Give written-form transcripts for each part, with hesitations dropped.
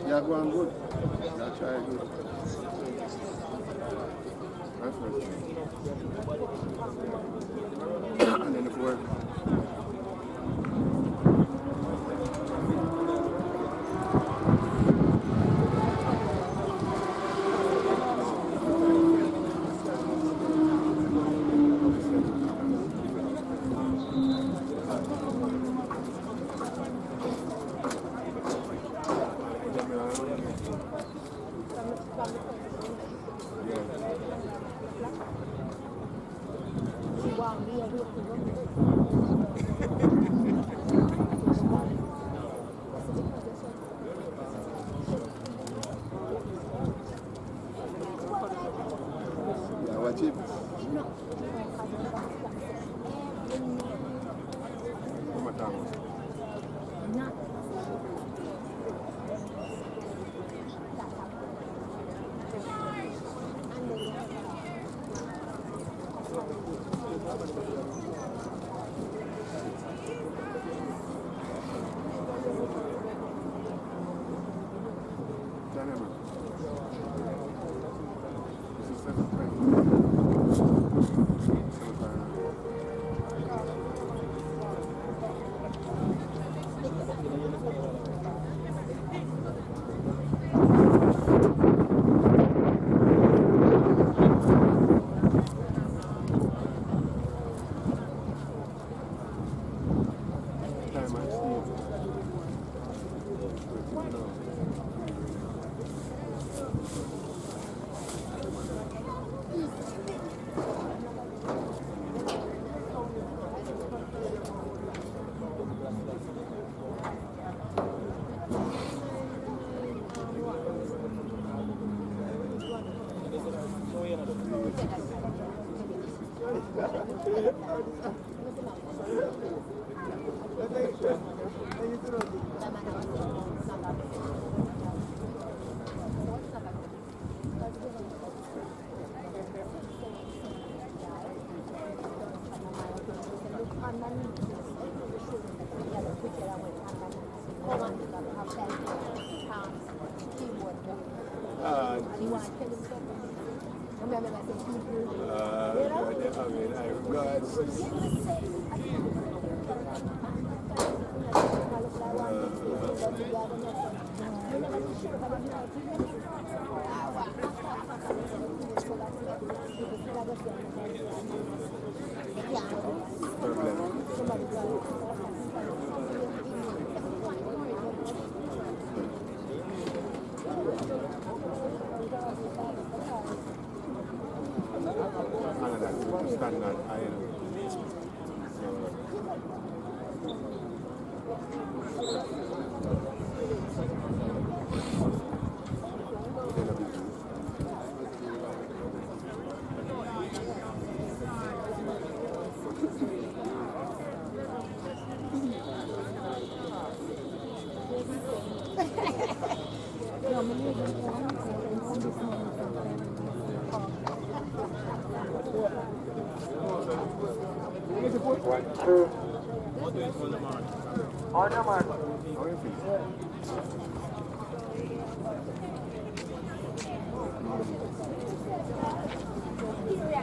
Yeah, going good. Yeah, try good. Perfect. And then it work. Yeah, watch it. One more time.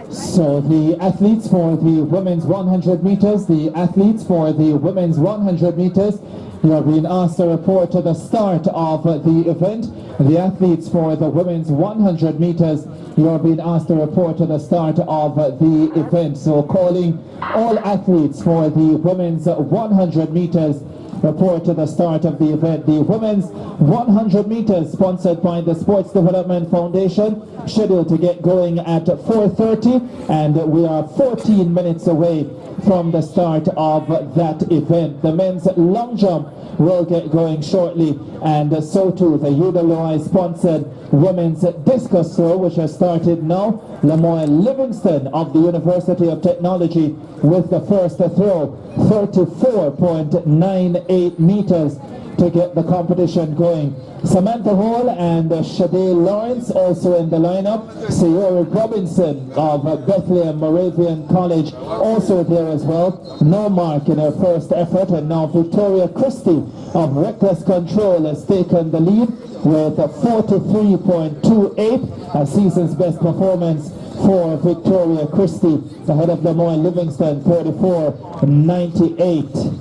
So the athletes for the women's 100 meters, you are being asked to report to the start of the event. The athletes for the women's 100 meters, you are being asked to report to the start of the event. So calling all athletes for the women's 100 meters, report to the start of the event. The women's 100 meters sponsored by the Sports Development Foundation, scheduled to get going at 4:30, and we are 14 minutes away from the start of that event. The men's long jump will get going shortly, and so too the UWI sponsored women's discus throw, which has started now. Lemoyne Livingston of the University of Technology with the first throw, 34.98 meters to get the competition going. Samantha Hall and Shade Lawrence also in the lineup. Sayori Robinson of Bethlehem Moravian College also there as well. No mark in her first effort, and now Victoria Christie of Reckless Control has taken the lead with 43.28, a season's best performance for Victoria Christie, ahead of Lemoyne Livingston, 34.98.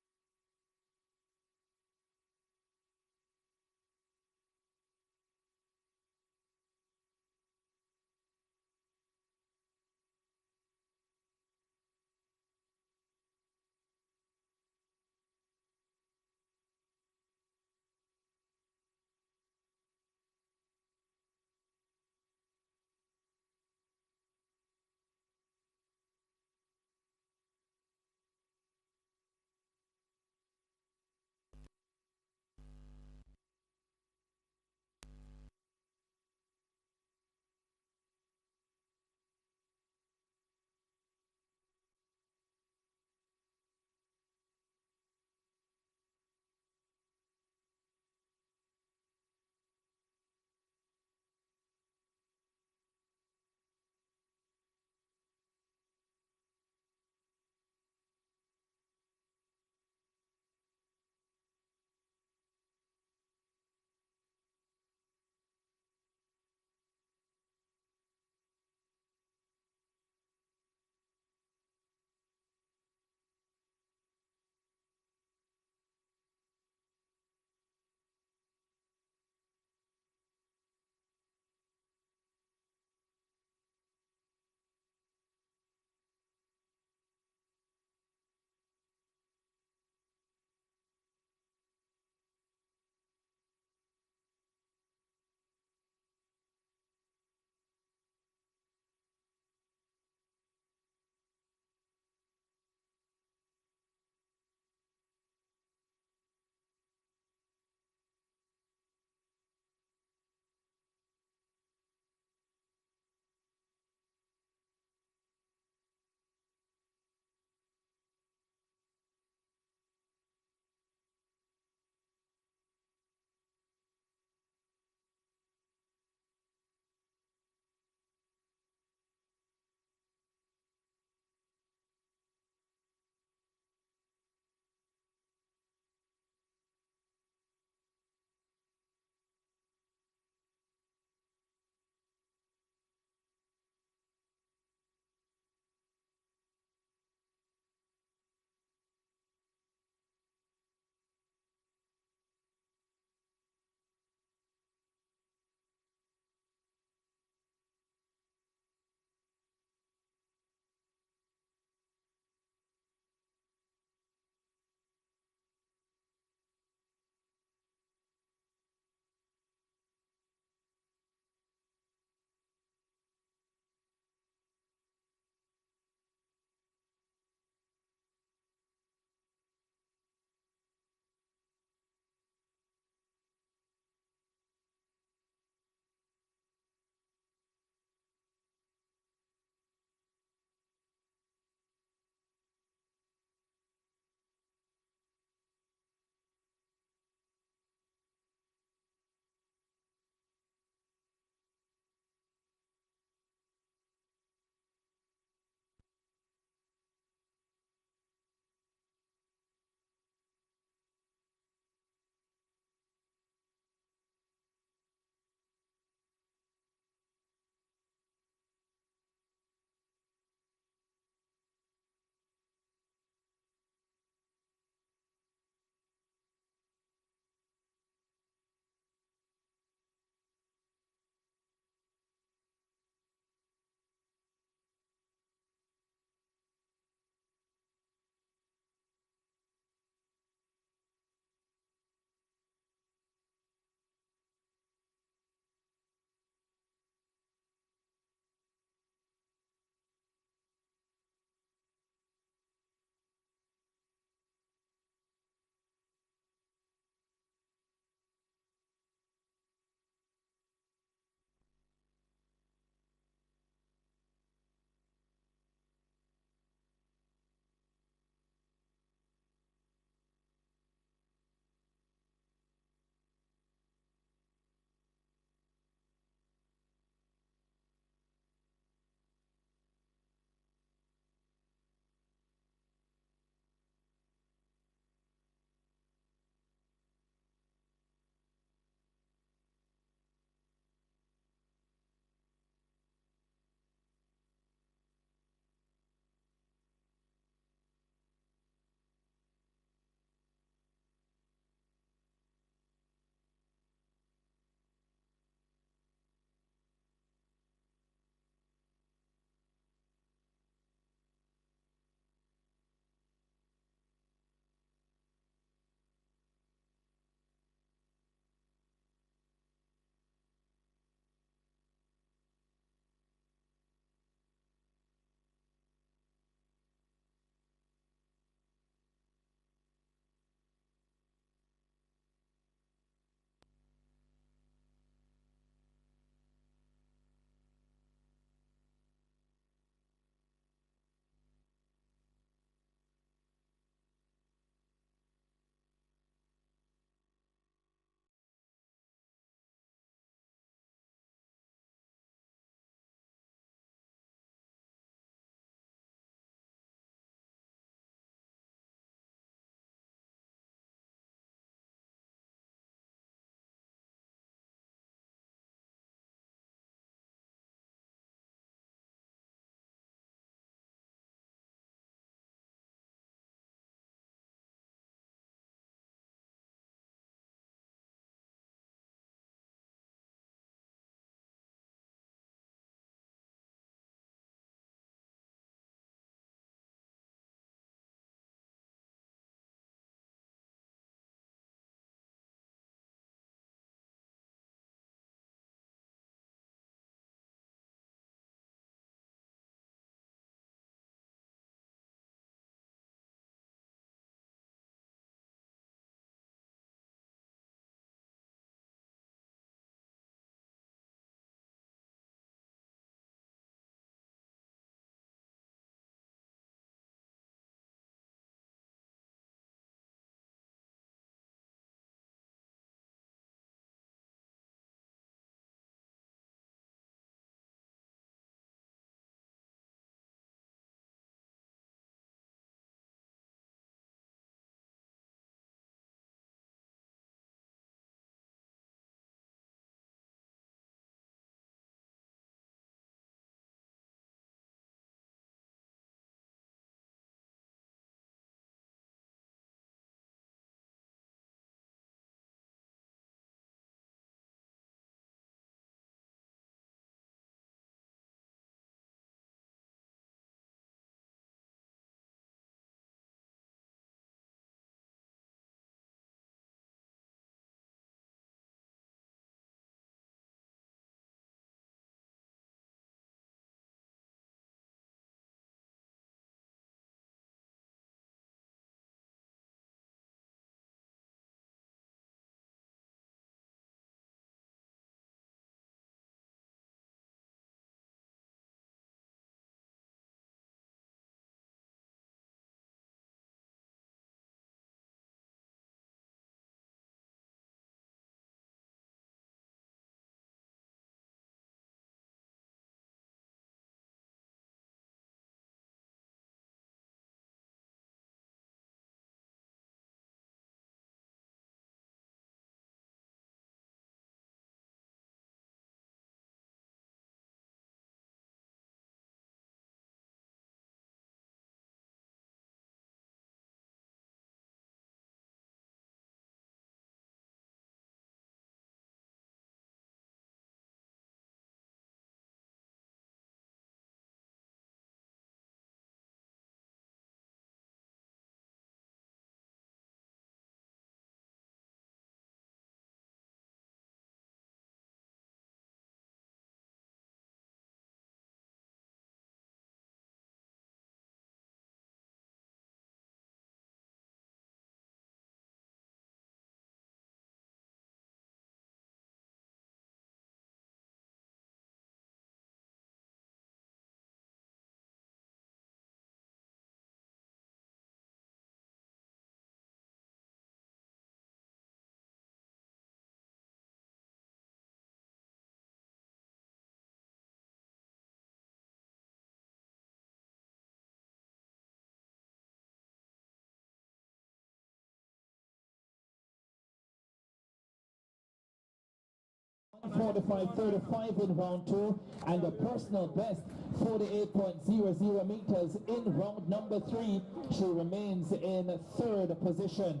45.35 in round 2, and a personal best 48.00 meters in round number 3. She remains in 3rd position.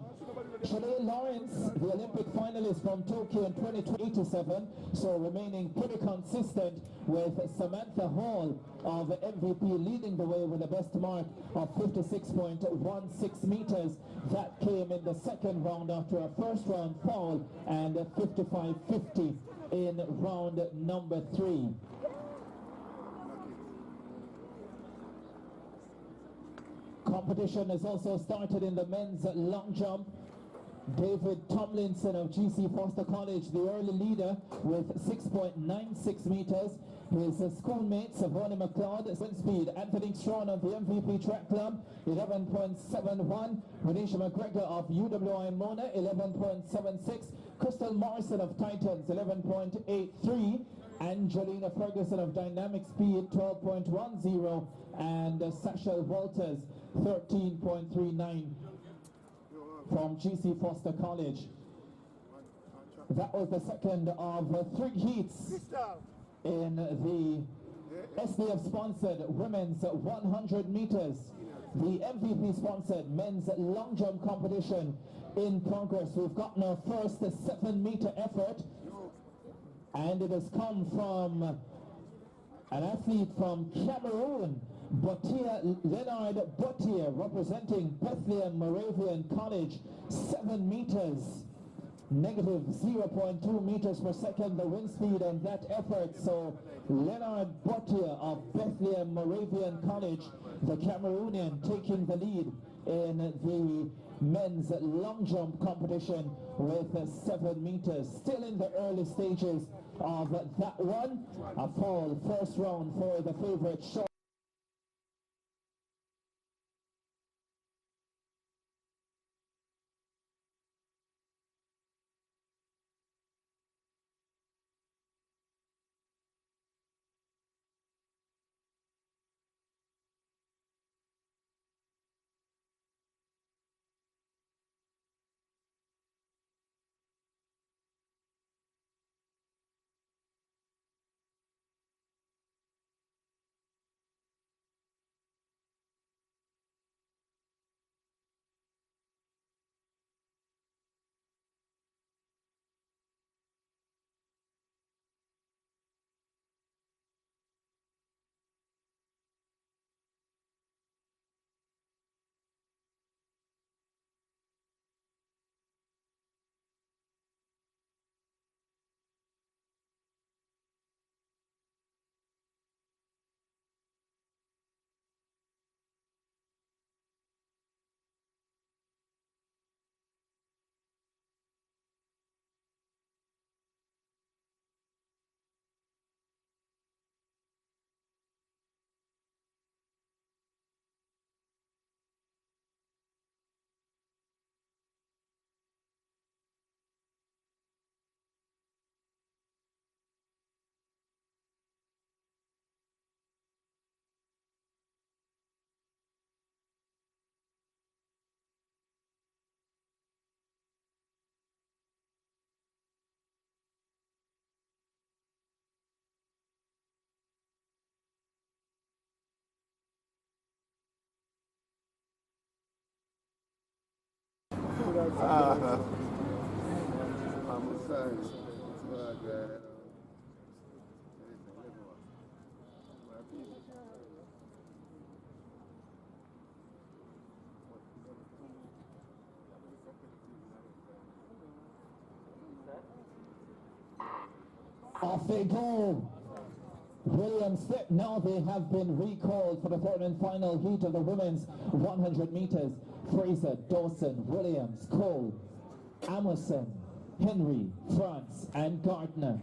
Shanae Lawrence, the Olympic finalist from Tokyo in 2087, so remaining pretty consistent, with Samantha Hall of MVP leading the way with a best mark of 56.16 meters. That came in the second round after a first round foul, and 55.50 in round number 3. Competition has also started in the men's long jump. David Tomlinson of GC Foster College, the early leader, with 6.96 meters. His schoolmate Savoni McLeod, wind speed. Anthony Strawn of the MVP Track Club, 11.71. Renisha McGregor of UWI Mona, 11.76. Crystal Morrison of Titans, 11.83. Angelina Ferguson of Dynamic Speed, 12.10. And Sasha Walters, 13.39. from GC Foster College. That was the second of 3 heats in the SDF sponsored women's 100 meters. The MVP sponsored men's long jump competition in progress. We've gotten our first 7-meter effort, and it has come from an athlete from Cameroon, Leonard Botier, representing Bethlehem Moravian College. 7 meters, negative 0.2 meters per second, the wind speed on that effort. So Leonard Botier of Bethlehem Moravian College, the Cameroonian, taking the lead in the men's long jump competition with 7 meters. Still in the early stages of that one. A fall first round for the favorite short. I'm sorry. Off they go. Williams, now they have been recalled for the third and final heat of the women's 100 meters. Fraser, Dawson, Williams, Cole, Amerson, Henry, France, and Gardner.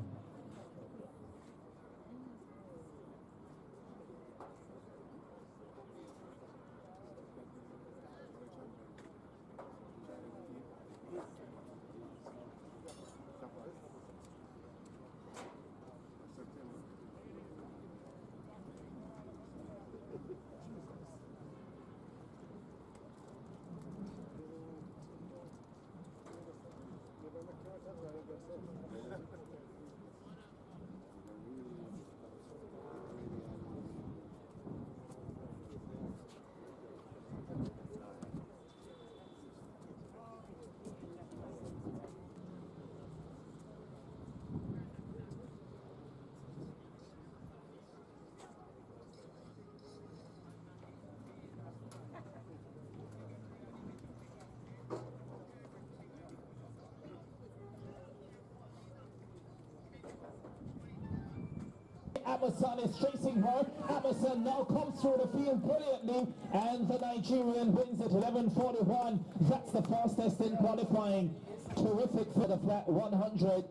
Amazon is chasing her. Amazon now comes through the field brilliantly, and the Nigerian wins it 11:41. That's the fastest in qualifying. Terrific for the flat 100.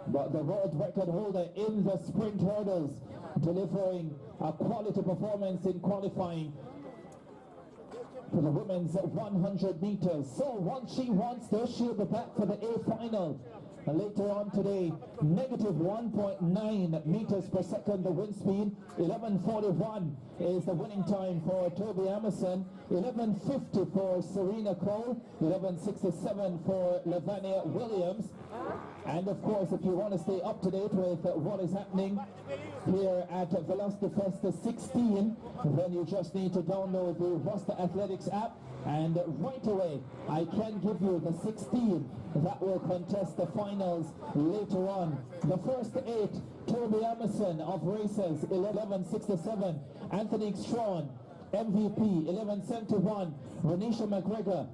But the world record holder in the sprint hurdles, delivering a quality performance in qualifying for the women's 100 meters. So once she wants to, she'll be back for the A final. Later on today, negative 1.9 meters per second the wind speed. 11:41 is the winning time for Toby Emerson. 11:50 for Serena Cole. 11:67 for Lavania Williams. And of course, if you want to stay up to date with what is happening here at Velocity Fest 16, then you just need to download the Roster Athletics app, and right away I can give you the 16 that will contest the finals later on. The first 8, Toby Emerson of races 11:67, Anthony Strawn MVP 11:71, Renisha McGregor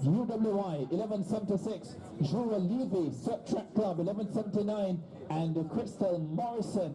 UWI 11:76, Drew Levy Sweat Track Club 11:79, and Crystal Morrison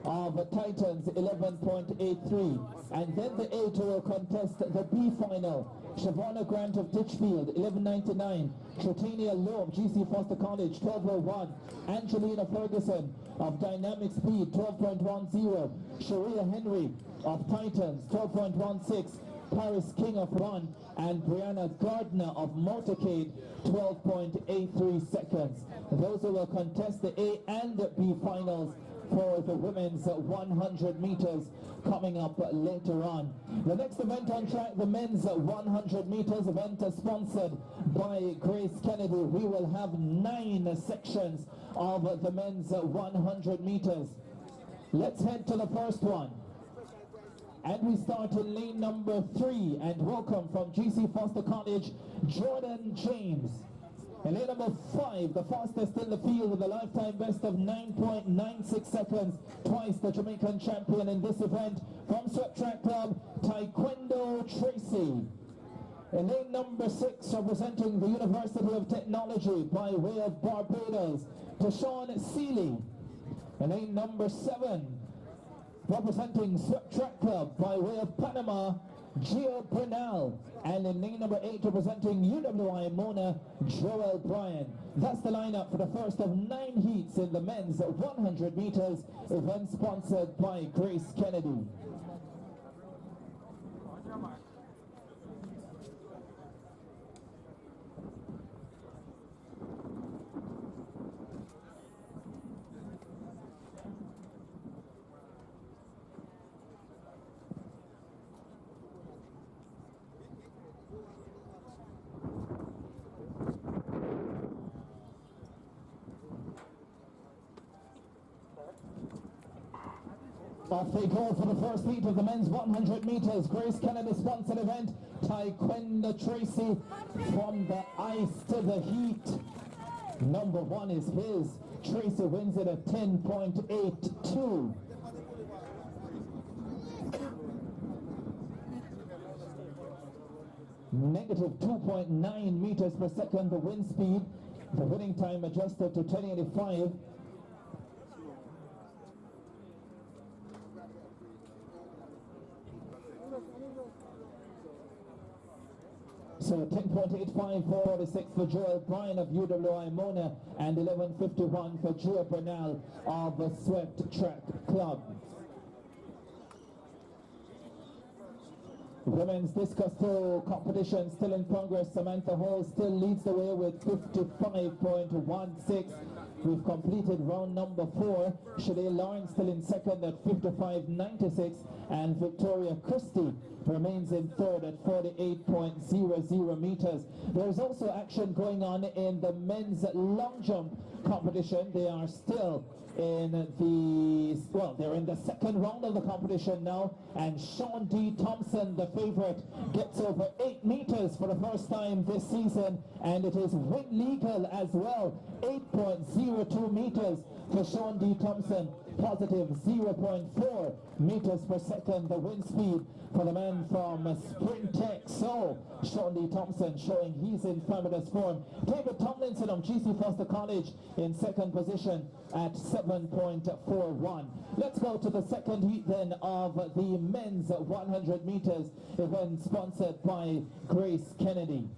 of Titans 11.83. And then the A will contest the B final. Shavonna Grant of Ditchfield 11.99, Tritania Lowe of GC Foster College 12.01, Angelina Ferguson of Dynamic Speed 12.10, Sharia Henry of Titans 12.16, Paris King of Run, and Brianna Gardner of Motorcade 12.83 seconds. Those who will contest the A and the B finals for the women's 100 meters coming up later on. The next event on track, the men's 100 meters event, sponsored by Grace Kennedy. We will have 9 sections of the men's 100 meters. Let's head to the first one. And we start in lane number 3, and welcome from GC Foster College, Jordan James. In lane number 5, the fastest in the field with a lifetime best of 9.96 seconds, twice the Jamaican champion in this event, from Sweat Track Club, Taekwondo Tracy. In lane number 6, representing the University of Technology by way of Barbados, Tashawn Seeley. In lane number 7, representing Sweat Track Club by way of Panama, Gio Bernal. And in lane number 8, representing UWI Mona, Joel Bryan. That's the lineup for the first of 9 heats in the men's 100 meters event, sponsored by Grace Kennedy. Off they go for the first heat of the men's 100 meters. Grace Kennedy sponsored event. Taekwondo Tracy, from the ice to the heat. Number 1 is his. Tracy wins it at 10.82. Negative 2.9 meters per second the wind speed. The winning time adjusted to 10.85. So 10.85 for 46 for Joel Bryan of UWI Mona, and 11.51 for Gio Bernal of the Sweat Track Club. Women's discus throw competition still in progress. Samantha Hall still leads the way with 55.16. We've completed round number 4. Shade Lawrence still in second at 55.96, and Victoria Christie remains in third at 48.00 meters. There's also action going on in the men's long jump competition. They are still in they're in the second round of the competition now, and Sean D. Thompson, the favorite, gets over 8 meters for the first time this season, and it is win legal as well. 8.02 meters for Sean D. Thompson. positive 0.4 meters per second, the wind speed for the man from Sprint Tech. So, Sean D. Thompson showing he's in fabulous form. David Tomlinson of GC Foster College in second position at 7.41. Let's go to the second heat then of the men's 100 meters event sponsored by Grace Kennedy.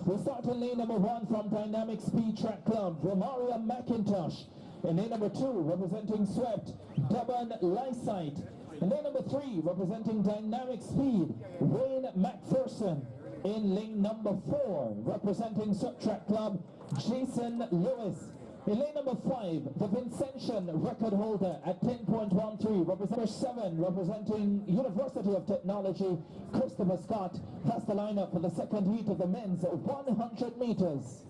We'll start in lane number 1 from Dynamic Speed Track Club, Romaria McIntosh. In lane number 2, representing Swept, Devon Lysite. In lane number 3, representing Dynamic Speed, Wayne McPherson. In lane number 4, representing Swept Track Club, Jason Lewis. In lane number 5, the Vincentian record holder at 10.13, representing 7, representing University of Technology, Christopher Scott. That's the lineup for the second heat of the men's 100 meters.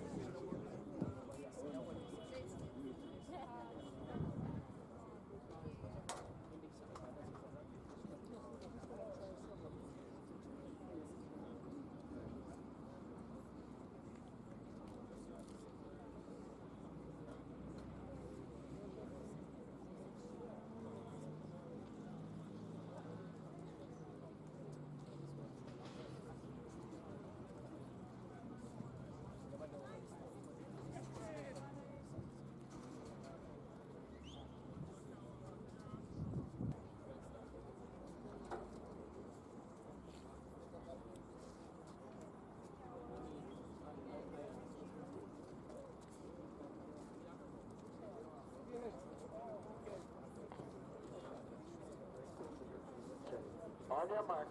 On your mark.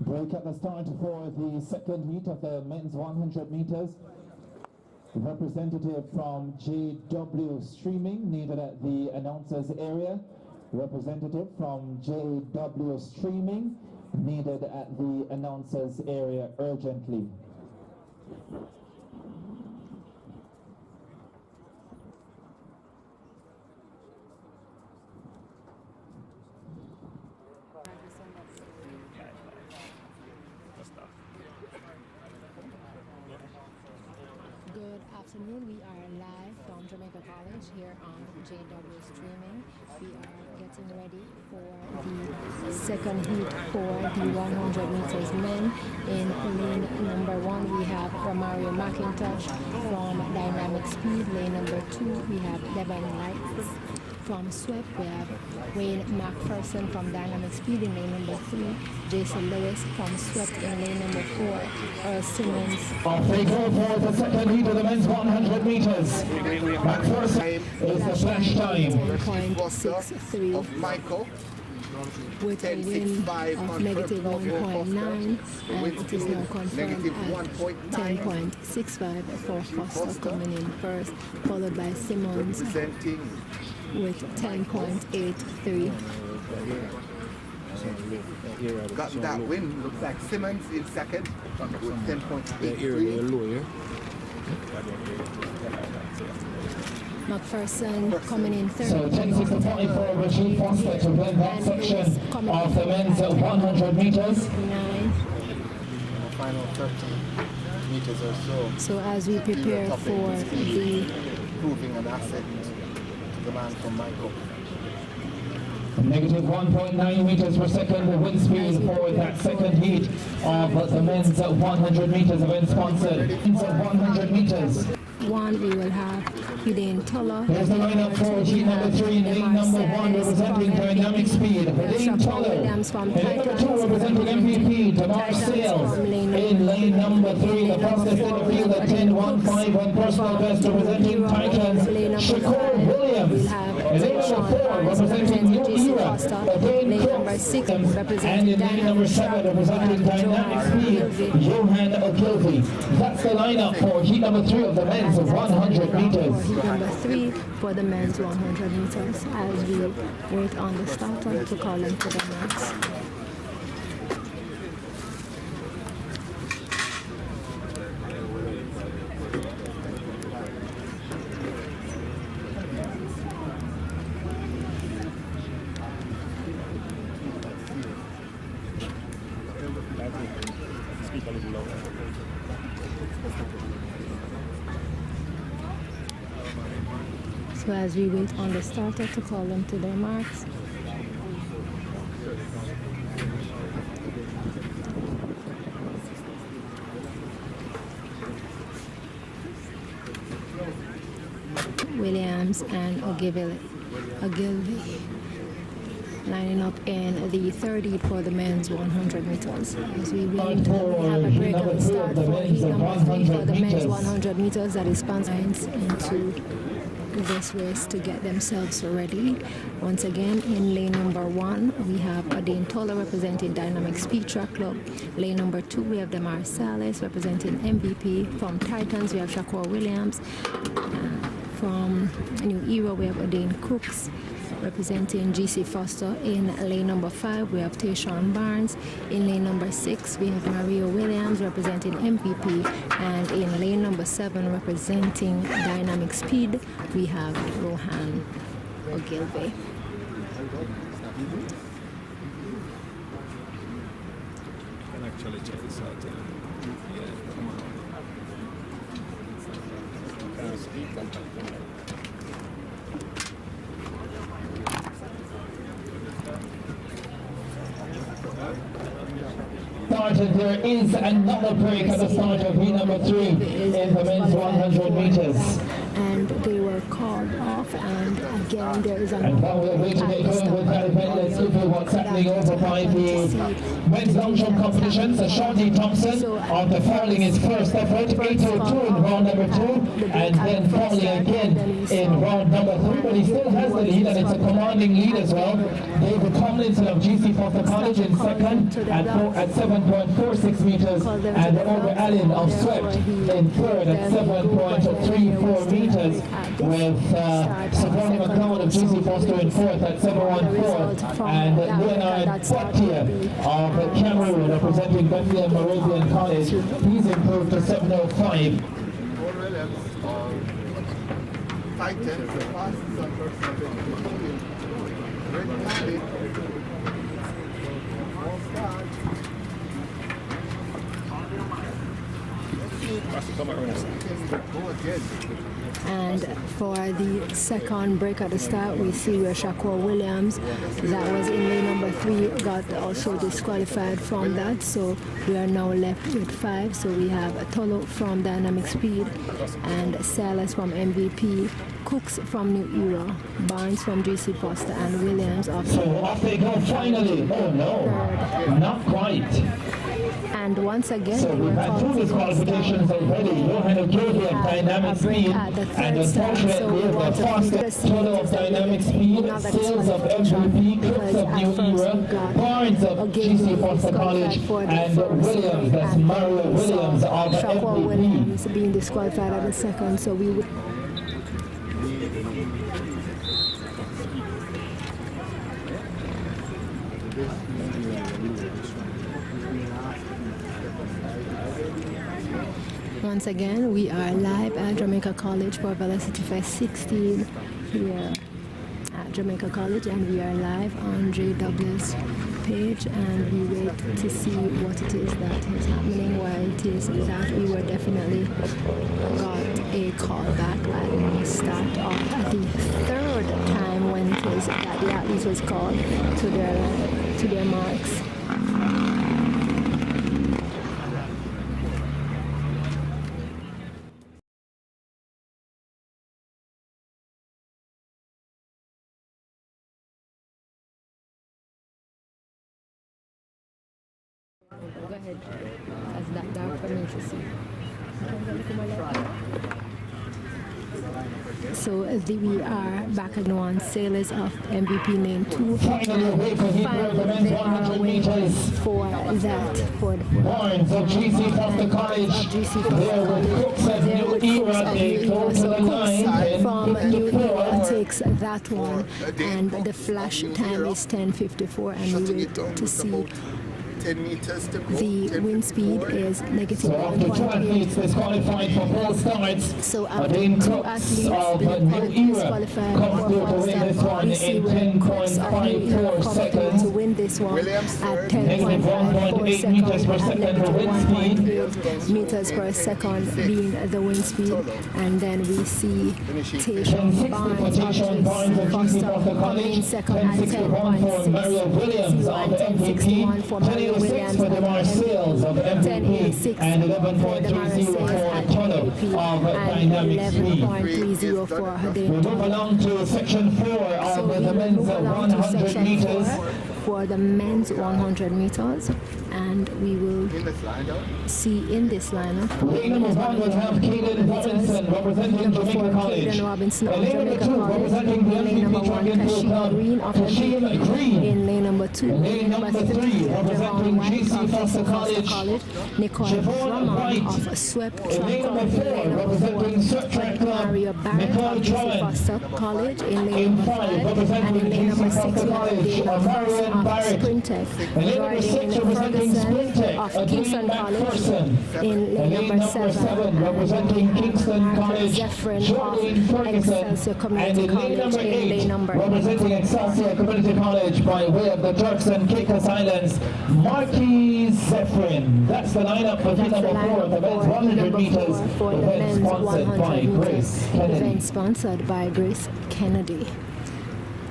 Break at the start for the second heat of the men's 100 meters. Representative from Jay Dublow Streaming needed at the announcers area. Representative from Jay Dublow Streaming needed at the announcers area urgently. Good afternoon. We are live from Jamaica College here on JW Streaming. We are getting ready for the second heat for the 100 meters men. In lane number 1, we have Romario McIntosh from Dynamic Speed. Lane number 2, we have Devon Lights. From Swept, we have Wayne McPherson from Dynamic Speed in lane number 3, Jason Lewis from Swept in lane number 4, Earl Simmons. Off they go for the second heat of the men's 100 meters. McPherson is the flash time. 10.63 of Michael. with a win of negative 1.9, and it is now confirmed at 10.65 for Foster coming in first, followed by Simmons with 10.83. Got that win. Looks like Simmons in second with 10.83. McPherson coming in third. So 10.65 for Richie Foster to win that section of the men's 100 meters. 9. Final 30 meters or so. So as we prepare for the Proving an asset to the man from Michael. Negative 1.9 meters per second, the wind speed for that second heat of the men's 100 meters event sponsored. Men's 100 meters. one, we will have Hidden Toller. There's the lineup for heat number 3, lane number 1 representing Dynamic Speed, Hidden Toller. And lane number 2 representing MVP, Tamar Sales. In lane number 3, the fastest in the field at 10.15 on personal best representing Titans, Shakur Williams. And lane number 4 representing New Era, Dane Cook. number 6 And representing in lane number 7, representing Dynamic Speed, Johan Ogilvy. That's the lineup for heat number 3 of the men's 100 meters. Heat number 3 for the men's 100 meters as we wait on the starter to call them to the marks. So as we wait on the starter to call them to their marks. Williams and Ogilvy lining up in the 30 for the men's 100 meters. As we wait, we have a break at the start for heat number 3 for the men's 100 meters that is sponsored into this race to get themselves ready. Once again, in lane number 1, we have Adane Tola representing Dynamic Speed Track Club. Lane number 2, we have Demar Salas representing MVP. From Titans, we have Shakur Williams. From New Era, we have Adane Cooks representing GC Foster. In lane number 5, we have Tayshawn Barnes. In lane number 6, we have Mario Williams representing MVP. And in lane number 7, representing Dynamic Speed, we have Rohan Ogilvy. Can actually check this out. Yeah, come on. Started, there is another break at the start of heat number 3 in the men's 100 meters. And they were called off, and again there is And now we're waiting to get going with that event. Let's look at what's happening over by the men's long jump competition. So Shorty Thompson of the Farling is first effort, 8:02 in round number 2, and then falling again in round number 3. But he still has the lead, and it's a commanding lead as well. David Tomlinson of GC Foster College in second at 7.46 meters, and Over Allen of Swept in third at 7.34 meters, with Savannah McCowan of GC Foster in fourth at 7.14, and Leonard Poitier of Cameroon representing Bethlehem Moravian College. He's improved to 7.05. Titans, the fastest on person. Red Cali. And for the second break at the start, we see where Shakur Williams, that was in lane number 3, got also disqualified from that. So we are now left with 5. So we have Tolo from Dynamic Speed, and Salas from MVP, Cooks from New Era, Barnes from GC Foster, and Williams of. So off they go finally. Oh no, not quite. And once again, So we've had 2 disqualifications already. Johan Ogilvy of Dynamic Speed, and unfortunately the fastest total of Dynamic Speed, Sales of MVP, Cooks of New Era, Barnes of GC Foster College, and Williams, that's Mario Williams of Shakur Williams MVP. being disqualified at the second, so we would. Once again, we are live at Jamaica College for Velocity Fest 16 here at Jamaica College, and we are live on Jay Dublow's page, and we wait to see what it is that is happening, why it is that we were definitely got a call back at the start of the third time when it is that the athletes was called to their marks. Go ahead. That's that dark for me to see. So we are back at one. Sailors of MVP lane 2. Finally, away for heat road, the men's 100 meters. For that, for the Barnes of GC Foster College. There with Cooks of New Era. They go to the line. From New Era 10:54. takes that one, and the flash time is 10:54, and we wait to see. 10 meters to go. The wind speed is negative So after two 1.8. athletes disqualified for false starts, So after Dane two Cooks athletes of being New Era disqualified comes for through to false win this start, one we see in where Cooks of New Era 10.54 come seconds. to win this one Williams at third. 10.54 1.8 meters per seconds second and the wind speed. 1.8 meters per second being the wind speed. And then we see Tayshaun 10:60 Barnes for of Tayshaun Barnes of GC Foster Foster coming in College. second at 10:61 for Mario Williams 10.60 of and MVP. 10.61 for Mario 10:06 Williams for at DeMar Sales of MVP. 10.86 And for the 11.30 Marseilles for at Tono MVP of and Dynamic Speed. 11.30 for We Dane move along to section 4 So of we the will men's move along to 100 section meters. 4 for the men's 100 meters, and we will In this line down. see in this lineup. Lane number 1 will have Caden Robinson representing Number 4, Jamaica College. Caden Robinson of And lane number Jamaica 2 College. representing the In lane number MVP 1, Track and Field Kashim Club, Green of Kashim MVP. Green. In lane number 2, Lane lane number number 3, three, representing Javon White GC of Foster GC Foster College. College. Nicole Javon Drummond White. of Swept In Track lane Club. number In 4 lane number representing 4, Swept Track Club, Mario Barrett Nicole of GC Drummond. Foster College. In lane In number 5 5, and representing in lane GC number 6, Foster we have College, Dana Marion of Barrett. Sprintec. And lane number 6 representing Ferguson Sprintec, of Kingston Adrian College. McPherson. In And lane lane number number 7, 7 representing Kingston College, Zephyrin Jolene of Ferguson. Excelsior And Community in lane College. number In 8 lane number representing Excelsior Community College by way of the Turks and Caicos Islands, Marquis Zephyrin. That's the lineup for heat That's the number 4 of the men's 100 meters. for the Event men's sponsored 100 by meters. Grace Kennedy. Event sponsored by Grace Kennedy.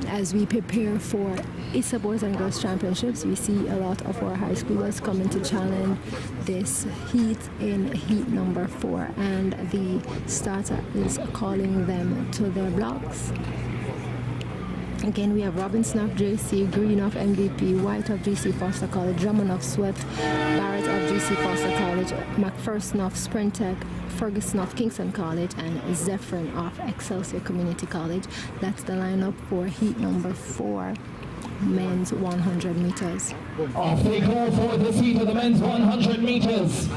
As we prepare for ISA Boys and Girls Championships, we see a lot of our high schoolers coming to challenge this heat in heat number 4, and the starter is calling them to their blocks. Again, we have Robinson of JC, Green of MVP, White of GC Foster College, Drummond of Swept, Barrett of GC Foster College, McPherson of Sprintec, Ferguson of Kingston College, and Zephyrin of Excelsior Community College. That's the lineup for heat number 4, men's 100 meters. Off they go for this heat of the men's 100 meters.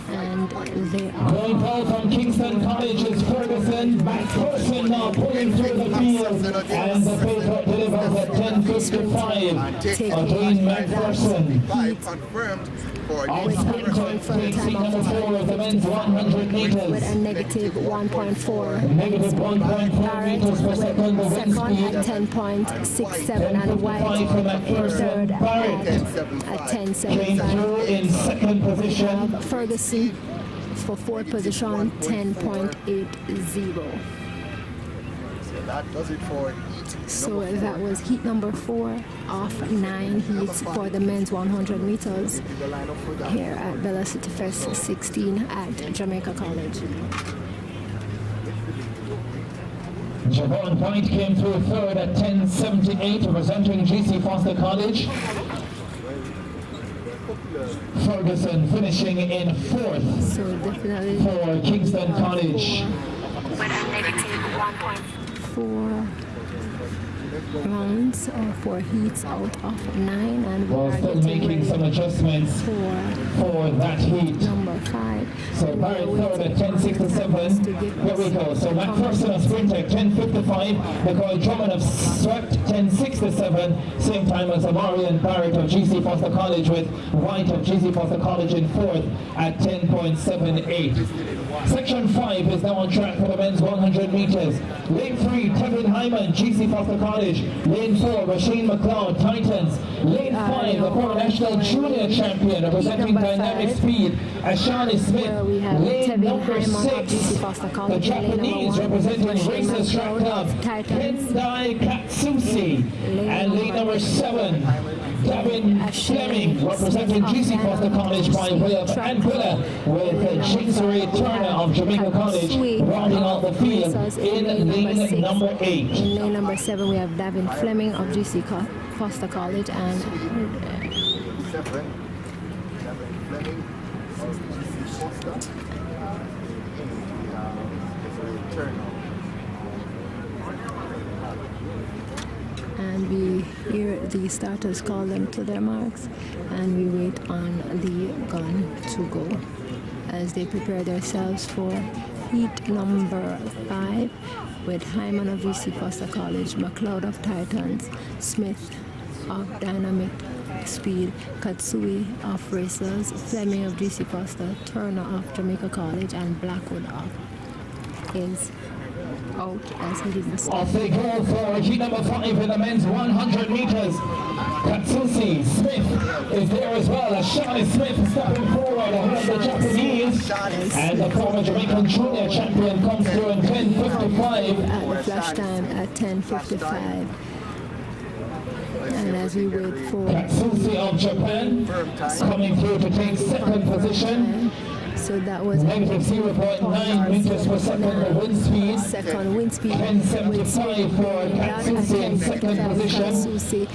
And they are Going ball from Kingston College is Ferguson. McPherson now pulling through the field. And the paper delivers at 10:55. Again, McPherson. 5 confirmed for On you. Sprintec takes heat number 4 of the men's 100 with a meters. negative 1.4. Negative 1.4 meters per second, the wind Second speed. at 10.67, and 10:55 White for McPherson. third Barrett at came 10.75. through in second position. Ferguson for fourth position, 10.80. So that does it for heat. So that was heat number 4 of 9 heats for the men's 100 meters The lineup for that. here at Velocity Fest 16 at Jamaica College. Javon White came through third at 10:78, representing GC Foster College. Ferguson finishing in fourth So definitely for Kingston College. with a negative 1.4 rounds for heats out of 9, and we While are still getting making some ready adjustments for for that heat. number 5. So Barrett third at 10:67. Here we go. So McPherson of Sprintec 10:55. Nicole Drummond of Swept 10:67. Same time as Amari and Barrett of GC Foster College, with White of GC Foster College in fourth at 10.78. Section 5 is now on track for the men's 100 meters. Lane 3, Tevin Hyman, GC Foster College. Lane 4, Rasheen McLeod, Titans. Lane 5, the former national junior champion representing number Dynamic 5, Speed, Ashani Smith. where we have Lane Tevin number Hyman of 6, GC Foster the College. Lane number Japanese 1, representing Rasheen Racers Track McLeod Club, of Titans. Kendai Katsusi. And lane number 7, Gavin Fleming representing GC Foster College by way of Anguilla, with Chingsbury Turner of Jamaica College rounding out the field in lane number 8. In lane number 7, we have Davin Fleming of GC Foster College, and 7. Kevin Fleming of GC Foster. Turn the starters call them to their marks, and we wait on the gun to go as they prepare themselves for heat number 5 with Hyman of VC Foster College, McLeod of Titans, Smith of Dynamic Speed, Katsui of Racers, Fleming of GC Foster, Turner of Jamaica College, and Blackwood is out as he didn't start. Off they go for heat number 5 in the men's 100 meters. Katsushi Smith is there as well. Shani Smith stepping forward ahead of the Japanese. And the former Jamaican junior champion comes through in 10:55. At the flash time at 10:55. And as we wait for Katsushi of Japan coming through to take second position. so that was Negative 0.9 meters per second the wind speed. Second wind speed. 10:75 for Katsushi in second position.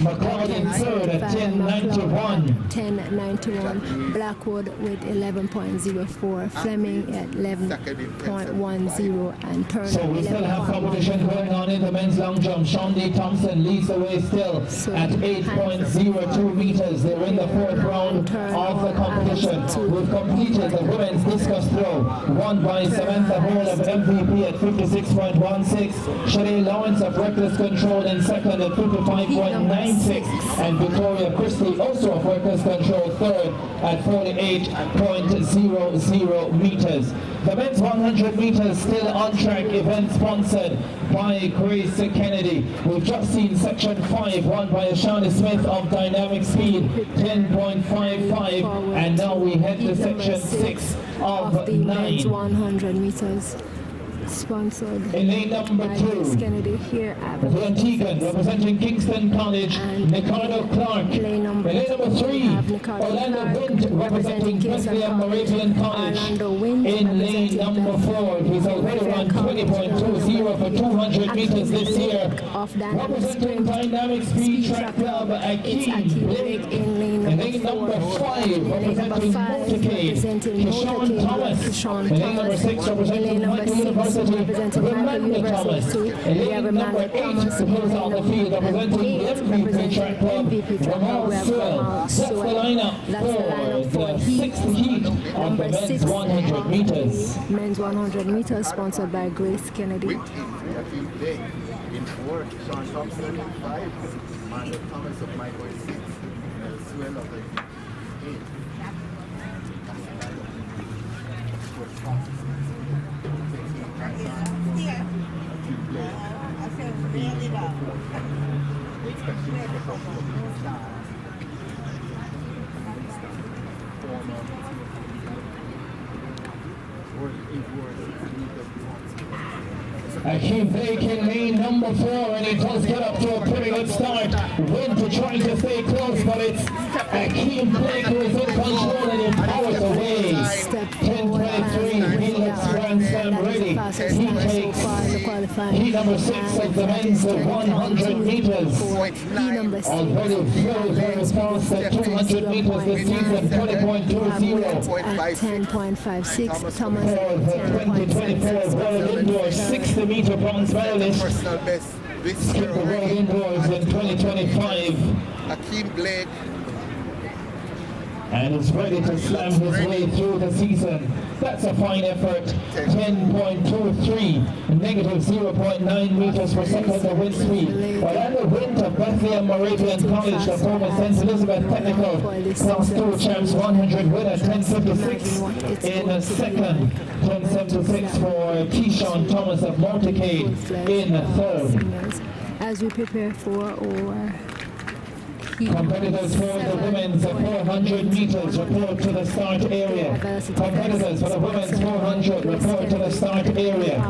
McLeod in third at 10:91. 10:91. Blackwood with 11.04. Fleming at 11.10 and Turner. So we still have competition going on in the men's long jump. Sean D. Thompson leads the way still at 8.02 meters. They're in the fourth round of the competition. We've completed the women's discus throw, won by Samantha Hall of MVP at 56.16. Shanae Lawrence of Reckless Control in second at 55.96. And Victoria Christie, also of Reckless Control, third at 48.00 meters. The men's 100 meters still on track, event sponsored by Grace Kennedy. We've just seen section 5 won by Ashani Smith of Dynamic Speed, 10.55, and now we head to section 6 of the men's 9. 100 meters. Sponsored In lane number by 2, Grace Kennedy here at the Antiguan representing Kingston College, Ricardo Clark. In lane number 3, Orlando Wind representing Bethlehem Moravian College. In lane number 4, he's already run 20.20 for 200 meters this year. Representing Dynamic Speed Track Club, Akeem Blake. In lane number 5, representing Motorcade, Kishawn Thomas. In lane number 6, representing Michael University, Remanda Thomas. In lane number 8, to close out the field, representing the MVP Track Club, Ramal Sewell. That's the lineup for the 6th heat of the men's 100 meters. Men's 100 meters, sponsored by Grace Kennedy. In 4, Sean Thompson in 5, Amanda Thomas of Michael 6, Sewell of 8. Akeem Blake in lane number 4, and he does get up to a pretty good start. Wind to trying to stay close, but it's Akeem Blake who is in control and he powers away. 10:23, he looks Grand Slam ready. He takes heat number 6 of the men's 100 meters. Already very fast at 200 meters this season, 20.20. At 10.56, Thomas For at the 2024 World Indoors 60 meter bronze medalist. Personal best this Skip year the World already. Indoors in 2025. Akeem Blake. And is ready to slam his way through the season. That's a fine effort. 10.23, negative 0.9 meters per second the wind speed. Orlando Wind of Bethlehem Moravian College, the former St. Elizabeth Technical Class 2 champs 100 winner, 10.56 in second. 10.76 for Keyshawn Thomas of Motorcade in third. as we prepare for our Competitors for the women's 400 meters report to the start area. Competitors for the women's 400 report to the start area.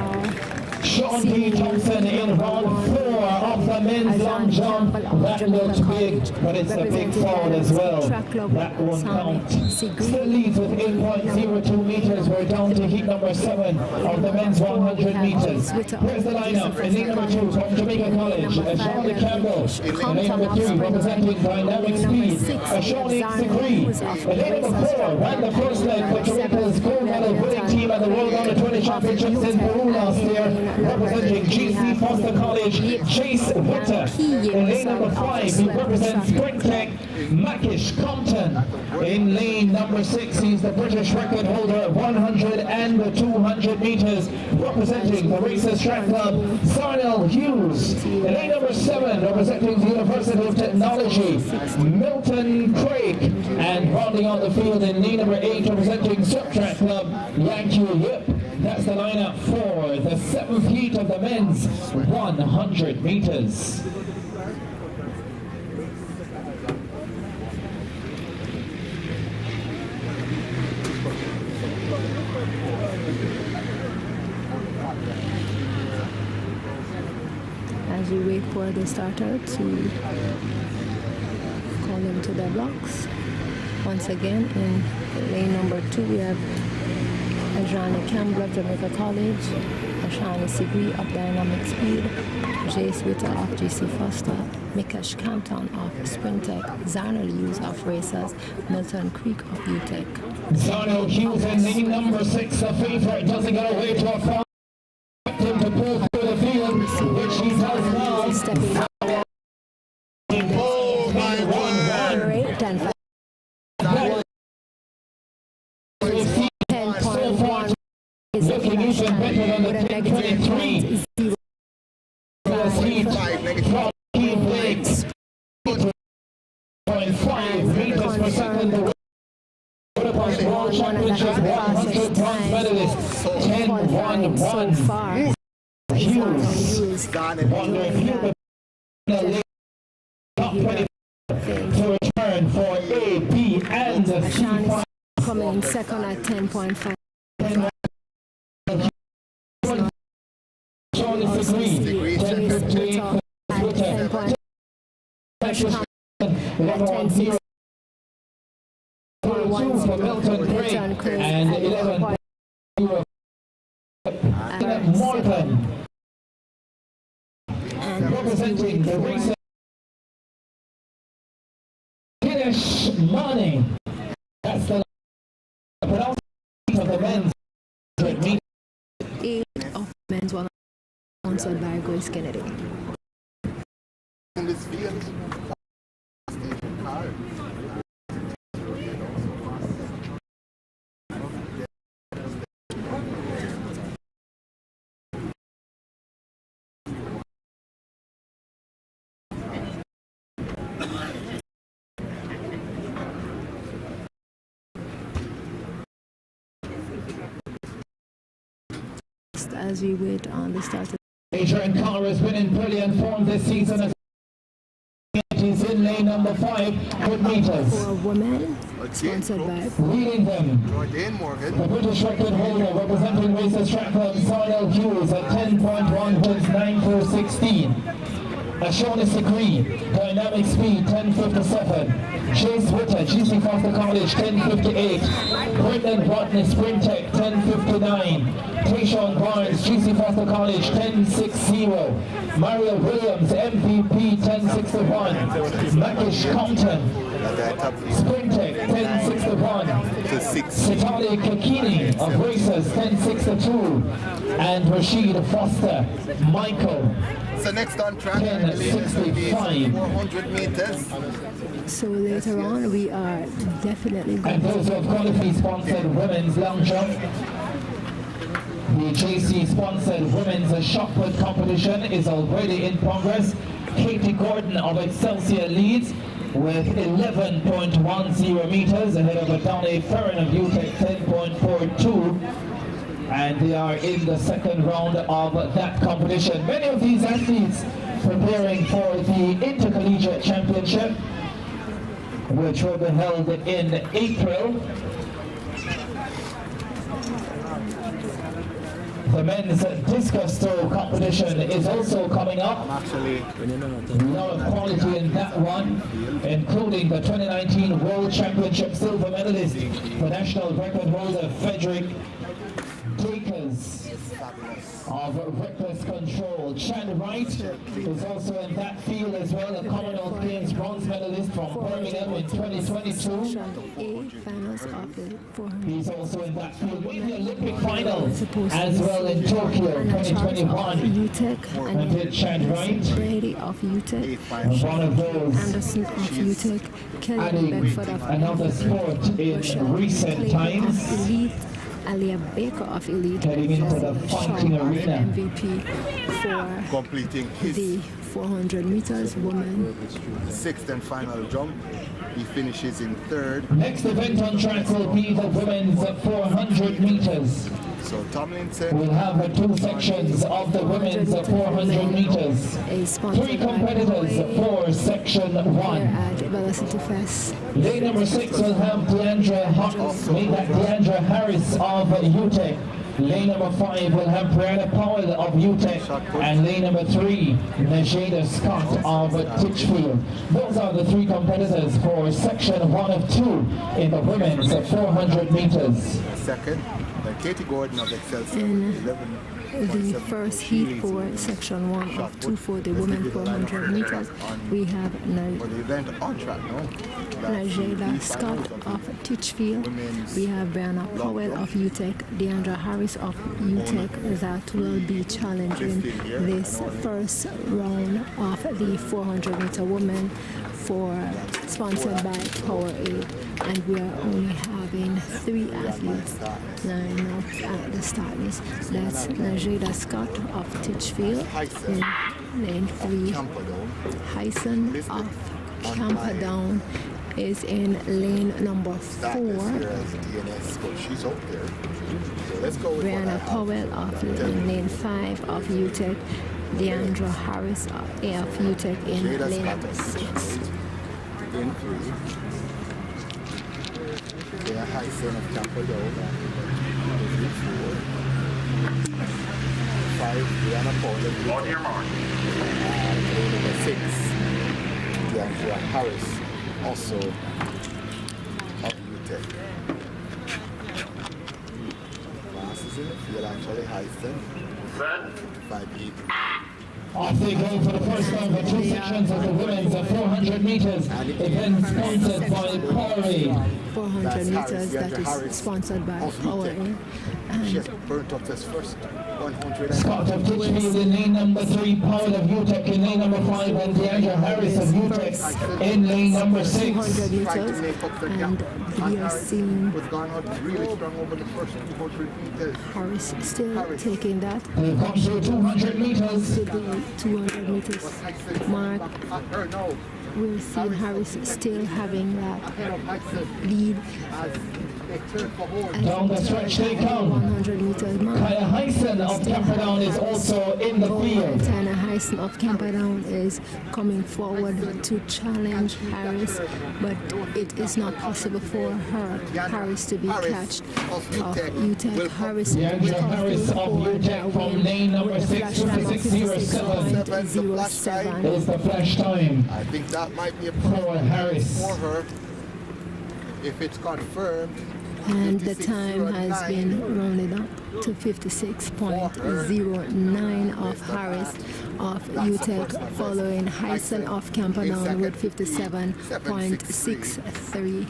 Sean D. Thompson in round 4 of the men's long jump. That looks big, but it's a big fall as well. That won't count. Still leads with 8.02 meters. We're down to heat number 7 of the men's 100 meters. Here's the lineup. In lane number 2 from Jamaica College, Charlie Campbell. In lane number 3 representing Dynamic Speed, Shawnee Secree. In lane number 4 ran the first leg for Jamaica's gold medal winning team at the World Under 20 Championships in Peru last year. Representing GC Foster College, Chase Witter. In lane number 5, he represents Springtech Mackish Compton. In lane number 6, he's the British record holder, 100 and 200 meters, representing the Racers Track Club, Sarnell Hughes. In lane number 7, representing the University of Technology, Milton Craig. And rounding out the field in lane number 8, representing Surf Track Club, Yankee Yip. That's the lineup for the 7th heat of the men's 100 meters. As we wait for the starter to call them to their blocks. Once again, in lane number 2, we have Ajani Campbell of Jamaica College, Ashani Sigri of Dynamic Speed, Jay Witter of GC Foster, Mikesh Canton of Springtech, Zarnell Hughes of Racers, Milton Creek of UTech. Zarnell Hughes in lane number 6, the favorite, doesn't get away to a foul. To pull through the field, which he does now. Stepping up. Oh my God! Great, 10.5. 10.1 is the Looking flash even better than time with a the negative 10.23. 0.05. negative. Key breaks. 0.5 meters per second. World Championship 100 bronze medalist. 10.11. So far. Hughes. Wonder if you could top 20 to return for A, B, and the C. Ashani coming in second at 10.5. Degree. 10.15. At 10.5. At 10.6. For Milton Craig and 11 Morton representing the race. Finish money. That's the pronouncement of the men's 100 meters. 8 of men's one sponsored by Grace Kennedy. In this field. As we wait on the start of Adrian Carr has been in brilliant form this season as he's in lane number 5, 100 meters. for women, sponsored by Leading them, Jordan Morgan. the British record holder representing Racers Track Club, Sarnell Hughes at 10.1 wins 9.416. Ashoni Sikri, Dynamic Speed 10.57. Chase Witter, GC Foster College 10.58. Brendan Rodney, Springtech 10.59. Tayshawn Barnes, GC Foster College 10.60. Mario Williams, MVP 10.61. Mackish Compton, Springtech 10.61. Sitali Kakini of Racers 10.62. And Rashid Foster, Michael. So next on track, I believe it's going to be 10.65. 400 meters. So later on, we are definitely And going those who have qualified sponsored women's long jump. The JC sponsored women's shot put competition is already in progress. Katie Gordon of Excelsior leads with 11.10 meters ahead of Adonai Ferrin of UTEC 10.42. And they are in the second round of that competition. Many of these athletes preparing for the Intercollegiate Championship, which will be held in April. The men's discus throw competition is also coming up. Actually, A lot of quality in that one, including the 2019 World Championship silver medalist, the national record holder Frederick takers of reckless control. Chad Wright is also in that field as well, a Commonwealth Games bronze medalist from Birmingham in 2022. Finals of the 400. He's also in that field with the Olympic final as well in Tokyo 2021. And did Chad Wright, Brady of UTEC, one of those Anderson of UTEC, Kelly adding Bedford of another sport in recent times. Elite, Alia Baker of Elite, Heading into the fighting arena. MVP for Completing his the 400 meters woman. sixth and final jump. He finishes in third. Next event on track will be the women's 400 meters. So Tomlinson We'll have two sections of the women's 400 meters. Three competitors for section Here 1. at Velocity Fest. Lane number 6 will have Deandra Harris of UTEC. Lane number 5 will have Brianna Powell of UTEC. And lane number 3, Najeda Scott of Titchfield. Those are the three competitors for section 1 of 2 in the women's 400 meters. second. Then Katie Gordon of Excelsior. In 11. the first heat for section 1 of 2 for the women 400 meters, we have For the event on track, no? Najeda Scott of Titchfield. We have Brianna Powell of UTEC, Deandra Harris of UTEC that will be challenging this first round of the 400 meter women sponsored by Powerade, and we are only having 3 athletes line up at the start list. That's Najeda Scott of Titchfield in lane 3. Hyson of Camperdown is in lane number 4. She's out there. So let's go with Brianna Powell of lane 5 of UTEC. Deandra Harris of UTEC in lane number 6. In 3. Yeah, Hyson of Camperdown. 4. 5, Brianna Powell. On your mark. Lane number 6, Deandra Harris, also of UTEC. Classes in the field, actually, Hyson. 5-8. Off they go for the first time for 2 sections of the women's 400 meters. Event sponsored by Powerade. 400 meters that is sponsored by Powerade. She has burnt up this first 100. Scott of Titchfield in lane number 3, Powell of UTEC in lane number 5, and Deandra Harris of UTEC in lane number 6. 200 meters, and we are seeing Was gone out really strong over the first 200 meters. Harris still taking that They've come through 200 meters. to the 200 meters mark. No. We're seeing Harris still having that lead Down the stretch they come. 100 meters mark. Kaya Hyson of Camperdown is also in the field. Tana Hyson of Camperdown is coming forward to challenge Harris, but it is not possible for Harris to be catched of UTEC. Harris Deandra Harris of UTEC from lane number 6, 56.07 is the flash time I think that might be a for Harris. for her if it's confirmed. And the time has been rounded up to 56.09 of Harris of UTEC, following Hyson of Camperdown with 57.63.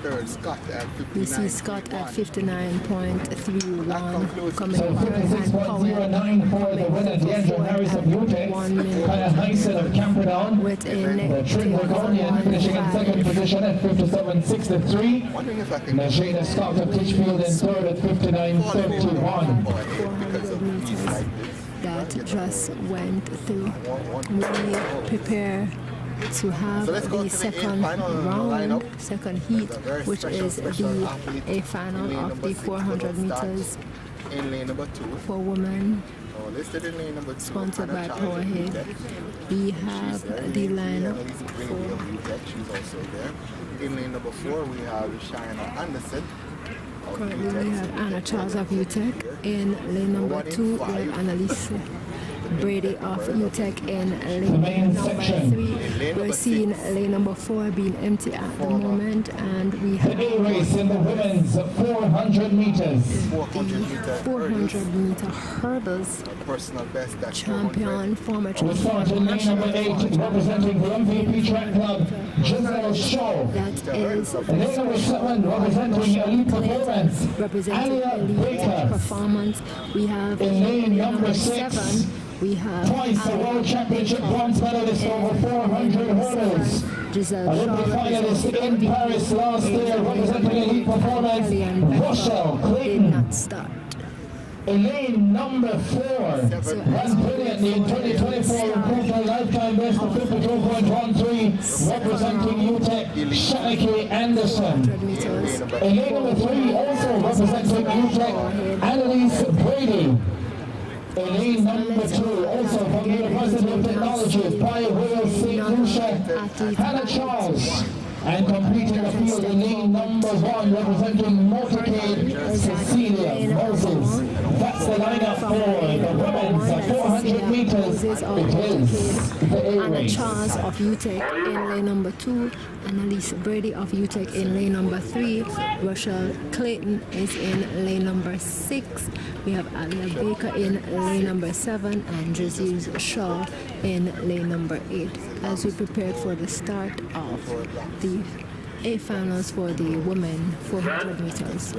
Third, Scott at 59. We see Scott at 59.31 coming So third, and Powell 56.09 for the winner, Deandra Harris of UTEC. 1 minute Kaya Hyson of Camperdown. with a The negative Trinidadian finishing in second position at 57.63. Wondering if I can Najeda Scott of Titchfield in third at 59.31. 400 meters that just went through. We prepare to have So let's go the to the second final round, lineup. second heat, Very which is special athlete a final in lane of number the 6 400 will start meters in lane number 2. for women, Listed in lane number 2. sponsored by Anna Powerhead. Charles We have the lineup Annalise for Greenfield, she's also there. In lane number 4, we have Shayna Anderson. of currently we UTEC. have Anna Charles of UTEC. In lane number 2, we have Annalise Brady of UTEC in lane number 3. We're seeing lane number 4 being empty at the moment, and we have The A race in the women's 400 meters. 400 meter hurdles Personal best at champion, former We start in lane number 8, representing the MVP Track Club, Giselle Shaw. that is Lane number 7, representing Elite Performance, representing Alia elite Baker. performance. We have In lane number 6, 7. We have twice the World Championship bronze medalist over 400 hurdles. Giselle Olympic finalist in Paris last year, representing Elite Performance, Rochelle did Clayton. not start. In lane number 4, ran brilliantly in 2024, improved her lifetime best of 52.13, representing UTEC, Shanike Anderson. 100 meters. In lane number 3, also representing UTEC, Annalise Brady. In lane number 2, also from the University of Technology, by Wales St. Lucia, Hannah Charles. And completing the field in lane number 1, representing motorcade, Cecilia Moses. That's the lineup for the women's 400 meters. It is the A Anna race. Charles of UTEC in lane number 2, Annalise Brady of UTEC in lane number 3, Rochelle Clayton is in lane number 6, we have Alia Baker in lane number 7, and Jesus Shaw in lane number 8, as we prepared for the start of the A finals for the women 400 meters.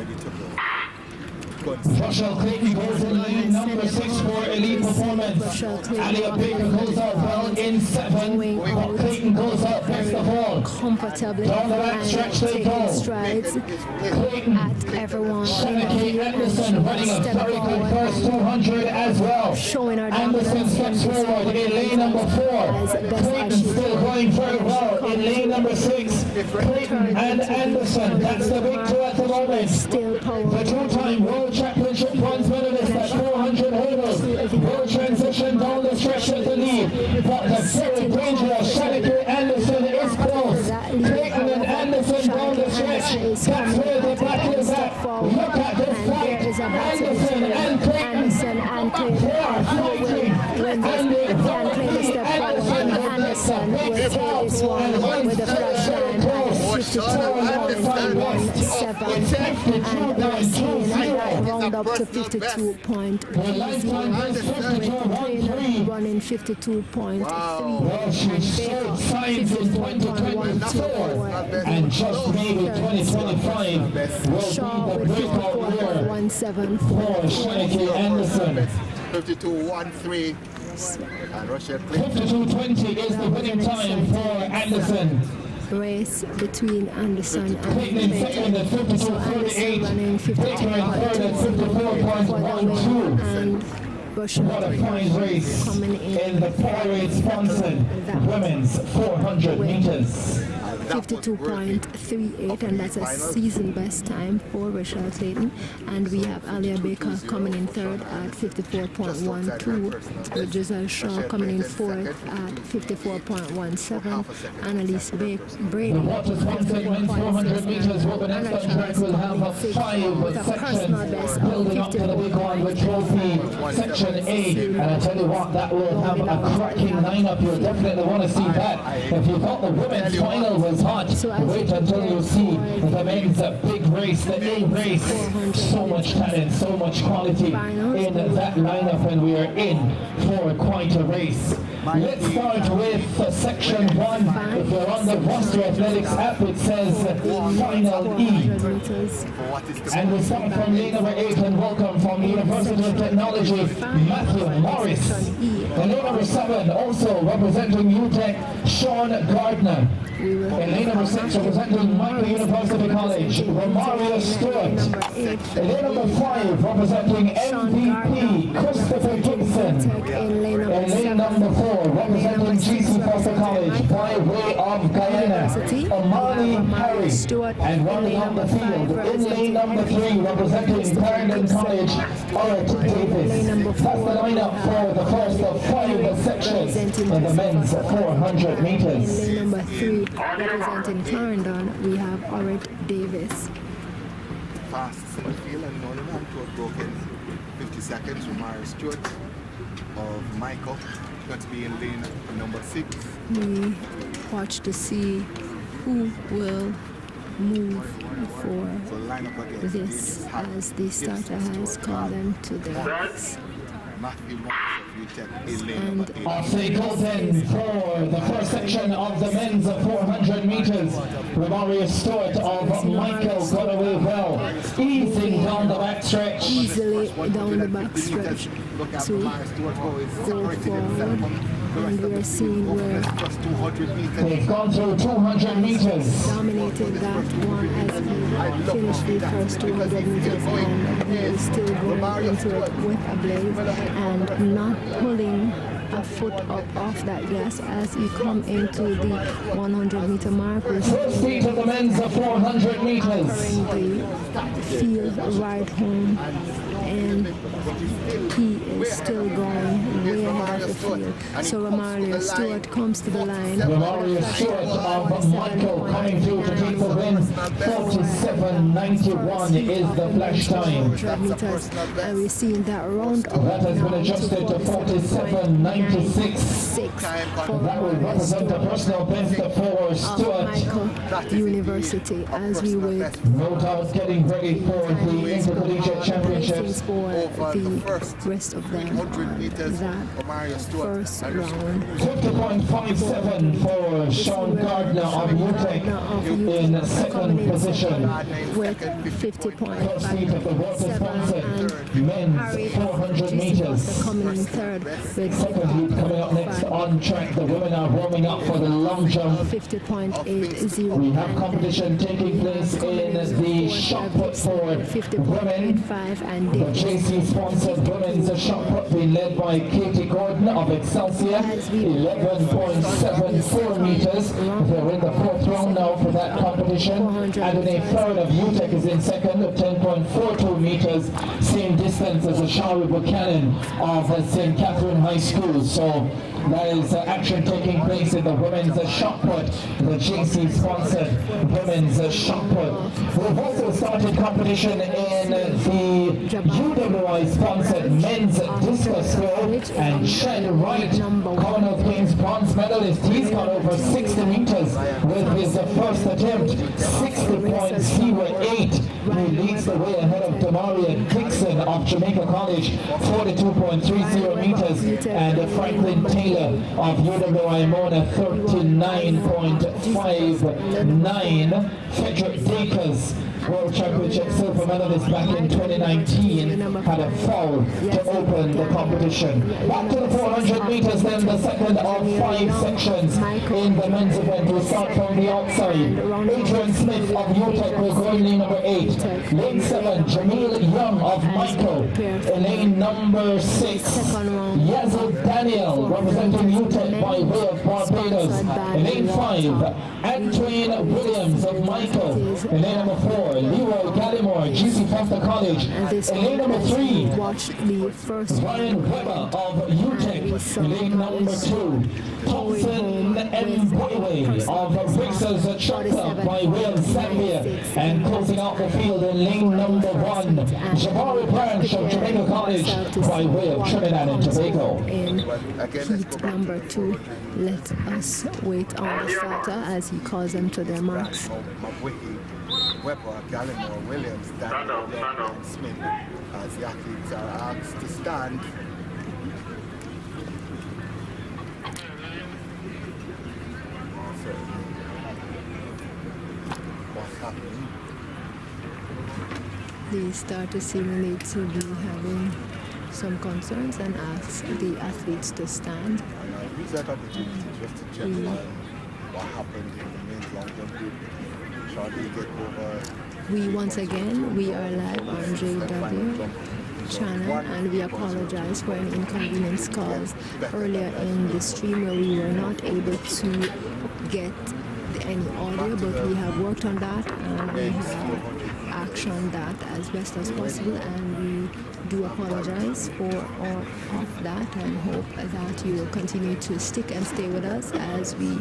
Rochelle Clayton goes in lane number 6 for Elite Performance. Alia Baker goes out well in 7, but Clayton goes out best of all. Comfortably Down the back stretch they taking go. strides Clayton, at everyone. Shanike Anderson running a very good first 200 as well. Showing her Anderson steps forward in lane number 4. Clayton still going very well in lane number 6. Clayton and Anderson, that's the big two at the moment. Still The power. two-time World Championship bronze medalist at 400 hurdles will transition down the stretch with the lead. But the very dangerous Shanike Anderson is close. Clayton and Anderson down the stretch. That's where the battle is at. Look at this fight. Anderson and Clayton. They are fighting. When And they can play the step forward, Anderson will take this one with a flash line at 52.17, and we're seeing that round up to 52.30, running 52.3, Well, she showed signs in 2024 and just maybe 2025 will Shaw be the with breakout year 54.17. for Shanike Anderson. 52.13 and Rochelle Clayton. 52.20 is the winning time for Anderson. Race between Anderson and Clayton in second at Clayton. So Anderson 52.48. running Baker in third at 52.2 for the win, 54.12. and Rochelle What a fine race coming in the Powerade sponsored women's 400 meters. 52.38, and that's a season best time for Rochelle Clayton. And we have Alia Baker coming in third at 54.12, with Giselle Shaw coming in fourth at 54.17, Annalise Brady The water sponsored men's 400 meters women Anna F1 track will have a with a 5 personal best sections of building up to the big one with trophy section A. And I tell you what, that will have a cracking lineup. You'll definitely want to see that. If you thought the women's final was hot, wait until you see the men's big race, the A race. So much talent, so much quality in that lineup, and we are in for quite a race. Let's start with section 1. If you're on the Roster Athletics app, it says Final E. And we start from lane number 8 and welcome from the University of Technology, Matthew Morris. And lane number 7, also representing UTEC, Sean Gardner. In lane number 6, representing Michael University College, Romario Stewart. In lane number 5, representing MVP, Christopher Gibson. In lane number 4, representing GC Foster College, by way of Guyana, Omani Harry. And running on the field, in lane number 3, representing Clarendon College, Oric Davis. That's the lineup for the first of 5 sections in the men's 400 meters. In lane number 3, representing Clarendon, we have Oric Davis. Fastest in the field and only one to a broken 50 seconds from Mara Stewart. of Michael, going to be in lane number 6. We watch to see who will move for So line up again. this as the starter has called them to the box. Matthew Moss of UTEP in lane And number 8. Off they go then for the first section of the men's 400 meters. Romario Stewart of Michael got away well, easing down the backstretch. easily down the back stretch Look at to Romario Stewart go is go separated himself forward. from the rest And of we are the seeing group. where Plus 200 meters. They've gone through 200 meters. dominated that one as he finished the first 200 meters, and he is still going into it with a blaze and not pulling a foot up off that gas as we come into the 100-meter mark. We're First seeing heat of the men's 400 meters. anchoring the field right home, and he is still going way ahead of the field. So Romario Stewart comes to the line. Romario Stewart of Michael coming through to take the win. 47.91 is the flash time. 100 meters, and we're seeing that round up That has been now adjusted to 47.96. 46 for That will represent the personal best for of Stewart. Michael University as we wait No doubt getting ready for the Intercollegiate placings Championships. for Over the the first rest of them 100 meters, that Romario Stewart. first round. 50.57 for Sean Gardner of UTEC in second position. With First heat of the water 50.57 sponsored and men's 400 meters. coming in third with Second heat coming up next on track. The women are warming up for the long jump. 50.80. We have competition taking place in the shot put for women. 50.85 and The Davis. JC sponsored women's shot put being led by Katie Gordon of Excelsior. 11.74 meters. They're in the fourth round now for that competition. Adonai Floyd of UTEC is in second at 10.42 meters. Same distance as Ashari Buchanan of St. Catherine High School. So there is action taking place in the women's shot put, the JC sponsored women's shot put. We've also started competition in the UWI sponsored men's discus throw, and Shed Wright, Commonwealth Games bronze medalist, he's gone over 60 meters with his first attempt, 60.08. He leads the way ahead of Demaria Dixon of Jamaica College, 42.30 meters, and Franklin Taylor of UWI Mona, 39.59. Frederick Dakers, World Championship silver medalist back in 2019, had a foul to open the competition. Back to the 400 meters then, the second of 5 sections in the men's event. We'll start from the outside. Adrian Smith of UTEC will go in lane number 8. Lane 7, Jamil Young of Michael. In lane number 6, Yazid Daniel representing UTEC by way of Barbados. In lane 5, Antoine Williams of Michael. In lane number 4, Leroy Gallimore, GC Foster College. In lane number 3, Watch the first Ryan Weber of UTEC. In lane number 2, Thompson Mboiwe of Rixers Chopper by way of Zambia. And closing out the field in lane number 1, Jabari Branch of Jamaica College by way of Trinidad and Tobago. in heat number 2. Let us wait on the starter as he calls them to their marks. Weber, Gallimore, Williams, Daniel, Young, and Smith, as the athletes are asked to stand. So, what's happening? The starter seemingly to be having some concerns and asks the athletes to stand. And I use that opportunity just to check what happened in the men's long jump group. Shall they get over? Once again, we are live on Jay Dublow channel, and we apologize for any inconvenience caused earlier in the stream where we were not able to get any audio, but we have worked on that and we have actioned that as best as possible, and we do apologize for all of that and hope that you will continue to stick and stay with us as we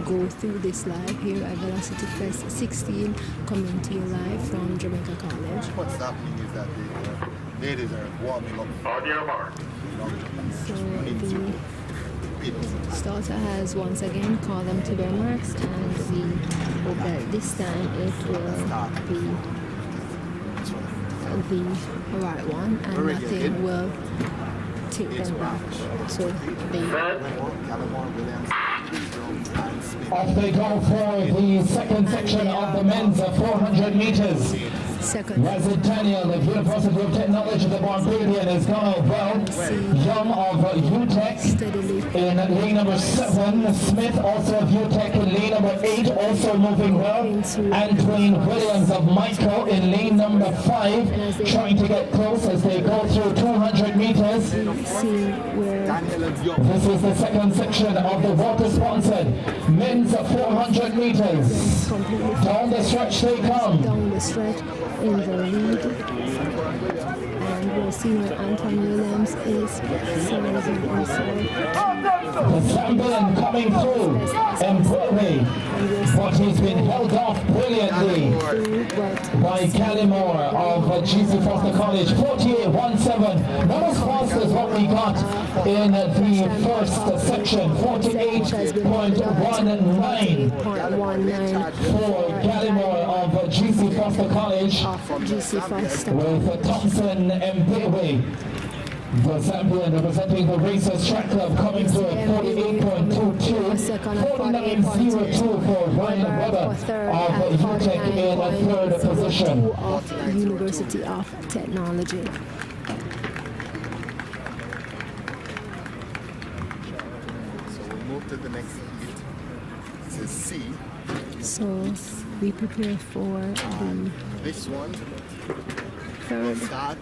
go through this live here at Velocity Fest 16, coming to you live from Jamaica College. What's happening is that the ladies are warming up. So the starter has once again called them to their marks, and we hope that this time it will be the right one and nothing will take them back. So Off they go for the second section of the men's 400 meters. second. Razid Daniel of University of Technology, the Barbadian, has gone out well. Young of UTech in lane number 7. Smith also of UTech in lane number 8, also moving well. And Dwayne Williams of Michael in lane number 5, trying to get close as they go through 200 meters. This is the second section of the water-sponsored men's 400 meters. Down the stretch they come. Down the stretch in the lead, and we'll see where Anton Williams is signing inside. The Zambian coming through and Broadway, but he's been held off brilliantly by Gallimore of GC Foster College. 48.17, not as fast as what we got in the first section. 48.19 for Gallimore of GC Foster College, with Thompson and Bayway. The Zambian representing the Racers Track Club coming to a 48.22, 49.02 for Ryan Weber of UTech in a third position. Of University of Technology. So we'll move to the next heat. This is C. So we prepare for the This one, third, start,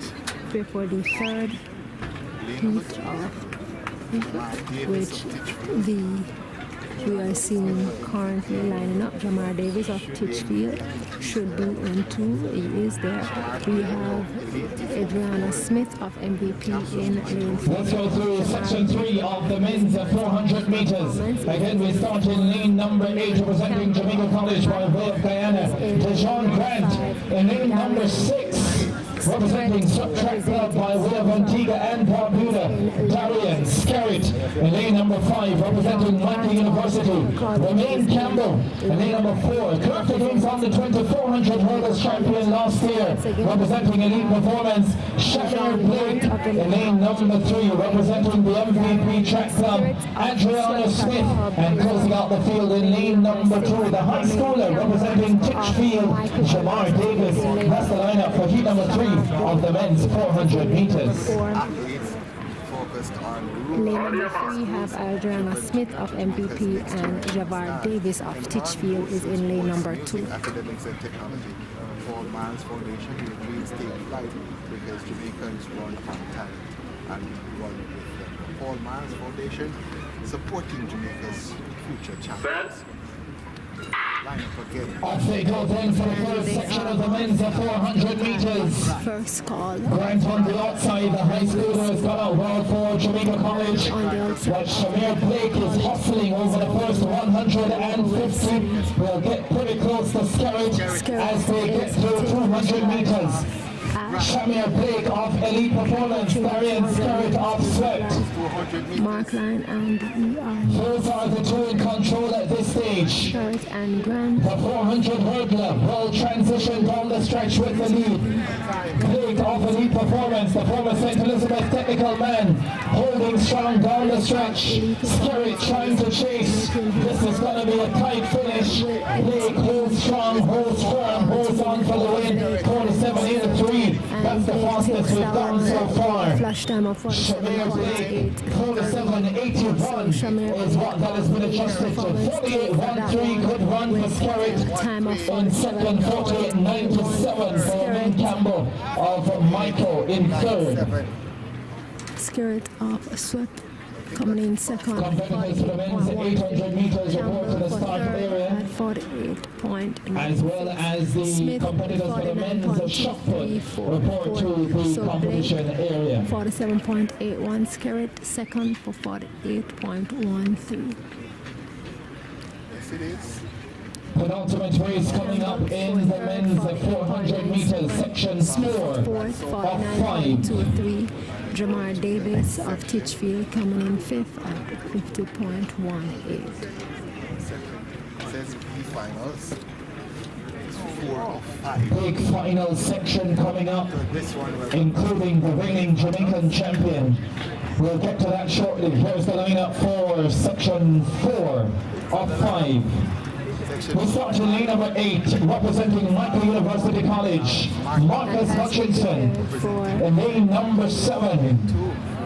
prepare for the third heat of which we are seeing currently lining up. Jamar Davis of Titchfield should be in 2. He is there. We have Adriana Smith of MVP in lane 4. Let's go through section 3 of the men's 400 meters. Again, we start in lane number 8, representing Jamaica College by way of Guyana. Dejon Grant in lane number 6. Representing Track Club by way of Antigua and Barbuda, Darian Skerritt in lane number 5, representing Michael University. Romain Campbell in lane number 4. Kirk Higgins on the 2400 hurdles champion last year, representing Elite Performance. Shamir Blake in lane number 3, representing the MVP Track Club. Adriana Smith, and closing out the field in lane number 2, the high schooler representing Titchfield, Jamar Davis. That's the lineup for heat number 3 of the men's 400 meters. athletes focused on Lane number 3 have Adriana Smith of MVP, and Javar Davis of Titchfield is in lane number 2. academics and technology. Paul Miles Foundation will reinstate flight because Jamaicans run on talent and run with them. Paul Miles Foundation supporting Jamaica's future champions. Line up again. Off they go then for the first section of the men's 400 meters. First call. Grant on the outside, the high schooler has got out well for Jamaica College. But Shamir Blake is hustling over the first 150. Will get pretty close to Skerritt as they get through 200 meters. Shamir Blake of Elite Performance, Darian Skerritt of Sweat. Mark line, and we are Those are the two in control at this stage. Skerritt and Grant. The 400 hurdler will transition down the stretch with the lead. Blake of Elite Performance, the former St. Elizabeth technical man, holding strong down the stretch. Skerritt trying to chase. This is going to be a tight finish. Blake holds strong, holds firm, holds on for the win. 47.83. That's the fastest we've done so far. Flash time of Shamir Blake, 47.81 is what that has been adjusted to. 48.13, good run for Skerritt. Time of In second, 48.97 for Romain Campbell of Michael in third. Skerritt of Sweat coming in second. Competitors for the men's 800 meters report to the start area, at 48.9. as well as the competitors for the men's shot put report to the competition area. 47.81 Skerritt, second for 48.13. Yes, it is. Penultimate race coming up in the men's 400 meters, section 4 fourth, of 5. 49.23. Jamar Davis of Titchfield coming in fifth at 50.18. Says finals. 4 of 5. Big final section coming up, This one will including the reigning Jamaican champion. We'll get to that shortly. Here's the lineup for section 4 of 5. We start in lane number 8, representing Michael University College, Marcus Hutchinson. In lane number 7,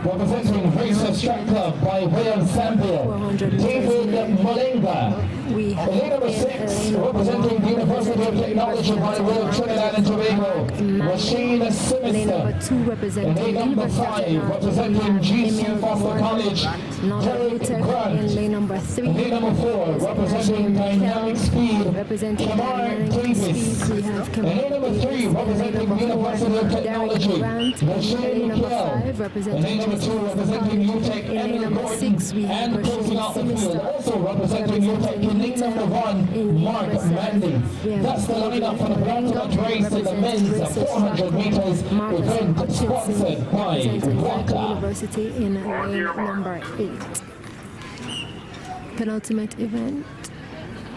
representing Racers Track Club by way of Zambia, David Malinga. In lane number 6, representing the University of Technology by way of Trinidad and Tobago, Rasheen Lane Simister. number 2 In representing lane number 5, representing GC Foster College, Derek Grant. in lane number 3. In lane number 4, representing Dynamic Speed, Representing Kamar Dynamic Davis. Speed, we have In lane number 3, representing the University of Technology, Derek Grant. In Rasheen lane number Mikel. 5, In representing lane number 2, representing UTEC, In lane Emily number Gordon. 6, we have And closing out the field, Simister. also representing UTEC in lane number 1, Mark Mandy. That's the lineup for the penultimate race in the men's 400 meters event, sponsored by representing Waka. University in lane number 8. Penultimate event,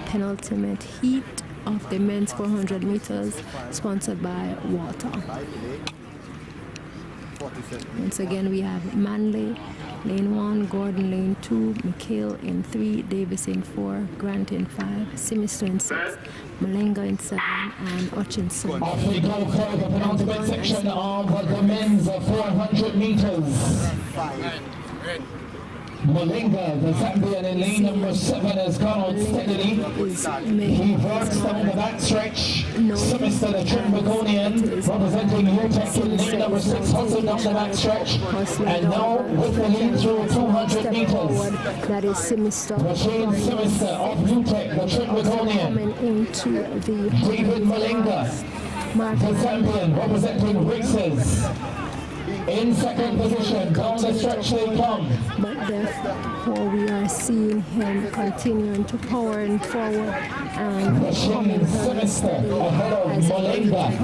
penultimate heat of the men's 400 meters, sponsored by Water. 47. Once again, we have Manley, lane 1, Gordon, lane 2, Mikhail in 3, Davis in 4, Grant in 5, Simister in 6, Malenga in 7, and Hutchinson. Off we go for the penultimate section of the men's 400 meters. 5. Malinga, the Zambian in lane number 7, has gone on steadily. He works down the backstretch. Simister, the Trinbagonian, representing UTEC in lane number 6, hustling down the backstretch. And now with the lead through 200 meters. That is Simister. Rasheen Simister of UTEC, the Trinbagonian. Coming into the David Malinga, the Zambian, representing Racers. In second position, down the stretch they come. But therefore we are seeing him continuing to powering forward and coming Rasheen very Simister steady ahead of as Malinga.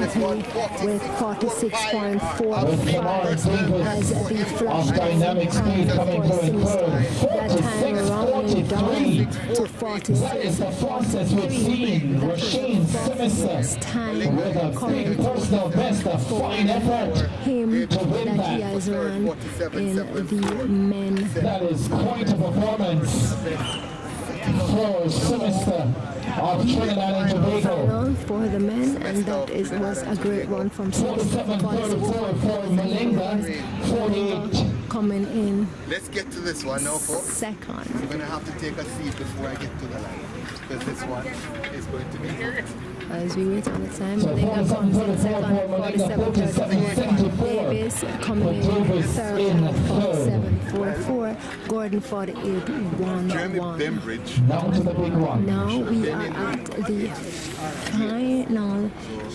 with 46.4 With Kamar as Davis the flash of Dynamic Speed coming through in third. that time rounding down 46.43. to That 46. is the fastest we've seen. Rasheen Simister Time with a big coming personal best, a fine effort him to win that he that. has run in the men. That is quite a performance for Simister of Trinidad and Tobago. Final for the men, and that was a great one from 47.34 for Malinga, 48. coming in Let's get to this one now, folks. second. I'm going to have to take a seat before I get to the line. Because this one is going to be good. As we wait on the time, So Malinga comes in second, 47.34. Davis coming in third, in third. 47.44. Gordon 48.11. Bembridge. Now to the big one. Now we are at the final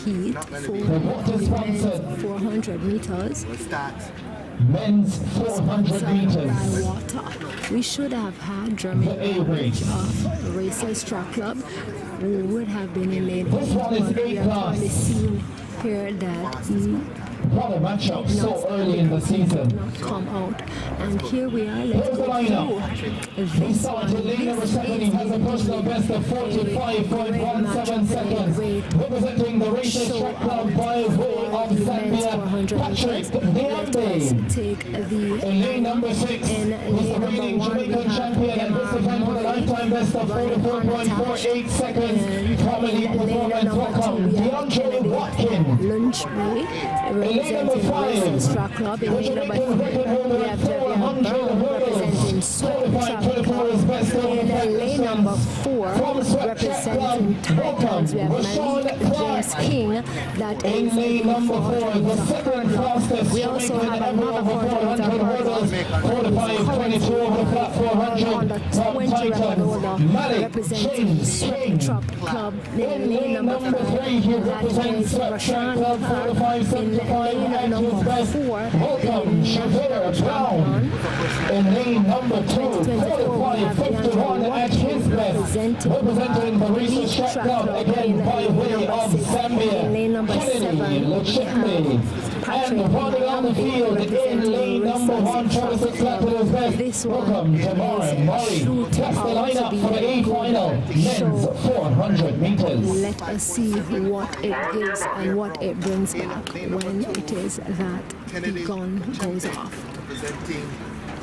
heat for the men's 400 meters. We'll start. Men's 400 By meters. Water. We should have had German The A race. of Racers Track Club, who would have been in lane This one is but we A are class. currently seeing here that he What a matchup so early in the season. not come out. And here we are. Here's Let's the go lineup. through He this started one. lane number 7. He has a personal best of 45.17 seconds. Representing the Racers Track Club by way of Zambia, Patrick Niambe. Take the In lane number 6, in he's the lane reigning number 1 we Jamaican have champion and this event with a lifetime best of 44.48 seconds. Comedy performance, welcome, DeAndre Watkin. Lunchway In lane number 5, Racers Track Club. In the lane number 3 Jamaican record holder we at have Javier 400 Brown representing hurdles. Sweat Track Qualified 24 Club. is best over In lane number 4 From Sweat Track representing Club, Titans we have Rashawn Malik Clark. James King. That In is lane the number 4, the 400 second hurdler. fastest We also Jamaican have ever another over 400 hurdles. 45.22 over the flat 400 on the from 20 record Titans. holder Malik representing James Sweat King. Track Club. In In lane lane number number 3, 5 he that represents is Sweat Track Rashawn Club Clark. In 45.75 lane at his number best. 4 Welcome, Javier Brown. In lane number 2, 45.51 at his Representing the Research Track Club again by way of Zambia, Kennedy, Luchimbe, and running on the field in lane number 1, trying to slap to his best. Welcome, Jamar Murray. That's the lineup for the A final, men's 400 meters. Let us see what it is and what it brings back when it is that the gun goes off. Representing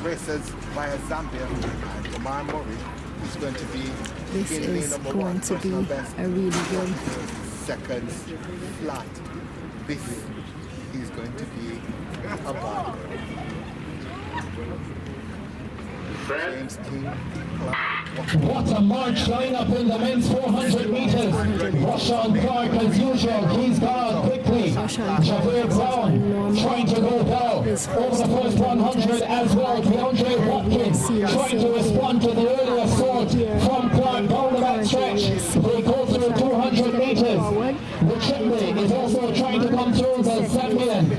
racers via Zambia, and Jamar Murray is going to be This in lane is number going 1, to be personal best, a really good seconds flat. This is going to be a battle. James King. What a march lineup in the men's 400 meters. Rashawn Clark as usual, he's gone quickly. Javier Brown trying to go well over the first 100 as well. DeAndre Watkins trying to respond to the early assault from Clark down the back stretch. They go through 200 meters. The Chimney is also trying to come through the Zambian.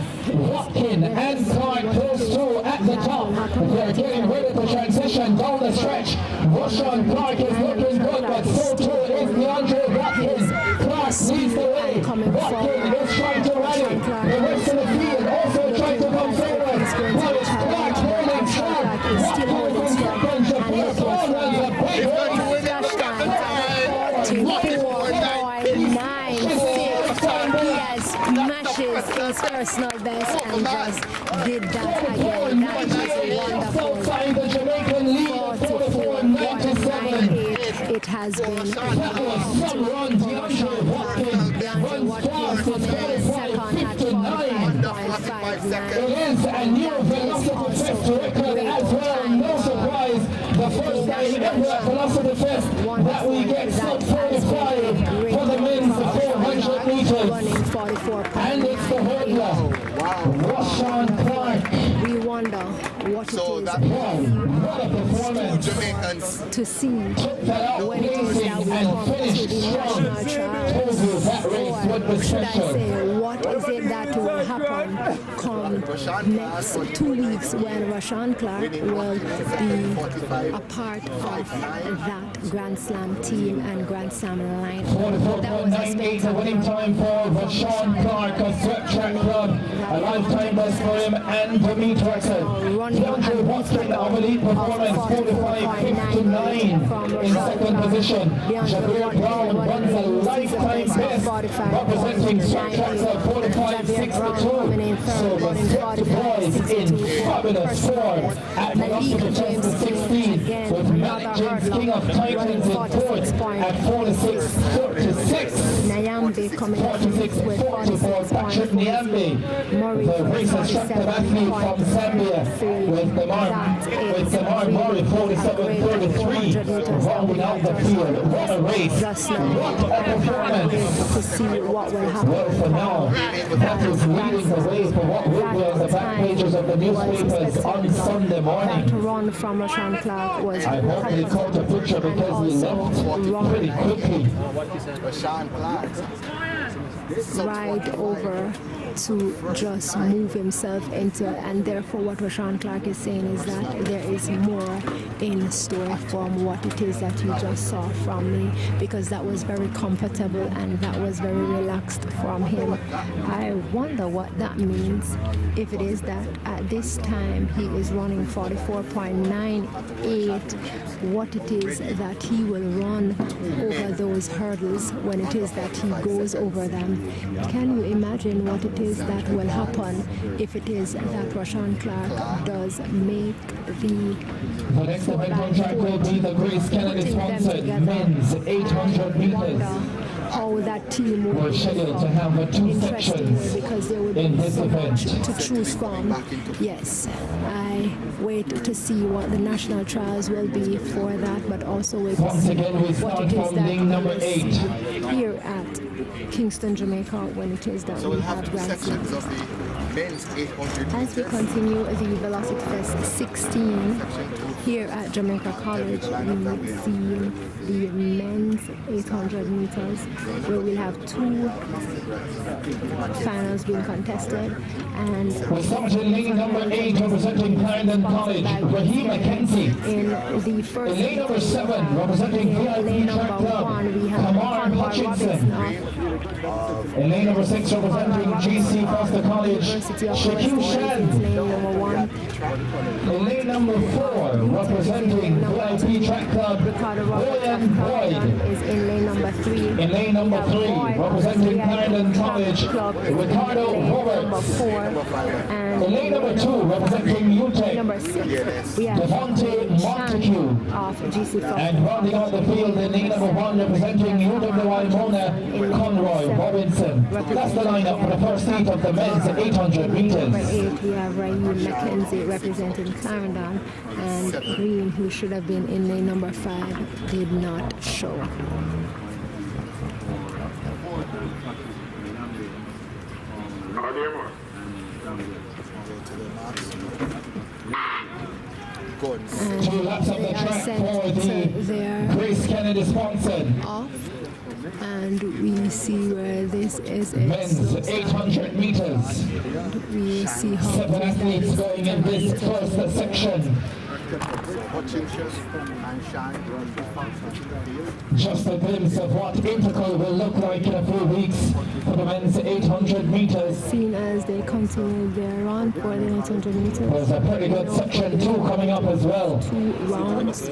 Watkins and Clark close through at the top. They're getting ready to transition down the stretch. Rashawn Clark is looking good, but so too is DeAndre Watkins. Clark leads the way. Watkins is trying to rally. The rest of the field also trying to come forward. But it's Clark holding strong. Watkins is second. Javier Brown runs a big smashes his personal best and just did that again. That is wonderful. 44.98. It has been second at 45.59. It is a new Velocity Fest record as well. No surprise. The first time ever at Velocity Fest that we get sub 45 for the men's 400 meters. And it's the hurdler, Rashawn Clark. We wonder what So it is that What a performance. Jamaicans to see when it is that we come to the national trials. Or should I say, what is it that will happen come next 2 weeks when Rashawn Clark will be a part of that Grand Slam team and Grand Slam lineup. That was a 44.98, the winning time for Rashawn Clark of Sweat Track Club. A lifetime best for him and the meet record. DeAndre Watkins of elite performance, 45.59 in second position. Javier Brown runs a lifetime best, representing Sweat Track Club, 45.62. So the Sweat boys in fabulous form at Velocity Fest the 16th, with Malik James King of Titans in fourth at 46.46. Nyambe coming up with 46.44. Patrick Nyambe, the racing instructor athlete from Zambia, with Jamar Murray 47.33, rounding out the field. What a race! What a performance! To see what will happen. Well, for now, that is leading the way for what will be on the back pages of the newspapers on Sunday morning. That run from Rashawn Clark was I hope they caught the picture because he left pretty quickly. Rashawn Clark. right over to just move himself into it. And therefore what Rashawn Clark is saying is that there is more in store from what it is that you just saw from me, because that was very comfortable and that was very relaxed from him. I wonder what that means, if it is that at this time he is running 44.98, what it is that he will run over those hurdles when it is that he goes over them. Can you imagine what it is that will happen if it is that Rashawn Clark does make the next event contract will be the Grace Kennedy sponsored men's 800 meters. How that team will We're scheduled to have two sections because there will be in this so much event. to choose from. Yes, I wait to see what the national trials will be for that, but also wait to Once see again, we what start it is from that lane number is 8. here at Kingston, Jamaica, when it is that So we we'll have have two Grand sections Slams. of the men's 800 As we meters. continue the Velocity Fest 16 here at Jamaica College, we see the men's 800 meters where we'll have two finals being contested. And We start in lane number 8 representing Continental College, Raheem McKenzie. in the first In lane number heat, 7 representing in VIP lane Track number Club, 1 we have Kamar Conroy Hutchinson. Robinson of In lane number 6 representing GC Foster College, University of Shaquille West Shan. Indies, lane number 1. In lane number 4 representing VIP Track Club, Ricardo Roberts of William Boyd. Clarendon is in lane number 3. In lane number 3 representing Clarendon College, Ricardo Number Roberts. 4. And In lane number 2 representing UTEC, number 6 we have Devontae Montague. of GC Foster. And rounding out the field in lane number 1 representing UWI Mona, Conroy Robinson. That's the lineup for the first heat of the men's 800 Number meters. 8 we have Raheem McKenzie representing Clarendon, and Green, who should have been in lane number 5, did not show. And 2 laps of the they are track set for to the their Grace Kennedy sponsored off, and we see where this is. men's 800 meters. We see how 7 athletes going in this first section. Hutchinson and Shine run the field. Just a glimpse of what Intercal will look like in a few weeks for the men's 800 meters. seen as they continue their run for the 800 meters. There's a pretty good section 2 coming up as well. 2 rounds,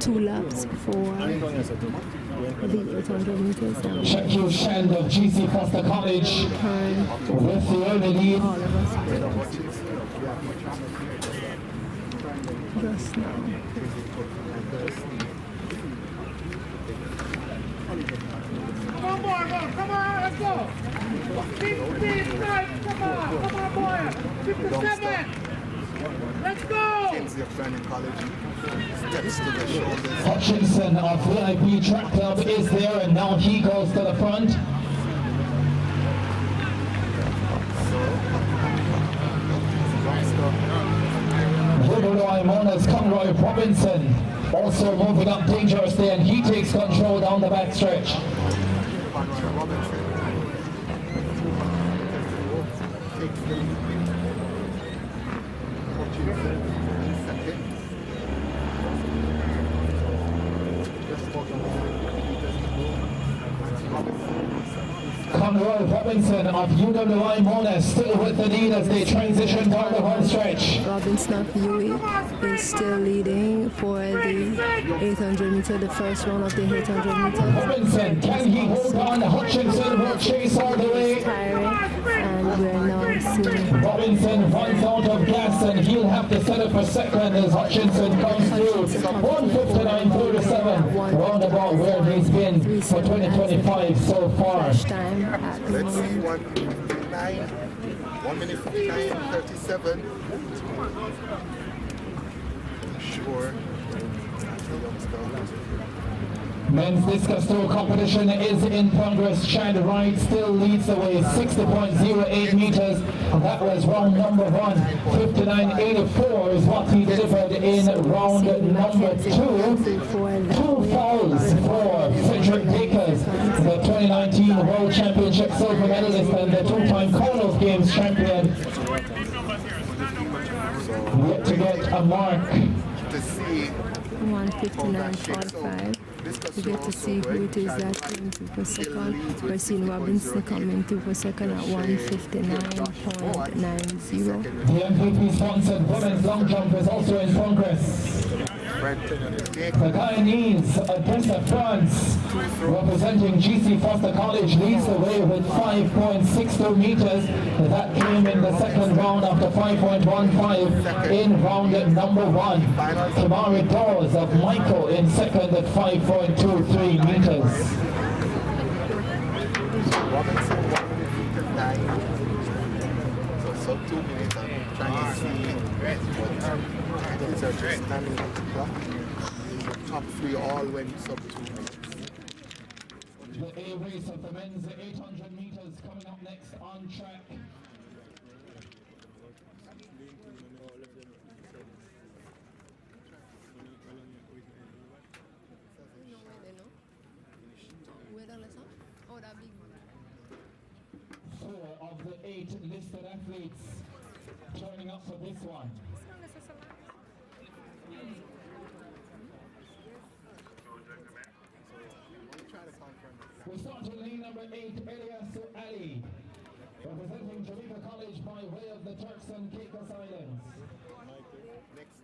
2 laps for the 800 meters. And Shaquille Shand of GC Foster College turn with the early lead. all of us just now. Come on, boy, come on, let's go. 15, right, come on, boy. 57. Let's go. Mackenzie of Training College steps to the shoulders. Hutchinson of VIP Track Club is there, and now he goes to the front. Woodrow Mona's Conroy Robinson also moving up dangerously, and he takes control down the backstretch. Conroy Robinson takes the lead. Hutchinson second. Just about 100 meters to go. Robinson. Conroy Robinson of UWI Mona still with the lead as they transition down the home stretch. Robinson of UE is still leading for the 800 meter, the first round of the 800 meters. Robinson, can he hold on? Hutchinson will chase all the way. Tiring, and we're now seeing Robinson runs out of gas, and he'll have to set up for second as Hutchinson comes through. 1:59.47, roundabout where he's been for 2025 so far. flash time at the Let's see moment. 1:59, 1 minute 59:37. Sure. That's the youngster. Men's discus throw competition is in progress. Chad Wright still leads the way, 60.08 meters. That was round number 1. 59.84 is what he delivered in round number 2. 2 falls for Frederick Bakers, the 2019 World Championship silver medalist and the 2-time Commonwealth Games champion. Yet to get a mark. To see 1:59.45. We get to see who it is that came to for second. We're seeing Robinson coming to for second at 1:59.90. The MVP sponsored women's long jump is also in progress. The Guyanese, Odessa, France, representing GC Foster College, leads the way with 5.62 meters. That came in the second round after 5.15 in round number 1. Kamari Dawes of Michael in second at 5.23 meters. Robinson 1:59. So sub 2 minutes. I'm trying to see what athletes are just standing on the clock. Top 3 all went sub 2 minutes. a race of the men's 800 meters coming up next on track. Where the lesson? Oh, that big one. 4 of the 8 listed athletes turning up for this one. It's not necessarily. We'll try to confirm it. We start in lane number 8, Elias Ali, representing Jamaica College by way of the Turks and Caicos Islands. Next,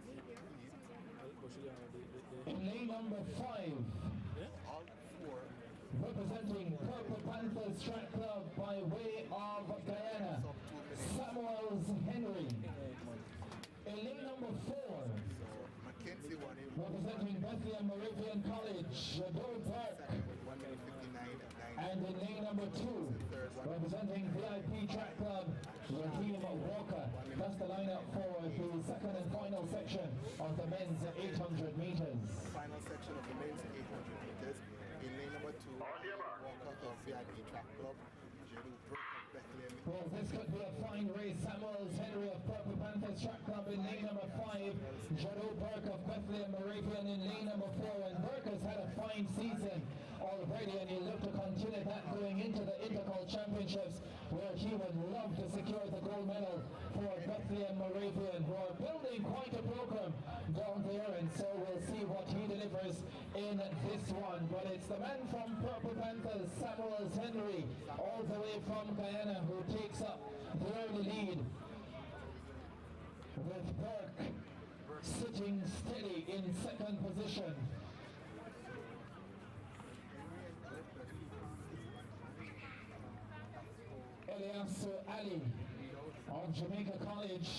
In lane number 5, all 4 representing Purple Panthers Track Club by way of Guyana, Samuels Henry. In lane number 4, Mackenzie won it. representing Bethlehem Moravian College, Bill Burke. 1 minute 59 and 9. And in lane number 2, representing VIP Track Club, Raheem Walker. That's the lineup for the second and final section of the men's 800 meters. Final section of the men's 800 meters. In lane number 2, Walker of VIP Track Club, Jay Dublow of Bethlehem. Well, this could be a fine race. Samuels Henry of Purple Panthers Track Club in lane number 5. Jado Burke of Bethlehem Moravian in lane number 4. And Burke has had a fine season already, and he'll look to continue that going into the Intercol Championships, where he would love to secure the gold medal for Bethlehem Moravian, who are building quite a program down there, and so we'll see what he delivers in this one. But it's the man from Purple Panthers, Samuels Henry, all the way from Guyana, who takes up the early lead, with Burke sitting steady in second position. Elias Ali of Jamaica College,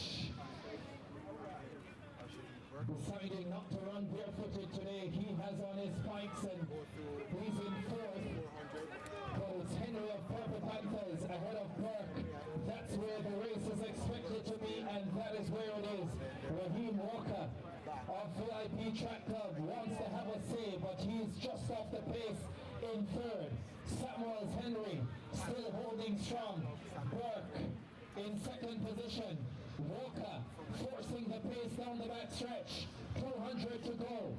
deciding not to run barefooted today. He has on his spikes and he's in 4th. But it's Henry of Purple Panthers ahead of Burke. That's where the race is expected to be, and that is where it is. Raheem Walker of VIP Track Club wants to have a say, but he's just off the pace in 3rd. Samuels Henry still holding strong. Burke in 2nd position. Walker forcing the pace down the back stretch. 200 to go.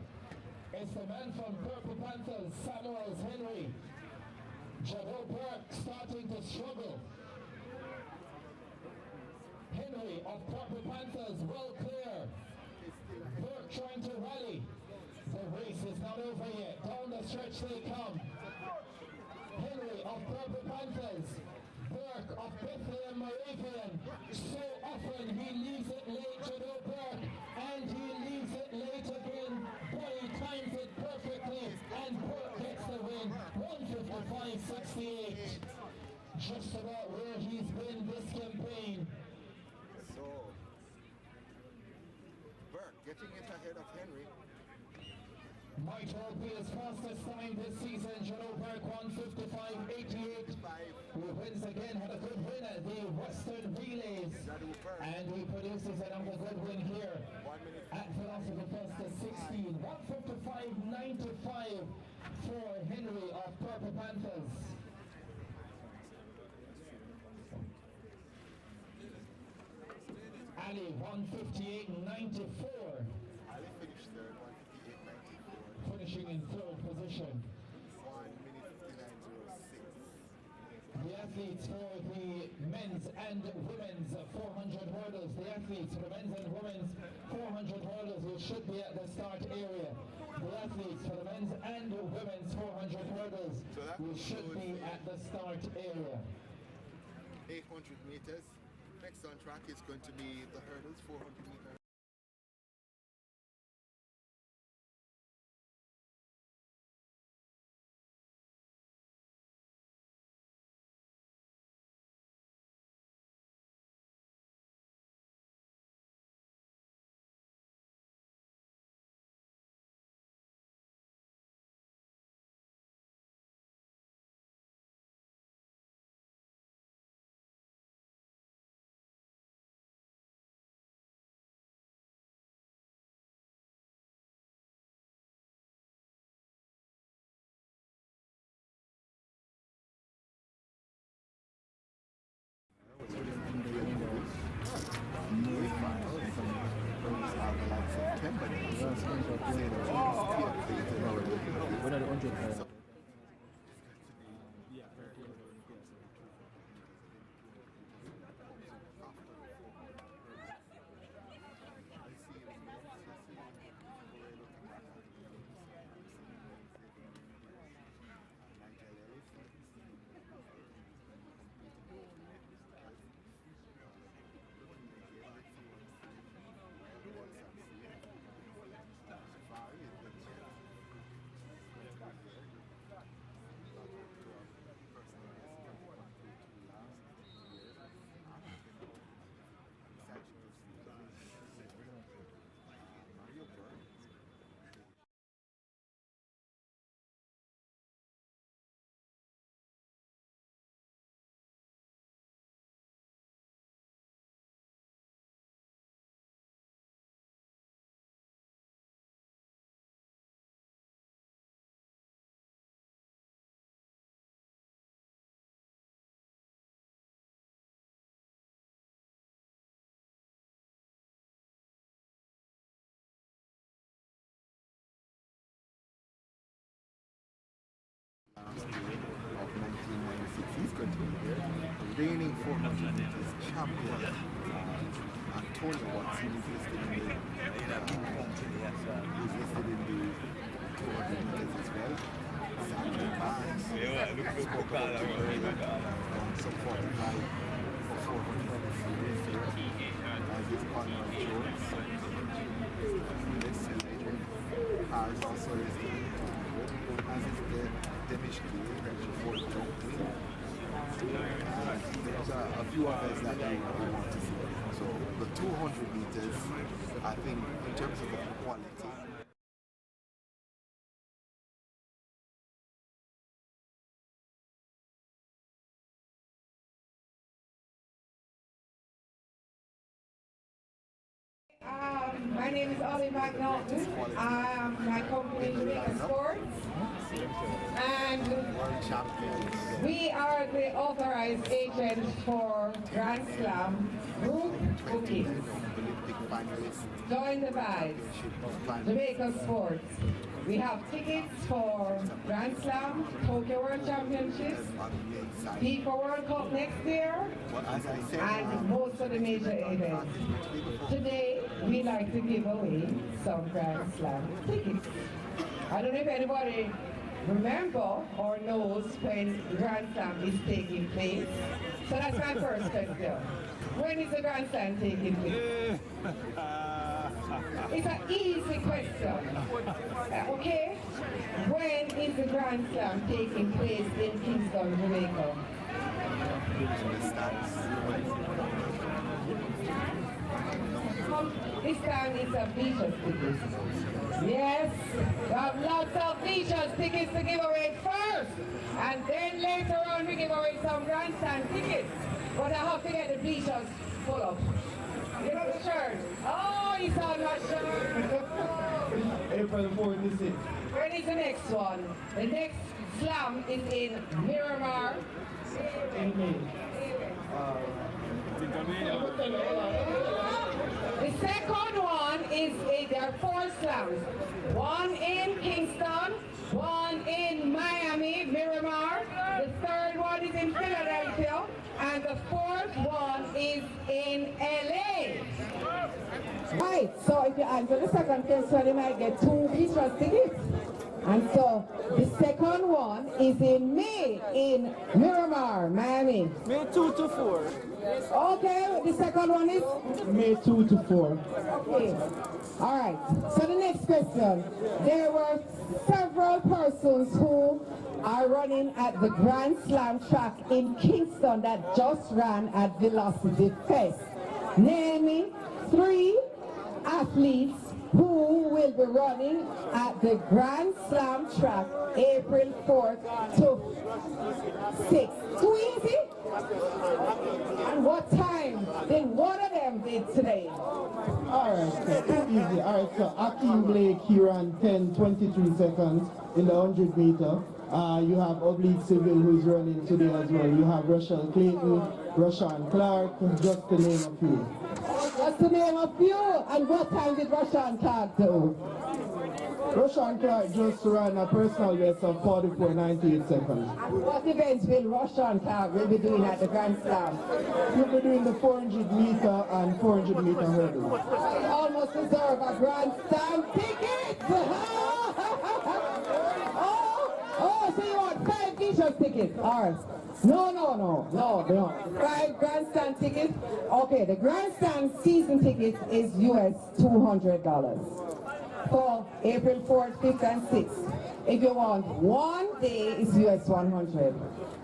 It's the man from Purple Panthers, Samuels Henry. Jado Burke starting to struggle. Henry of Purple Panthers well clear. Burke trying to rally. The race is not over yet. Down the stretch they come. Henry of Purple Panthers. Burke of Bethlehem Moravian. So often he leaves it late, Jado Burke, and he leaves it late again. Boy, he times it perfectly, and Burke gets the win. 155.68. Just about where he's been this campaign. So, Burke getting it ahead of Henry. Might all be his fastest time this season. Jado Burke 155.88. Who wins again, had a good win at the Western Relays. And he produces another good win here at Philosophy Fest 16. 155.95 for Henry of Purple Panthers. Ali 158.94. Ali finished 3rd, 158.94. Finishing in 3rd position. 1 minute 59.06. The athletes for the men's and women's 400 hurdles. The athletes for the men's and women's 400 hurdles who should be at the start area. The athletes for the men's and women's 400 hurdles who should be at the start area. 800 meters. Next on track is going to be the hurdles, 400 meters. September days. So, When are the 100? Of 1996. He's going to be there. Reigning 400 meters champion Antonio Watson is listed in the 200 meters as well. Sandra Barnes spoke about some 45 for 400 this year. As is Conrad Jones. Has also listed in the 200. As is the Demish for Dunkley. There's a few others that we want to see. So the 200 meters, I think in terms of the quality, my name is Ollie McNaughton. My company is Jamaica Sports. And world champions. we are the authorized agent for Grand Slam group bookings. Olympic finalists, Join the vibe. championship of finalists. Jamaica Sports. We have tickets for Grand Slam, Tokyo World Championships, On the men's side. FIFA World Cup next year, But as I said, and most of the major events. Today, we like to give away some Grand Slam tickets. I don't know if anybody remember or knows when Grand Slam is taking place. So that's my first question. When is the Grand Slam taking place? It's an easy question. Okay? When is the Grand Slam taking place in Kingston, Jamaica? This time it's a Bleachers ticket. Yes, we have lots of Bleachers tickets to give away first. And then later on we give away some grandstand tickets. But I have to get the Bleachers full up. You know the shirt? Oh, you saw my shirt. April 46. When is the next one? The next slam is in Miramar. In May. The second one is there are 4 slams. One in Kingston, one in Miami, Miramar. The third one is in Philadelphia, and the fourth one is in LA. Right, so if you answer the second question, you might get 2 Bleachers tickets. And so the second one is in May in Miramar, Miami. May 2 to 4. Okay, the second one is May 2 to 4. okay. All right. So the next question. There were several persons who are running at the Grand Slam track in Kingston that just ran at Velocity Fest. Naming 3 athletes who will be running at the Grand Slam track April 4th to 6th. Too easy? And what time did one of them did today? Alright, so too easy. Alright, so Akeem Blake, he ran 10:23 seconds in the 100 meter. You have Oblique Civil who's running today as well. You have Rochelle Clayton, Rashawn Clark, just to name a few. Just to name a few. And what time did Rashawn Clark do? Rashawn Clark just ran a personal best of 44.98 seconds. And what events will Rashawn Clark will be doing at the Grand Slam? He'll be doing the 400 meter and 400 meter hurdle. I almost deserve a Grand Slam ticket! So you want 5 t-shirt tickets? Alright. No. 5 grandstand tickets. Okay, the grandstand season ticket is US $200 for April 4th, 5th, and 6th. If you want one day, it's US $100.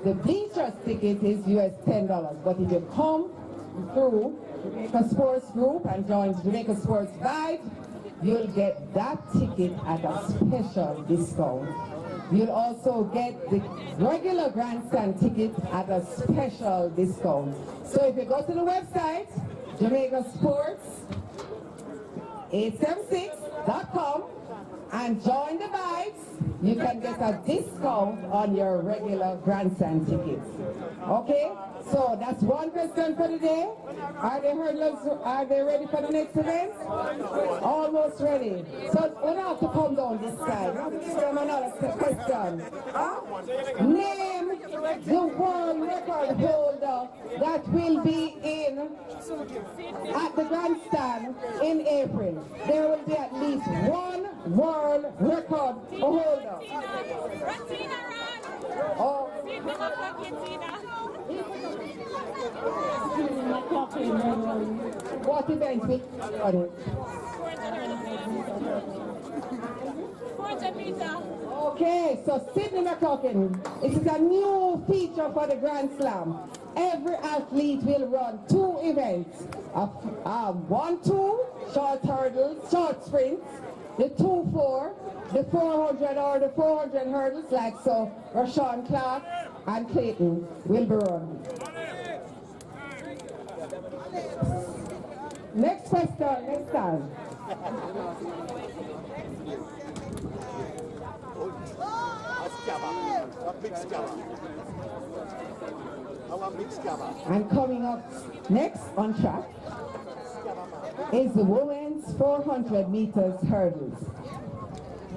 The bleachers ticket is US $10. But if you come through Jamaica Sports Group and join Jamaica Sports Vibe, you'll get that ticket at a special discount. You'll also get the regular grandstand ticket at a special discount. So if you go to the website, Jamaica Sports 876.com and join the vibes, you can get a discount on your regular grandstand tickets. Okay? So that's one question for the day. Are they ready for the next event? Almost ready. So we don't have to come down this side. We have to give them another question. Name the world record holder that will be at the grandstand in April. There will be at least one world record holder. Oh. What event will you run it? 400 meters. Okay, so Sydney McCloughan, this is a new feature for the Grand Slam. Every athlete will run 2 events. 1-2 short hurdles, short sprints, the 2-4, the 400 or the 400 hurdles, like so Rashawn Clark and Clayton will be run. Next question, next time. And coming up next on track is the women's 400 meters hurdles.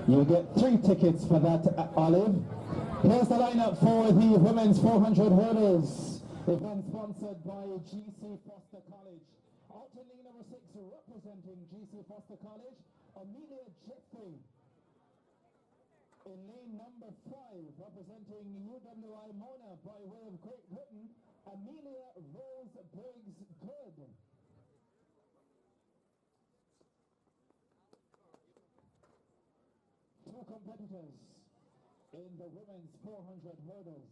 You get 3 tickets for that, Olive. Here's the lineup for the women's 400 hurdles. Event sponsored by GC Foster College. Out in lane number 6, representing GC Foster College, Amelia Jeffrey. In lane number 5, representing UWI Mona by way of Great Britain, Amelia Rose Briggs Good. Two competitors in the women's 400 hurdles.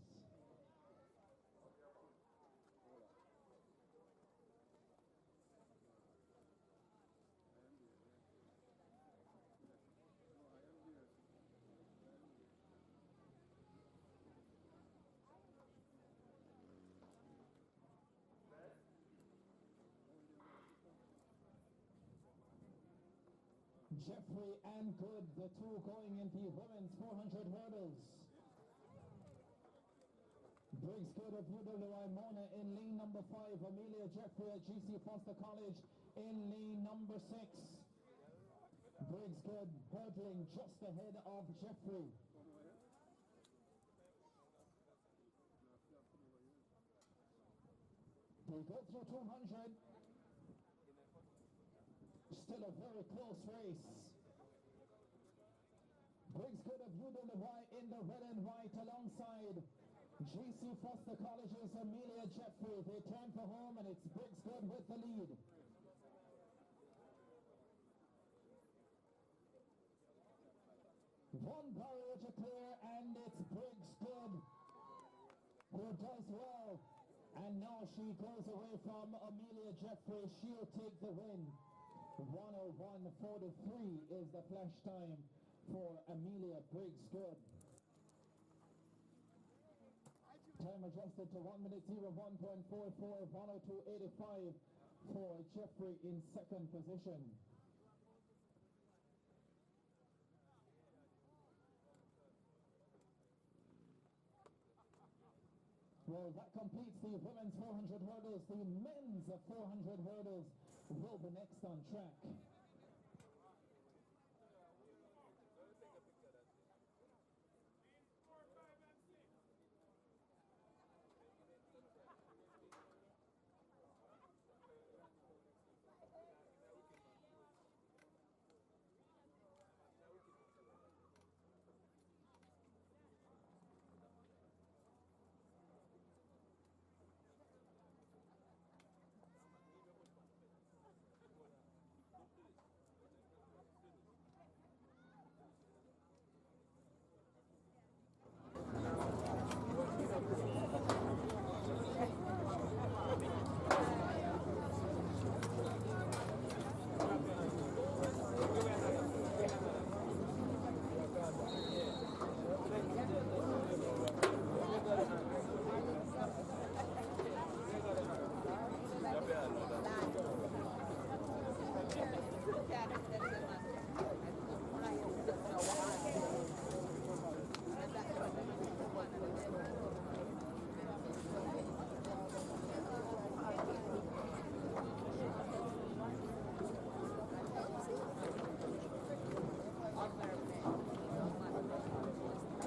Jeffrey and Good, the two going into women's 400 hurdles. Briggs Good of UWI Mona in lane number 5. Amelia Jeffrey at GC Foster College in lane number 6. Briggs Good hurdling just ahead of Jeffrey. They go through 200. Still a very close race. Briggs Good of UWI in the red and white alongside GC Foster College's Amelia Jeffrey. They turn for home and it's Briggs Good with the lead. One barrier to clear and it's Briggs Good who does well. And now she goes away from Amelia Jeffrey. She'll take the win. 1:01:43 is the flash time for Amelia Briggs Good. Time adjusted to 1:01.44, 1:02:85 for Jeffrey in second position. Well, that completes the women's 400 hurdles. The men's 400 hurdles will be next on track.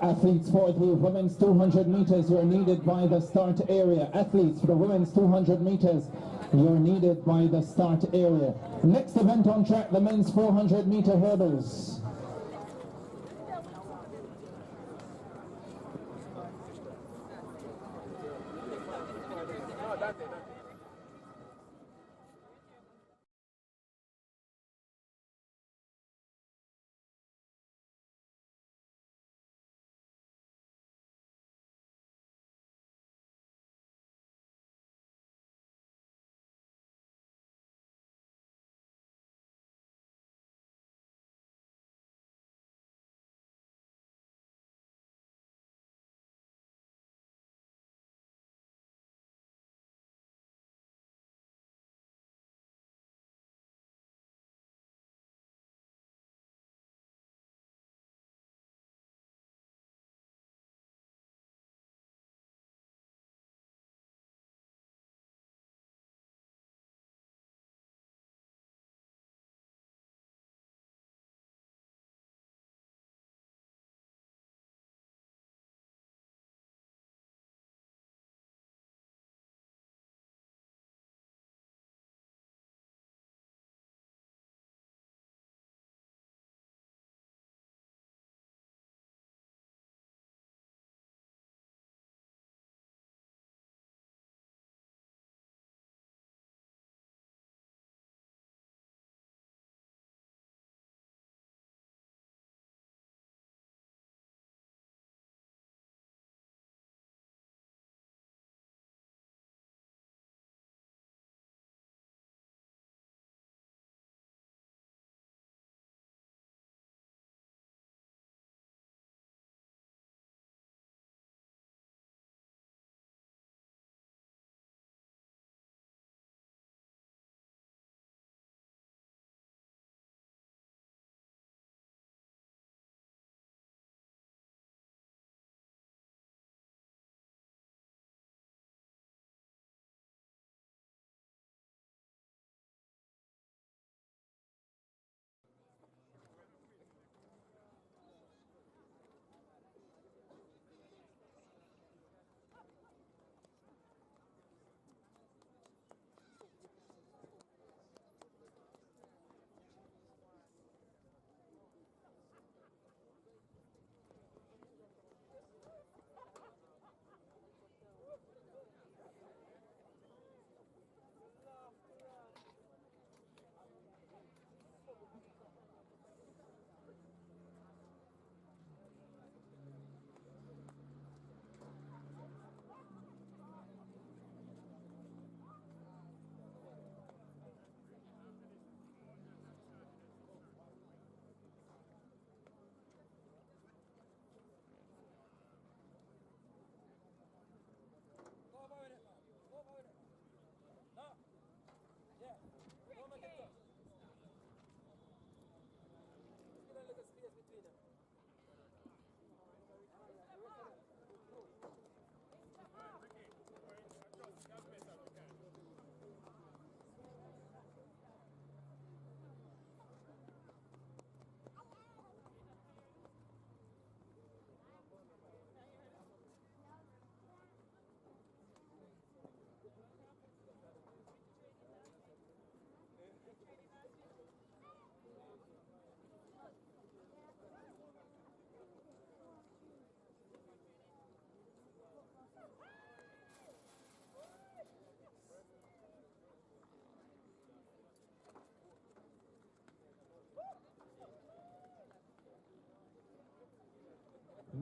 Athletes for the women's 200 meters, you're needed by the start area. Athletes for the women's 200 meters, you're needed by the start area. Next event on track, the men's 400 meter hurdles.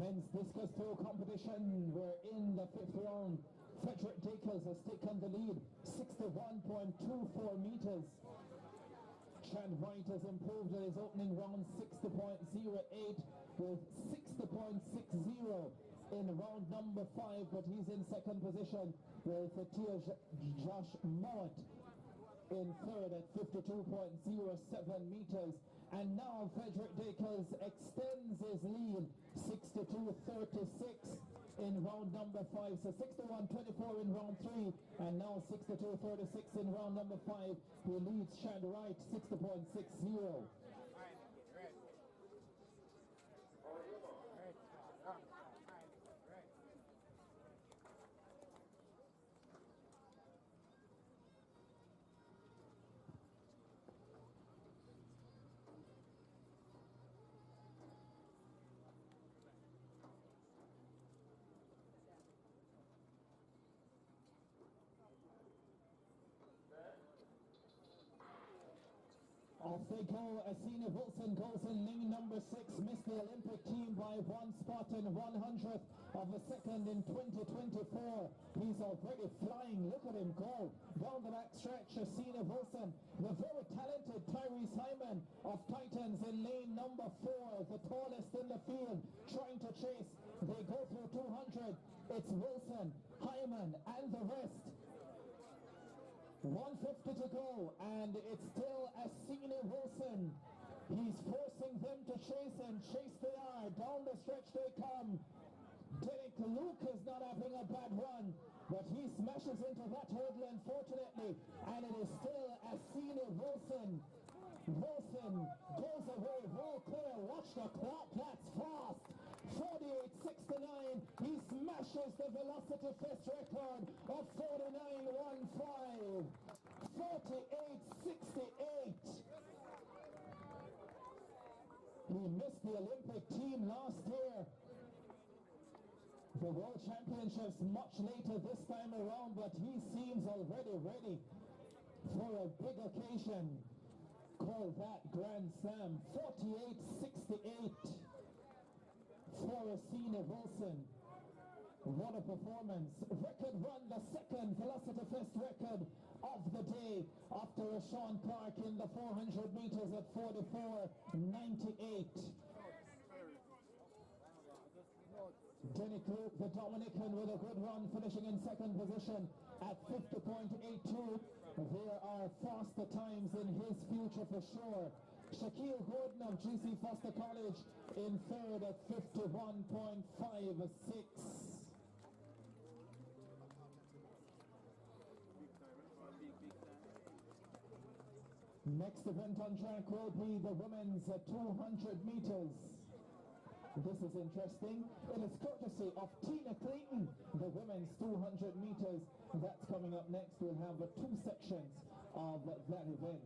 men's discus throw competition. We're in the 5th round. Frederick Dacres has taken the lead, 61.24 meters. Chad White has improved in his opening round, 60.08 with 60.60 in round number 5, but he's in second position with Josh Mowat in third at 52.07 meters. And now Frederick Dacres extends his lead, 62.36 in round number 5. So 61.24 in round 3, and now 62.36 in round number 5. He leads Chad Wright, 60.60. Off they go. Asina Wilson goes in lane number 6, missed the Olympic team by 1 spot and 1/100th of a second in 2024. He's already flying. Look at him go down the back stretch. Asina Wilson, the very talented Tyrese Hyman of Titans in lane number 4, the tallest in the field, trying to chase. They go through 200. It's Wilson, Hyman, and the rest. 150 to go, and it's still Asina Wilson. He's forcing them to chase, and chase they are. Down the stretch they come. Derek Luke is not having a bad run, but he smashes into that hurdle, unfortunately, and it is still Asina Wilson. Wilson goes away, roll clear, watch the clock, that's fast. 48.69, he smashes the Velocity Fest record of 49.15. 48.68. He missed the Olympic team last year. The World Championships much later this time around, but he seems already ready for a big occasion. Call that Grand Slam. 48.68 for Asina Wilson. What a performance. Record run, the second Velocity Fest record of the day after Sean Clark in the 400 meters at 44.98. Denny Luke, the Dominican, with a good run, finishing in second position at 50.82. There are faster times in his future for sure. Shaquille Gordon of GC Foster College in third at 51.56. Next event on track will be the women's 200 meters. This is interesting. It is courtesy of Tina Clayton, the women's 200 meters. That's coming up next. We'll have 2 sections of that event.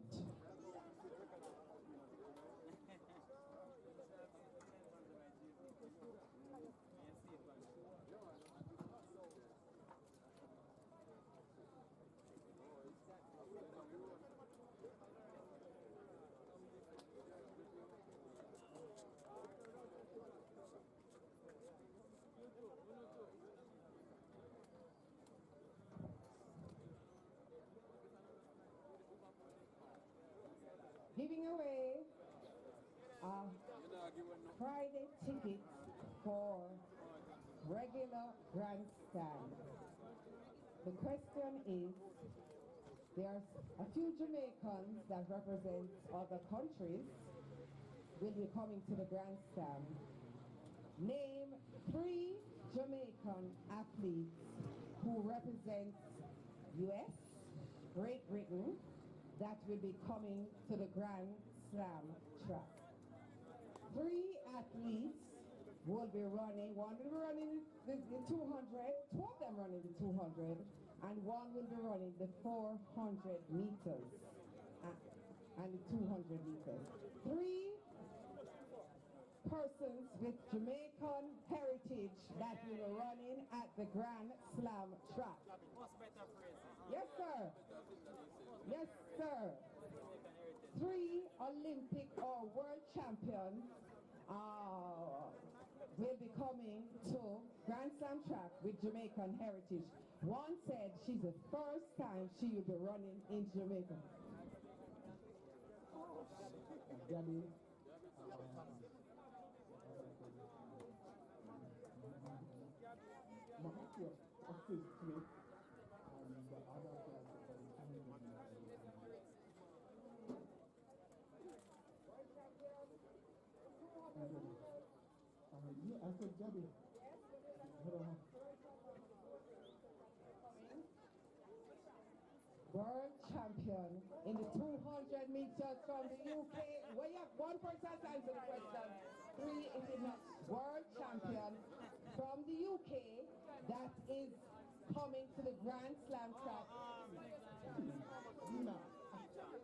Giving away Friday tickets for regular grandstand. The question is, there's a few Jamaicans that represent other countries will be coming to the grandstand. Name 3 Jamaican athletes who represent US, Great Britain, that will be coming to the Grand Slam track. 3 athletes will be running. One will be running the 200, 2 of them running the 200, and one will be running the 400 meters and the 200 meters. 3 persons with Jamaican heritage that will be running at the Grand Slam track. Yes, sir. Yes, sir. 3 Olympic or world champions will be coming to Grand Slam track with Jamaican heritage. One said she's the first time she will be running in Jamaica. Gabby. I said Gabby. World champion in the 200 meters from the UK. Well, you have one person to answer the question. Three if it's not. World champion from the UK that is coming to the Grand Slam track.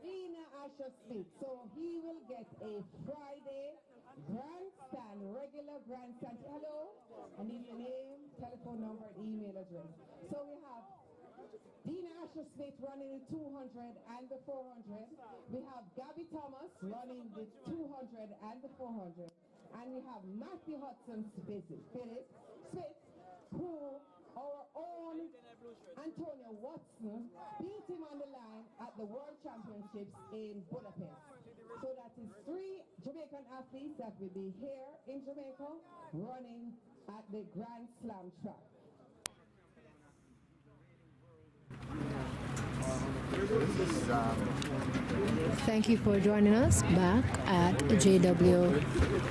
Dina Asher Smith. So he will get a Friday grandstand, regular grandstand. Hello? I need your name, telephone number, and email address. So we have Dina Asher Smith running the 200 and the 400. We have Gabby Thomas running the 200 and the 400. And we have Matthew Hudson Phillips, who our own Antonio Watson beat him on the line at the World Championships in Budapest. So that is 3 Jamaican athletes that will be here in Jamaica running at the Grand Slam track. Thank you for joining us back at JW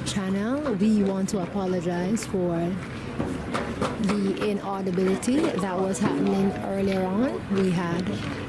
channel. We want to apologize for the inaudibility that was happening earlier on. We had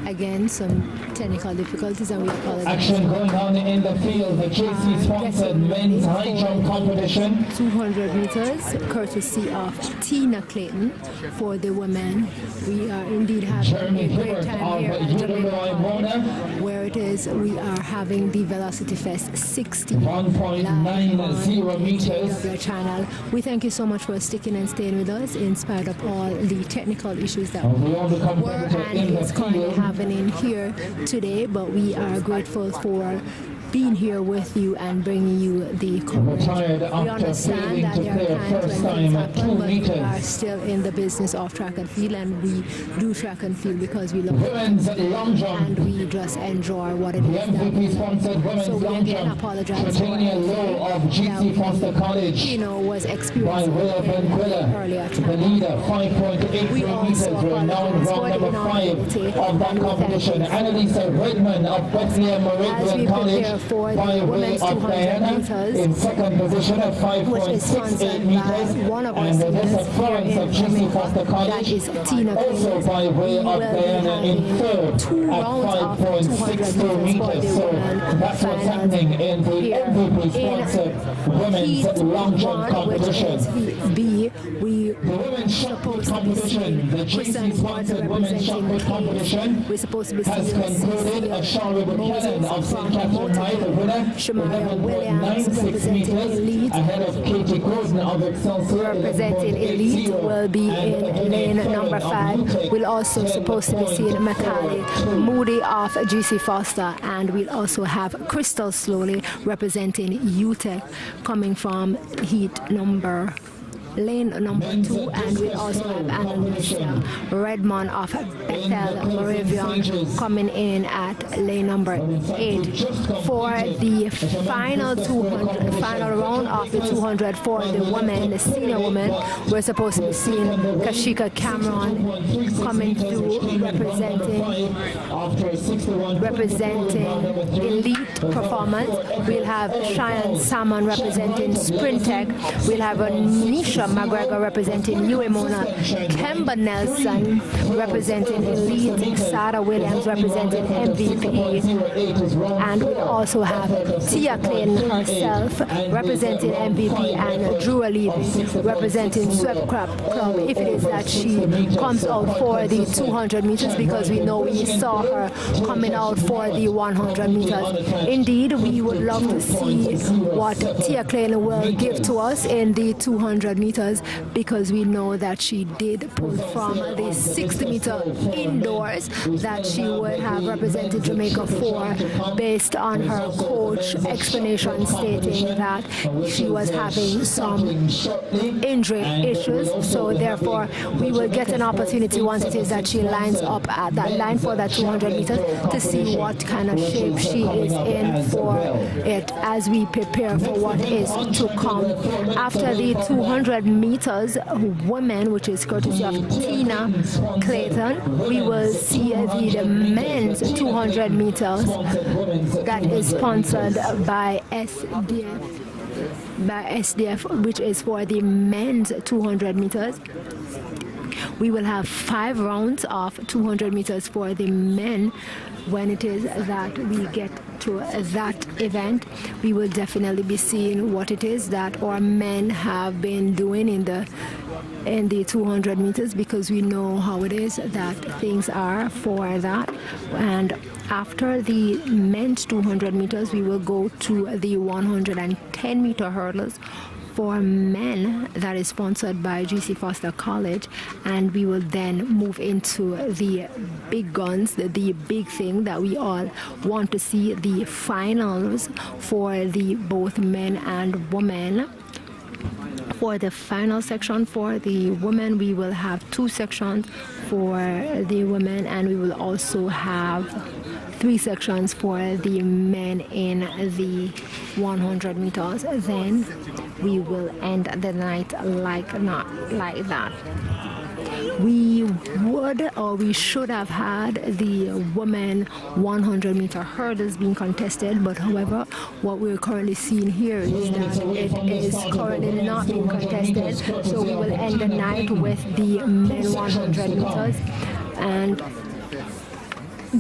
again some technical difficulties and we apologize. Action going on in the field. The JC sponsored men's high jump competition. 200 meters, courtesy of Tina Clayton for the women. We are indeed having a great time here at Jamaica, where it is we are having the Velocity Fest 60 1.90 meters. Channel. We thank you so much for sticking and staying with us in spite of all the technical issues that were and is currently happening here today, but we are grateful for being here with you and bringing you the coverage. We understand that there are times when things happen, but we are still in the business of track and field, and we do track and field because we love it and we just enjoy what it is that we do. So we again apologize for that was experiencing earlier time. We also apologize for the inaudibility as we prepare for the women's 200 meters, in second position at 5.68 meters, one of our and with this seniors here in Jamaica, that is Tina also by way of Diana in third at 5.62 meters. So that's what's happening in the MVP sponsored women's long jump competition. B, we the women's shot put competition, the JC sponsored women's shot put competition has concluded. Ashara Buchanan of St. Catherine High, the winner, Shamaya Williams 11.96 representing Elite, ahead of Katie Gordon of Excelsior. representing Elite, will be in lane number 5. We'll also supposed to be seeing Macaulay Moody of GC Foster, and we'll also have Crystal Slowly representing UTEC coming from lane number 2, and we also have Annalisa Redmond of Bethel Moravian coming in at lane number 8 for the final round of the 200 for the women, the senior women. We're supposed to be seeing Kashika Cameron coming through representing Elite Performance. We'll have Cheyenne Salmon representing Sprintec. We'll have Nisha McGregor representing UEMONA, Kemba Nelson representing Elite, Sarah Williams representing MVP, and we also have Tia Clayton herself representing MVP, and Drew Levy representing Swept Club if it is that she comes out for the 200 meters, because we know we saw her coming out for the 100 meters. Indeed, we would love to see what Tia Clayton will give to us in the 200 meters. meters, because we know that she did pull from the 60 meter indoors that she would have represented Jamaica for, based on her coach explanation stating that she was having some injury issues. So therefore we will get an opportunity once it is that she lines up at that line for that 200 meters to see what kind of shape she is in for it as we prepare for what is to come. After the 200 meters women, which is courtesy of Tina Clayton, we will see the men's 200 meters that is sponsored by SDF, which is for the men's 200 meters. We will have 5 rounds of 200 meters for the men. When it is that we get to that event, we will definitely be seeing what it is that our men have been doing in the 200 meters, because we know how it is that things are for that. And after the men's 200 meters, we will go to the 110 meter hurdles for men, that is sponsored by GC Foster College, and we will then move into the big guns, the big thing that we all want to see, the finals for the both men and women. For the final section for the women, we will have 2 sections for the women, and we will also have 3 sections for the men in the 100 meters. Then we will end the night like that. We would, or we should have had the women 100 meter hurdles being contested, but however, what we're currently seeing here is that it is currently not being contested. So we will end the night with the men 100 meters and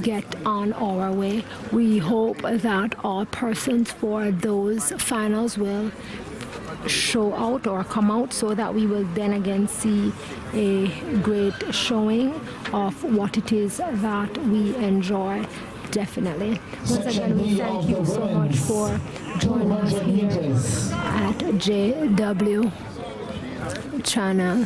get on our way. We hope that all persons for those finals will show out or come out, so that we will then again see a great showing of what it is that we enjoy. Definitely. Once again, we thank you so much for joining us here at JW channel.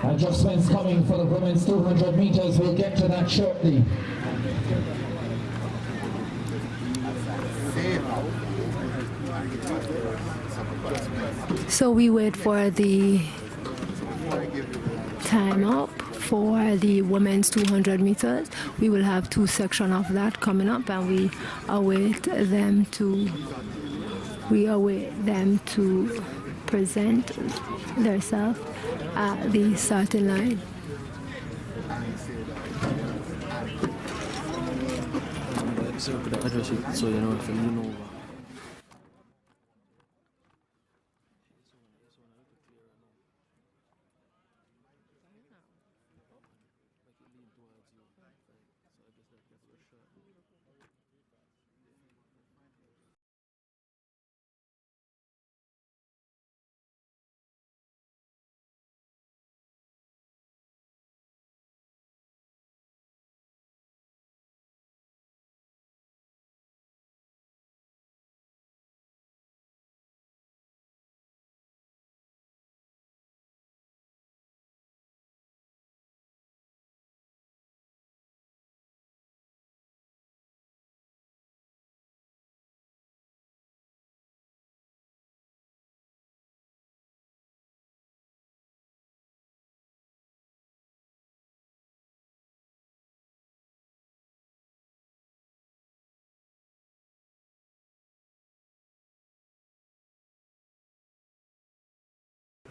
Adjustments coming for the women's 200 meters. We'll get to that shortly. So we wait for the time up for the women's 200 meters. We will have 2 sections of that coming up, and we await them to present themselves at the starting line. So you know if you know.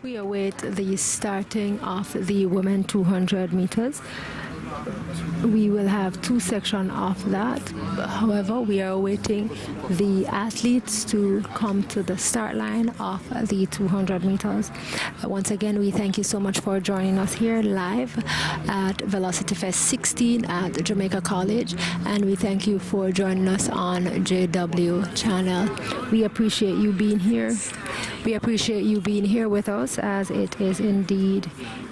We await the starting of the women 200 meters. We will have 2 sections of that. However, we are awaiting the athletes to come to the start line of the 200 meters. Once again, we thank you so much for joining us here live at Velocity Fest 16 at Jamaica College, and we thank you for joining us on JW channel. We appreciate you being here. We appreciate you being here with us, as it is indeed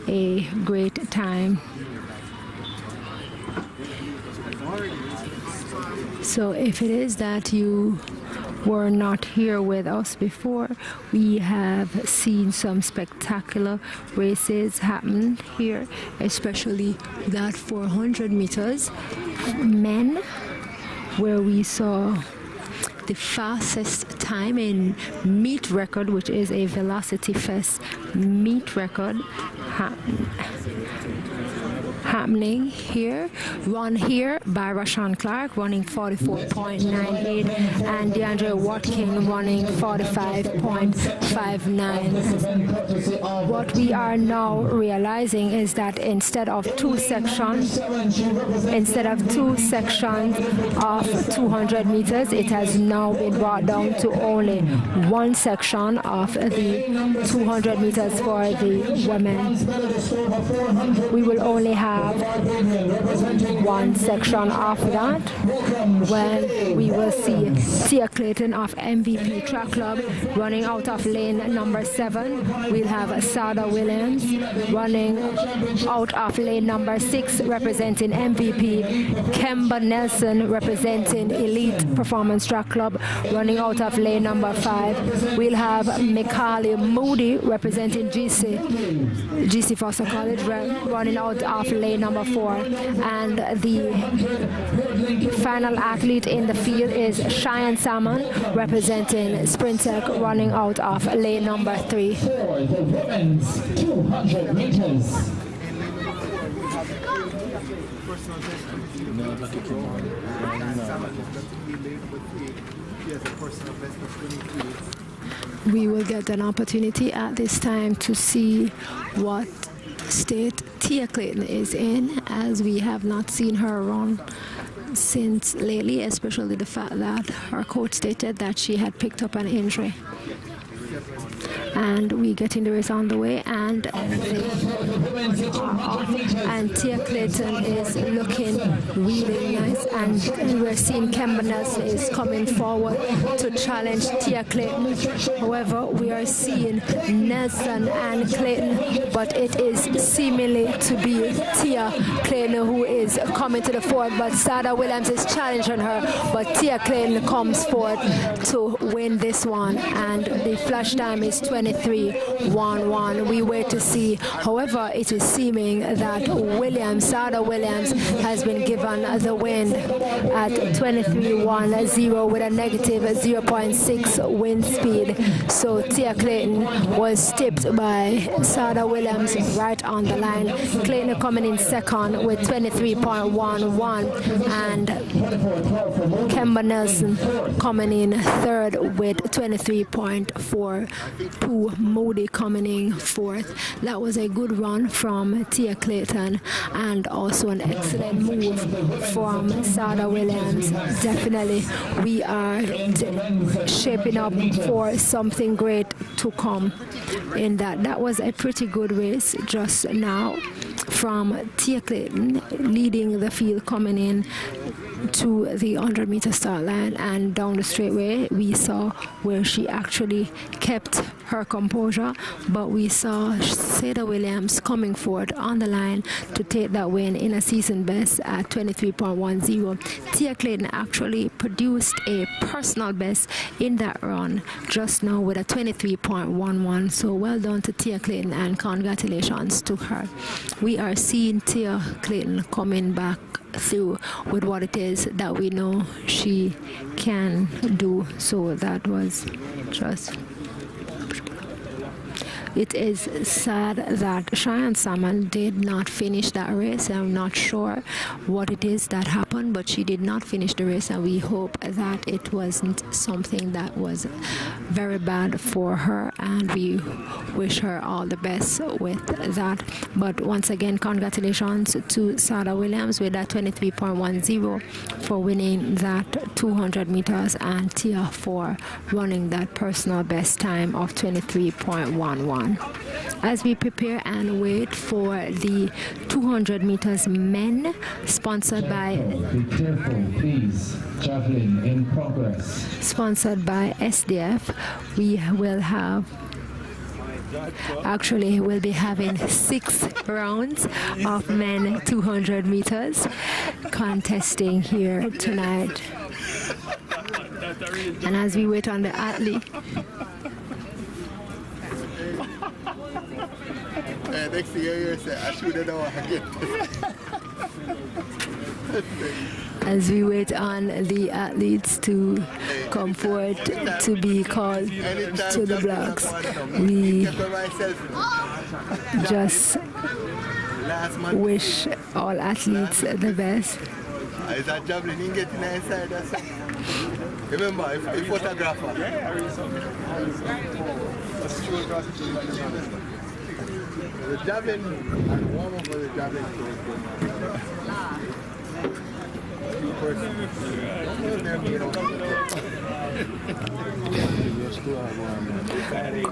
a great time. So if it is that you were not here with us before, we have seen some spectacular races happen here, especially that 400 meters men, where we saw the fastest time in meet record, which is a Velocity Fest meet record happening here, run here by Rashawn Clark running 44.98 and DeAndre Watkin running 45.59. What we are now realizing is that instead of two sections of 200 meters, it has now been brought down to only one section of the 200 meters for the women. We will only have one section after that, when we will see Tia Clayton of MVP Track Club running out of lane number 7. We'll have Sada Williams running out of lane number 6 representing MVP. Kemba Nelson representing Elite Performance Track Club running out of lane number 5. We'll have Mikali Moody representing GC Foster College running out of lane number 4, and the final athlete in the field is Cheyenne Salmon representing Sprintec running out of lane number 3. For the women's 200 meters. We will get an opportunity at this time to see what state Tia Clayton is in, as we have not seen her run since lately, especially the fact that her coach stated that she had picked up an injury. And we getting the race on the way, and Tia Clayton is looking really nice, and we're seeing Kemba Nelson is coming forward to challenge Tia Clayton. However, we are seeing Nelson and Clayton, but it is seemingly to be Tia Clayton who is coming to the fore, but Sada Williams is challenging her, but Tia Clayton comes forward to win this one, and the flash time is 23:11. We wait to see. However, it is seeming that Sada Williams has been given the win at 23:10 with a negative 0.6 wind speed. So Tia Clayton was tipped by Sada Williams right on the line. Clayton coming in second with 23.11, and Kemba Nelson coming in third with 23.42. Moody coming in fourth. That was a good run from Tia Clayton, and also an excellent move from Sada Williams. Definitely, we are shaping up for something great to come in that. That was a pretty good race just now from Tia Clayton, leading the field coming in to the 100-meter start line, and down the straightway we saw where she actually kept her composure, but we saw Sada Williams coming forward on the line to take that win in a season best at 23.10. Tia Clayton actually produced a personal best in that run just now with a 23.11, so well done to Tia Clayton and congratulations to her. We are seeing Tia Clayton coming back through with what it is that we know she can do. So that was just... It is sad that Cheyenne Salmon did not finish that race. I'm not sure what it is that happened, but she did not finish the race, and we hope that it wasn't something that was very bad for her, and we wish her all the best with that. But once again, congratulations to Sada Williams with that 23.10 for winning that 200 meters, and Tia for running that personal best time of 23.11. As we prepare and wait for the 200 meters men, sponsored by... Be careful, please. Javelin in progress. Sponsored by SDF, we will have... Actually, we'll be having 6 rounds of men 200 meters contesting here tonight. And as we wait on the athlete, next thing you say, I shouldn't know again. as we wait on the athletes to come forward to be called to the blocks, we just wish all athletes the best. Is that javelin in getting inside? Remember, a photographer. The javelin, warm up for the javelin.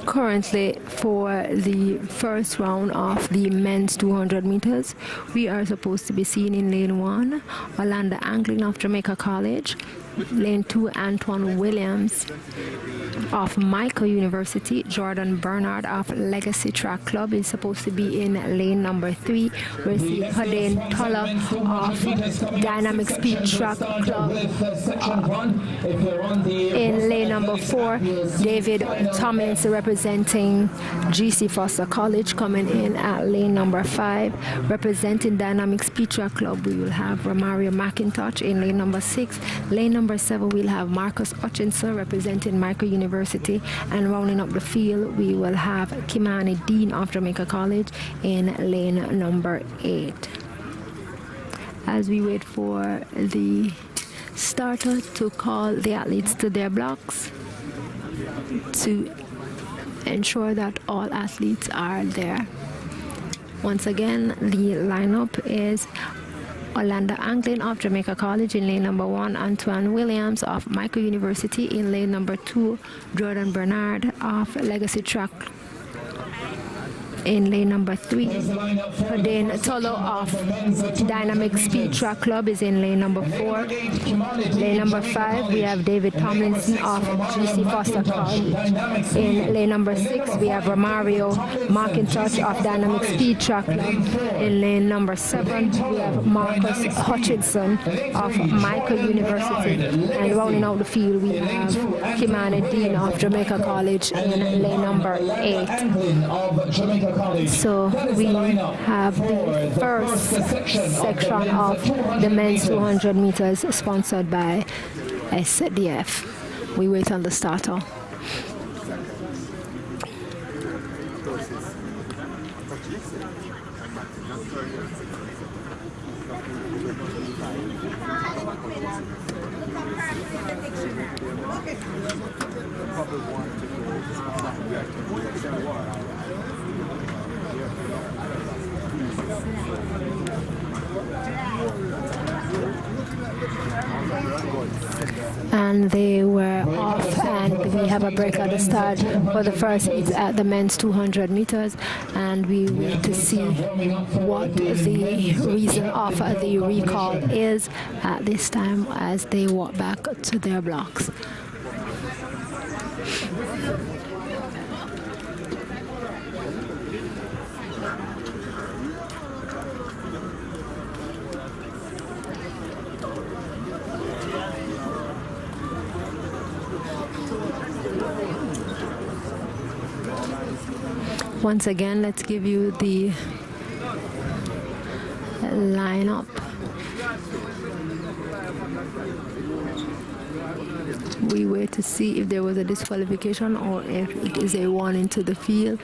Currently, for the first round of the men's 200 meters, we are supposed to be seeing in lane 1, Orlando Anglin of Jamaica College, lane 2, Antoine Williams of Michael University, Jordan Bernard of Legacy Track Club is supposed to be in lane number 3. We're seeing Hadain Tolla of Dynamic Speed Track Club in lane number 4. David Thomas representing GC Foster College coming in at lane number 5. Representing Dynamic Speed Track Club, we will have Romario McIntosh in lane number 6. Lane number 7, we'll have Marcus Hutchinson representing Michael University. And rounding up the field, we will have Kimani Dean of Jamaica College in lane number 8. As we wait for the starter to call the athletes to their blocks to ensure that all athletes are there. Once again, the lineup is Orlando Anglin of Jamaica College in lane number 1, Antoine Williams of Michael University in lane number 2, Jordan Bernard of Legacy Track in lane number 3. Hadain Tolla of Dynamic Speed Track Club is in lane number 4. Lane number 5, we have David Tomlinson of GC Foster College. In lane number 6, we have Romario McIntosh of Dynamic Speed Track Club. In lane number 7, we have Marcus Hutchinson of Michael University. And rounding out the field, we have Kimani Dean of Jamaica College in lane number 8. So we have the first section of the men's 200 meters sponsored by SDF. We wait on the starter. And they were off, and we have a break at the start for the first heat at the men's 200 meters, and we wait to see what the reason of the recall is at this time as they walk back to their blocks. Once again, let's give you the lineup. We wait to see if there was a disqualification or if it is a warning to the field.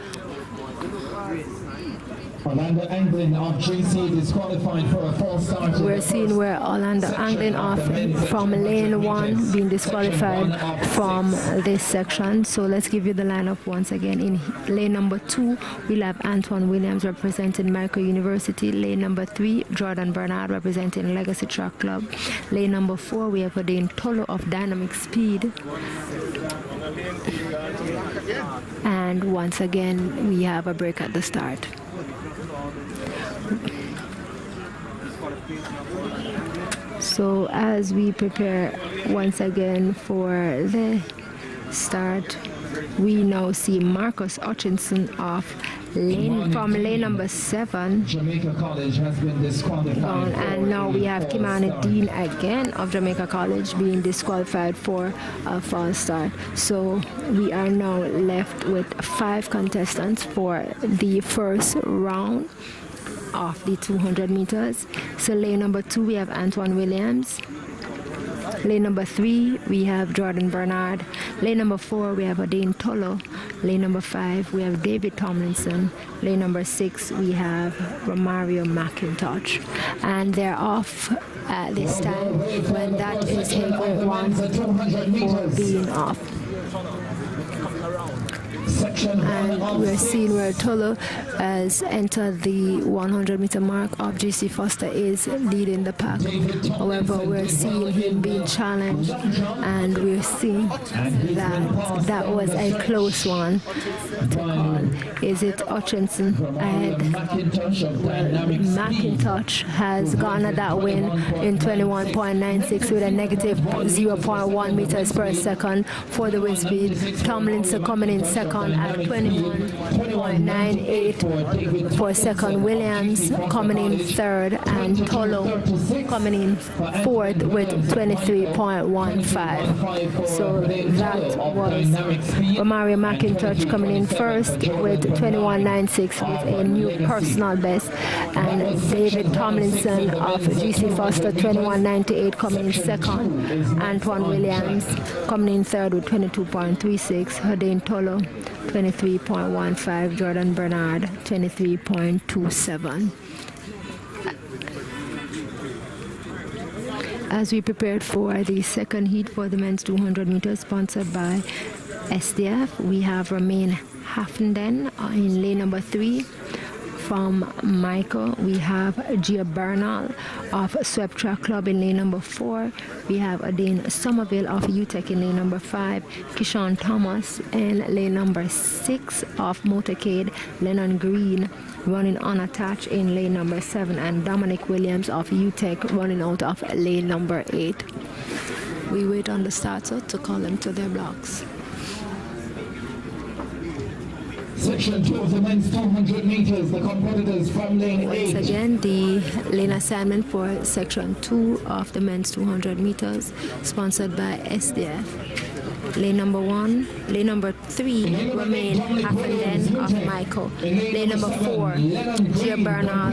Orlando Anglin of GC disqualified for a false start. We're seeing where Orlando Anglin from lane 1 being disqualified from this section. So let's give you the lineup once again. In lane number 2, we'll have Antoine Williams representing Michael University. Lane number 3, Jordan Bernard representing Legacy Track Club. Lane number 4, we have Hadain Tolla of Dynamic Speed. And once again, we have a break at the start. So as we prepare once again for the start, we now see Marcus Hutchinson of from lane number 7. Jamaica College has been disqualified. And now we have Kimani Dean again of Jamaica College being disqualified for a false start. So we are now left with 5 contestants for the first round of the 200 meters. So lane number 2 we have Antoine Williams. Lane number 3 we have Jordan Bernard. Lane number 4 we have Adane Tolo. Lane number 5 we have David Tomlinson. Lane number 6 we have Romario McIntosh. And they're off at this time when that is Hago 1 for being off. And we're seeing where Tolo has entered the 100-meter mark of GC Foster is leading the pack. However, we're seeing him being challenged, and we're seeing that was a close one to call. Is it Hutchinson ahead? McIntosh has garnered that win in 21.96 with a negative 0.1 meters per second for the wind speed. Tomlinson coming in second at 21.98 for second. Williams coming in third, and Tolo coming in fourth with 23.15. So that was Romario McIntosh coming in first with 21.96 with a new personal best, and David Tomlinson of GC Foster 21.98 coming in second. Antoine Williams coming in third with 22.36. Adane Tolo 23.15, Jordan Bernard 23.27. As we prepared for the second heat for the men's 200 meters sponsored by SDF, we have Romain Haffenden in lane number 3. From Michael, we have Gia Bernal of Swept Track Club in lane number 4. We have Adane Somerville of UTEC in lane number 5. Kishan Thomas in lane number 6 of Motorcade. Lennon Green running unattached in lane number 7. And Dominic Williams of UTEC running out of lane number 8. We wait on the starter to call them to their blocks. Section 2 of the men's 200 meters, the competitors from lane 8. Once again, the lane assignment for section 2 of the men's 200 meters, sponsored by SDF. Lane number 1, lane number 3, Romain Haffenden of Michael. Lane number 4, Gia Bernal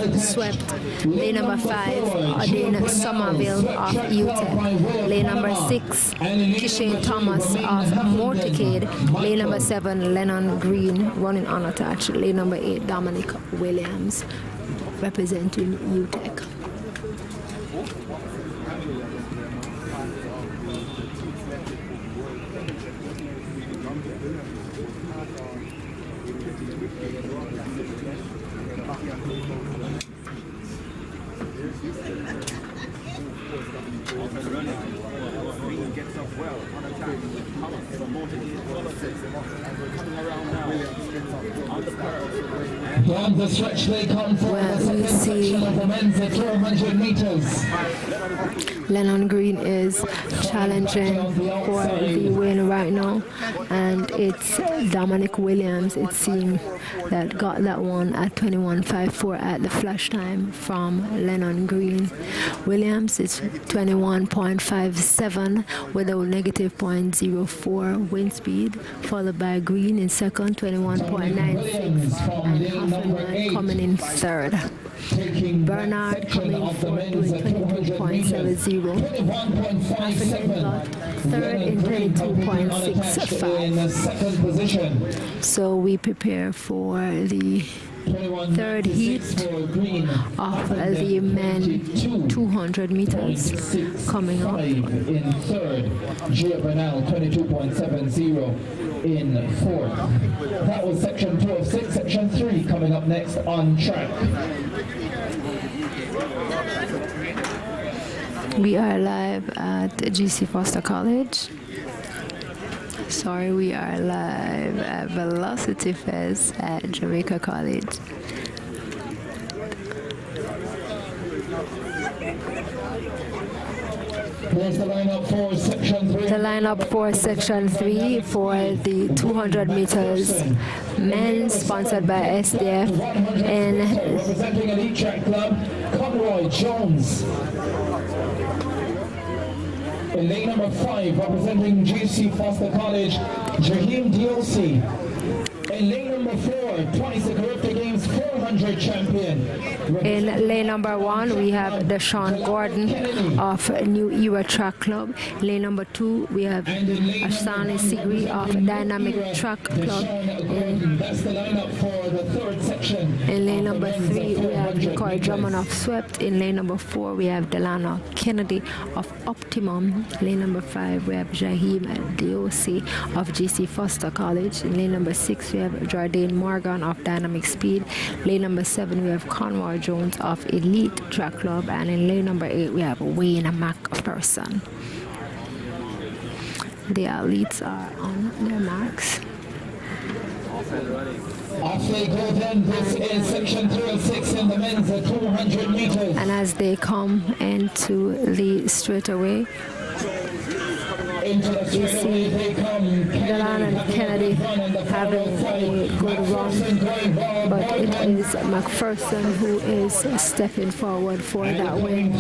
of Swept. Lane number 5, Adane Somerville of UTEC. Lane number 6, Kishane Thomas of Motorcade. Lane number 7, Lennon Green running unattached. Lane number 8, Dominic Williams representing UTEC. Down the stretch they come for the second section of the men's 400 meters. Lennon Green is challenging for the win right now, and it's Dominic Williams, it seems, that got that one at 21.54 at the flash time from Lennon Green. Williams is 21.57 with a negative 0.04 wind speed, followed by Green in second, 21.96, and Hoffman coming in third. Bernard coming in fourth with 22.70. Hoffman got third in 22.65. So we prepare for the third heat of the men 200 meters coming up. In third, Gia Bernal 22.70 in fourth. That was section 2 of 6. Section 3 coming up next on track. We are live at GC Foster College. Sorry, we are live at Velocity Fest at Jamaica College. Here's the lineup for section 3. The lineup for section 3 for the 200 meters men sponsored by SDF, and representing Elite Track Club, Conroy Jones. In lane number 5, representing GC Foster College, Jaheim Diosi. In lane number 4, twice the Caribbean Games 400 champion. in lane number 1 we have Deshaun Gordon of New Era Track Club. Lane number 2 we have Ashani Sigri of Dynamic Track Club. That's the lineup for the third section. In lane number 3 we have Nicole Drummond of Swept. In lane number 4 we have Delano Kennedy of Optimum. Lane number 5 we have Jaheim Diosi of GC Foster College. In lane number 6 we have Jordan Morgan of Dynamic Speed. Lane number 7 we have Conroy Jones of Elite Track Club, and in lane number 8 we have Wayne McPherson. The elites are on their marks. Off they go then. This is section 306 in the men's 200 meters. And as they come into the straightaway, Into the straightaway they come. Delan and Kennedy having a good run, but it is McPherson who is stepping forward for that win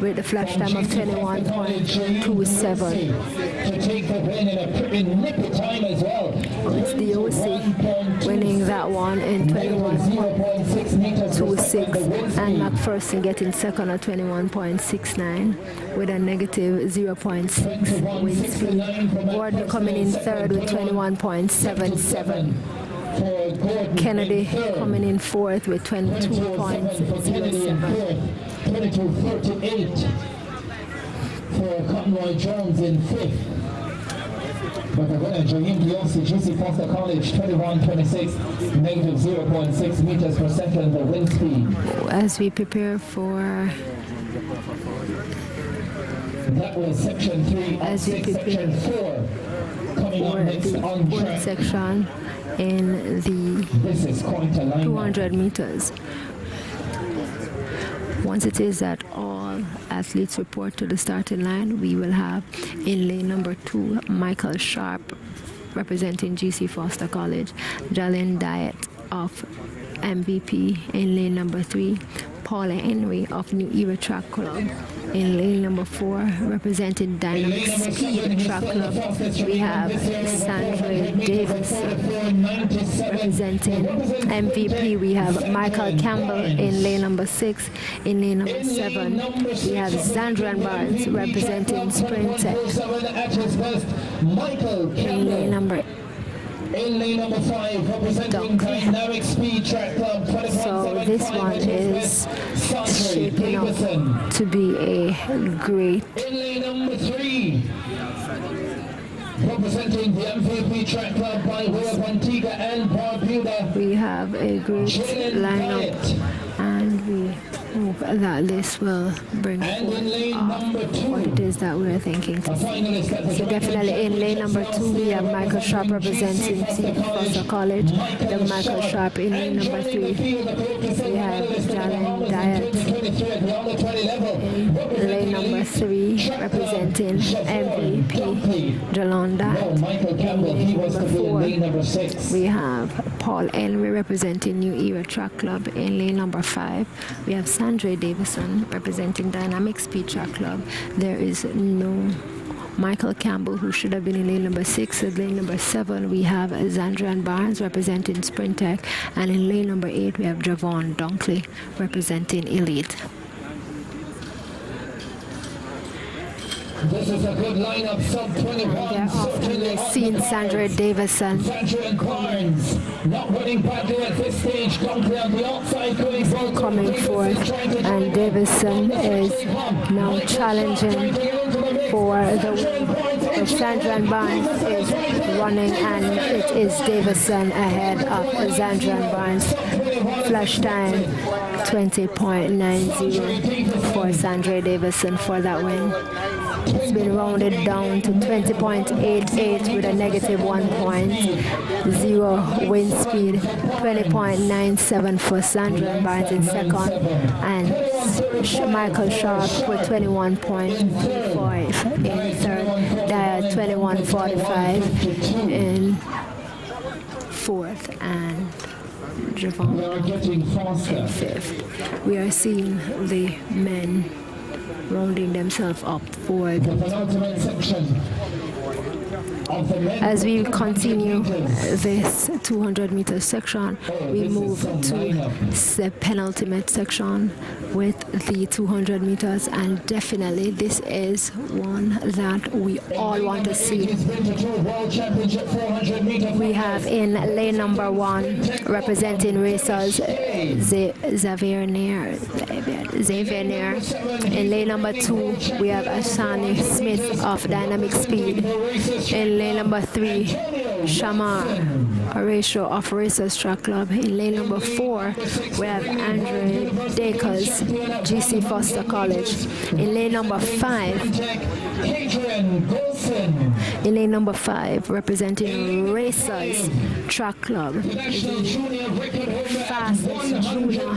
with the flash time of 21.27. To take the win in a pretty nippy time as well. It's the OC winning that one in 21.26, and McPherson getting second at 21.69 with a negative 0.6 wind speed. Gordon coming in third with 21.77. Kennedy coming in fourth with 22.07. 22.38 for Conroy Jones in fifth. But the winner, Jaheim Diosi, GC Foster College, 21.26, negative 0.6 meters per second, the wind speed. As we prepare for That was section 3 of section 4. Coming up next on fourth track. section in the This is quite a line. 200 meters. Once it is that all athletes report to the starting line, we will have in lane number 2 Michael Sharp representing GC Foster College, Jalen Diet of MVP. In lane number 3 Paula Henry of New Era Track Club. In lane number 4 representing Dynamic Speed Track Club, we have Sandra Davis. Representing MVP, we have Michael Campbell in lane number 6. In lane number 7, we have Zandrian Barnes representing Sprint Tech. In lane number In lane number 5, representing Dynamic Speed Track Club, 21.75. So this one is shaping up to be a great. In lane number 3, representing the MVP Track Club by way of Antigua and Barbuda, We have a great lineup, and we hope that this will bring and in lane forth number 2, what it is that we're thinking a to see. finalist at the So definitely in lane number 2 we have Michael Sharp representing Team Foster College. Then Michael Sharp in lane number 3. We have Jalen Diet in lane number 3 representing MVP Jalon Diet. Michael Campbell, he was the lane number 6. We have Paul Henry representing New Era Track Club. In lane number 5 we have Sandra Davison representing Dynamic Speed Track Club. There is no Michael Campbell, who should have been in lane number 6. In lane number 7 we have Zandrian Barnes representing Sprint Tech, and in lane number 8 we have Javon Dunkley representing Elite. This is a good lineup, sub-21. They're often seen Sandra Davison Zandrian Barnes not running badly at this stage. Dunkley on the outside coming forth, and Davison is now challenging for the win. So Sandrian Barnes is running, and it is Davison ahead of Sandrian Barnes. Flash time 20.90 for Sandra Davison for that win. It's been rounded down to 20.88 with a negative 1.0 wind speed, 20.97 for Sandra Barnes in second, and Michael Sharp with 21.5 in third, Diet 21.45 in fourth and We are Javon getting faster. fifth. We are seeing the men rounding themselves up for The the penultimate section of the men. As we continue this 200-meter section, we move to the penultimate section with the 200 meters, and definitely this is one that we all want to see. We have in lane number 1 representing racers Xavier Nair. In lane number 2 we have Ashani Smith of Dynamic Speed. In lane number 3, Shamar Horatio of Racers Track Club. In lane number 4, we have Andre Dakers, GC Foster College. In lane number 5, representing Racers Track Club, fastest junior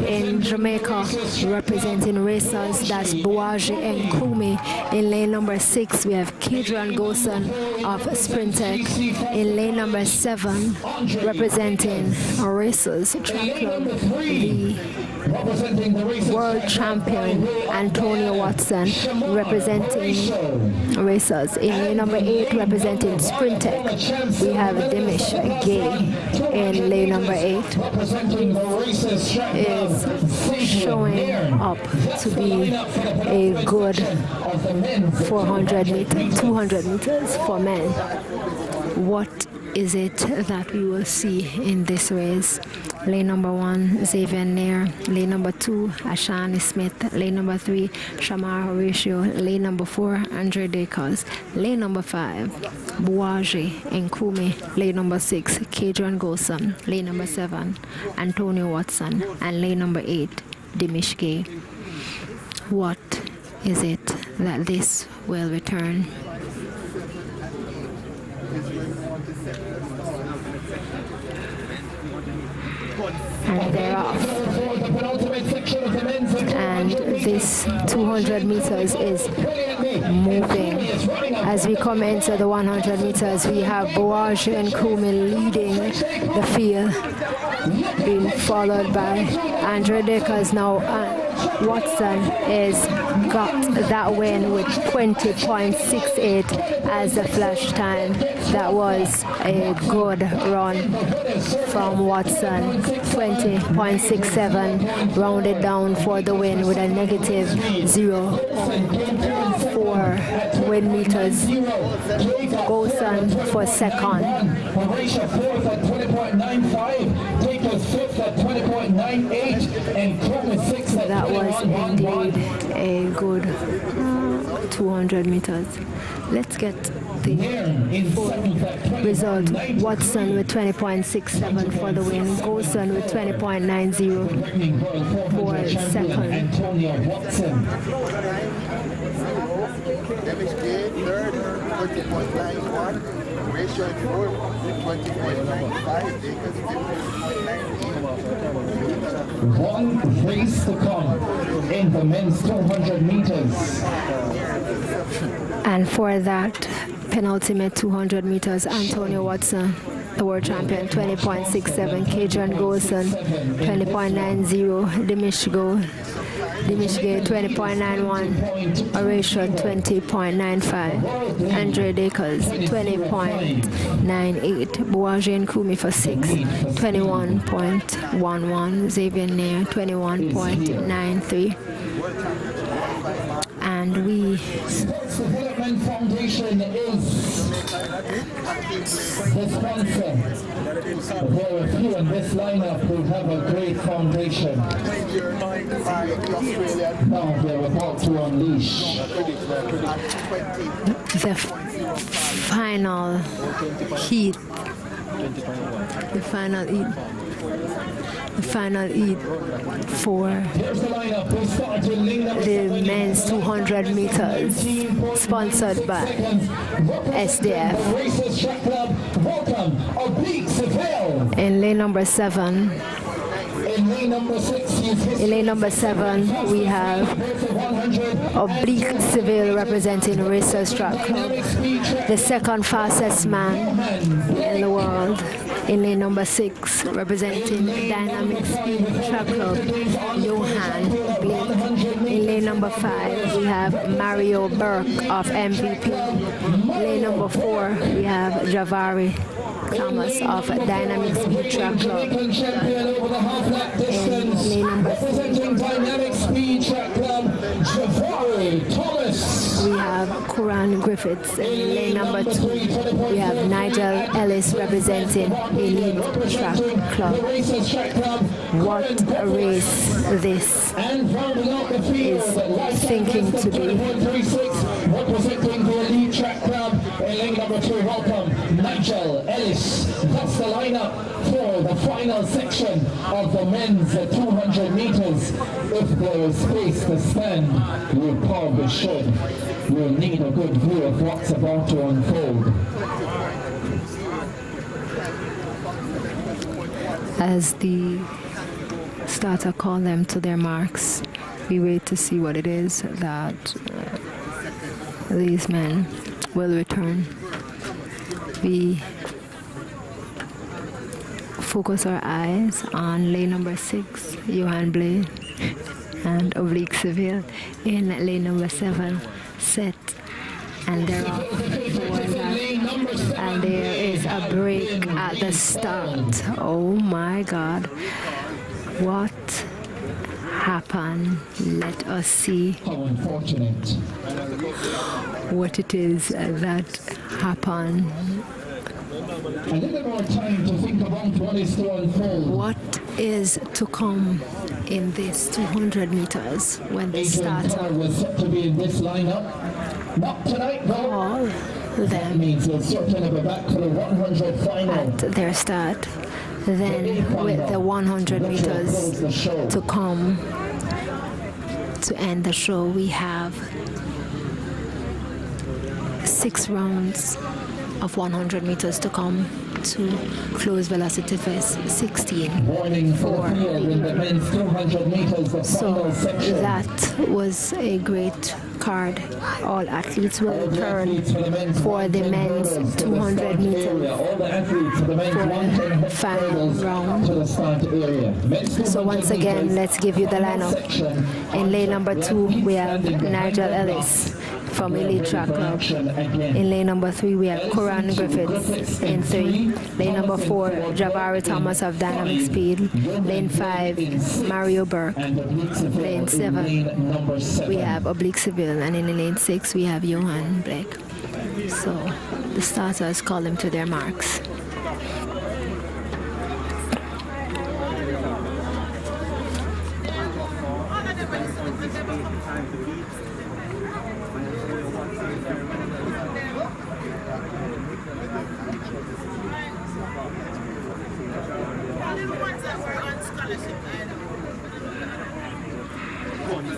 in Jamaica, representing Racers, that's Buaji and Kumi. In lane number 6, we have Kidron Gosen of Sprintec. In lane number 7, representing Racers Track Club, the world champion Antonio Watson, representing Racers. In lane number 8, representing Sprintec, we have Dimish Gay. In lane number 8 is showing up to be a good 400 meters, 200 meters for men. What is it that we will see in this race? Lane number 1, Xavier Nair. Lane number 2, Ashani Smith. Lane number 3, Shamar Horatio. Lane number 4, Andre Dakers. Lane number 5, Buaji and Kumi. Lane number 6, Kadrian Golson. Lane number 7, Antonio Watson. And lane number 8, Dimish Gay. What is it that this will return? And they're off. And this 200 meters is moving. As we come into the 100 meters, we have Buaji and Kumi leading the field, being followed by Andre Dakers now. Watson is got that win with 20.68 as the flash time. That was a good run from Watson. 20.67 rounded down for the win with a negative 0.4 win meters. Golson for second. Horatio fourth at 20.95, Dakers fifth at 20.98, and Kumi sixth at That was indeed a good 200 meters. Let's get the full result. Watson with 20.67 for the win. Golson with 20.90 for second. Antonio Watson. Dimish Gay, third, 20.91. Ratio in fourth, 20.95. Dakers, 20.98. One race to come in the men's 200 meters. And for that penultimate 200 meters, Antonio Watson, the world champion, 20.67. Kadrian Golson, 20.90. Dimish Gay, 20.91. Horatio, 20.95. Andre Dakers, 20.98. Buaji and Kumi for 6, 21.11. Xavier Nair, 21.93. And we Development Foundation is the sponsor. There are a few in this lineup who have a great foundation. Now they're about to unleash. the final heat. The final heat for the men's 200 meters, sponsored by SDF. In lane number 7, In lane number 6, In lane number 7, we have Oblique Seville representing Racers Track Club, the second fastest man in the world. In lane number 6, representing Dynamic Speed Track Club, Johan Blake. In lane number 5, we have Mario Burke of MVP. Lane number 4, we have Javari Thomas of Dynamic Speed Track Club. In lane number 3, Dynamic Speed Track Club, Javari Thomas. we have Kuran Griffiths. In lane number 2, we have Nigel Ellis representing Elite Track Club. What a race this is thinking to be. Representing the Elite Track Club in lane number 2, welcome Nigel Ellis. That's the lineup for the final section of the men's 200 meters. If there is space to stand, you probably should. You'll need a good view of what's about to unfold. As the starter call them to their marks, we wait to see what it is that these men will return. We focus our eyes on lane number 6, Johan Blade, and Oblique Seville. In lane number 7, Set, and they're off for that. And there is a break at the start. Oh my God. What happened? Let us see How unfortunate. what it is that happened. A little more time to think about what is to unfold. What is to come in this 200 meters when the Adrian starter was set to be in this lineup. Not tonight, though. all That them means he'll certainly be back for the 100 final. at their start? Then with the 100 meters to come to end the show, we have 6 rounds of 100 meters to come to close Velocity Fest 16. Warning for the field in the men's 200 meters, the So final section. that was a great card. All athletes will All the return athletes for the men's for the 110 men's hurdles to the 200 start meters. area. All the athletes for the men's for the 110 final hurdles round. to the start area. Men's So once 200 again, meters, let's give you the final lineup. section. In lane number 2, we have Standing behind Nigel the Ellis from block. Elite Track Ready for Club. action again. In lane number 3, we have Kuran Griffiths. In 3, lane number 4, Javari Thomas of Dynamic Speed. Lane 5, Mario Burke. And Oblique Seville Lane in 7, lane number 7. we have Oblique Seville, and in lane 6 we have Johan Blake. So the starters call them to their marks.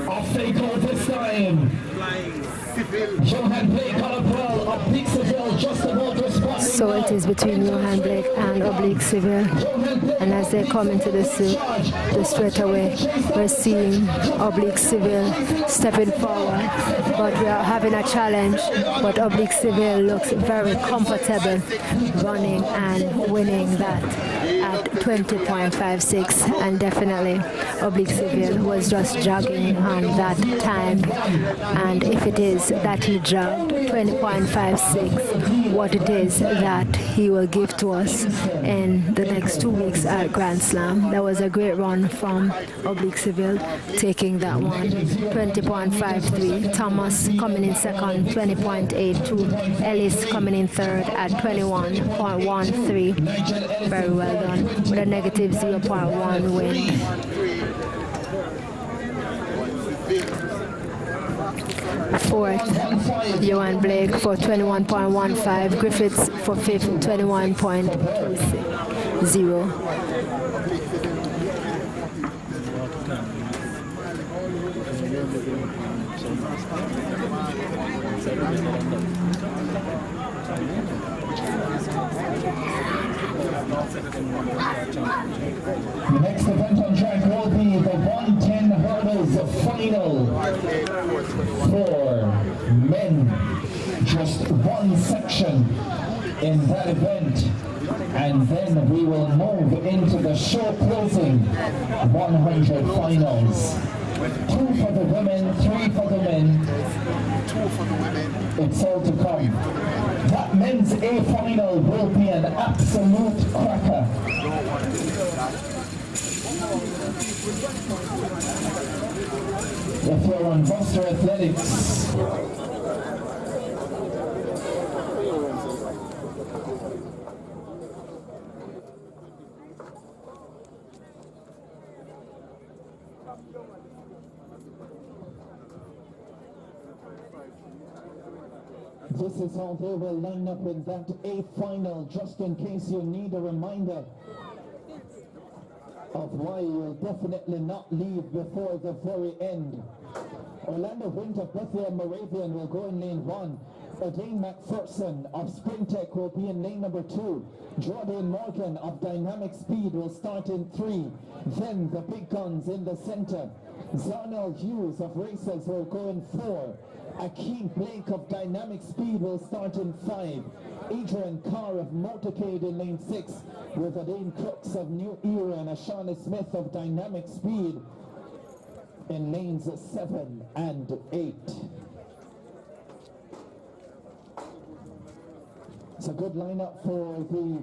Off they go this time. Johan Blake on a pearl of Oblique Seville just about responding. So it is between Johan Blake and Oblique Seville. And as they come into the straight away, we're seeing Oblique Seville stepping forward. But we are having a challenge. But Oblique Seville looks very comfortable running and winning that at 20.56. And definitely Oblique Seville was just jogging on that time. And if it is that he jogged 20.56, what it is that he will give to us in the next 2 weeks at Grand Slam. That was a great run from Oblique Seville, taking that one, 20.53. Thomas coming in second, 20.82. Ellis coming in third at 21.13. Very well done, with a negative 0.1 win. Fourth, Johan Blake for 21.15, Griffiths for fifth, 21.20. The next event on track will be the 110 hurdles final for men. Just one section in that event, and then we will move into the show closing 100 finals. 2 for the women, 3 for the men. 2 for the women. It's all to come. That men's A final will be an absolute cracker. If you're on Buster Athletics, this is how they will line up in that A final, just in case you need a reminder of why you'll definitely not leave before the very end. Orlando Winter, Bethlehem Moravian will go in lane 1. Dane McPherson of Sprintech will be in lane number 2. Jordan Morgan of Dynamic Speed will start in 3. Then the big guns in the center. Zarnell Hughes of Racers will go in 4. Akeem Blake of Dynamic Speed will start in 5. Adrian Carr of Motorcade in lane 6, with Adain Crooks of New Era and Ashana Smith of Dynamic Speed in lanes 7 and 8. It's a good lineup for the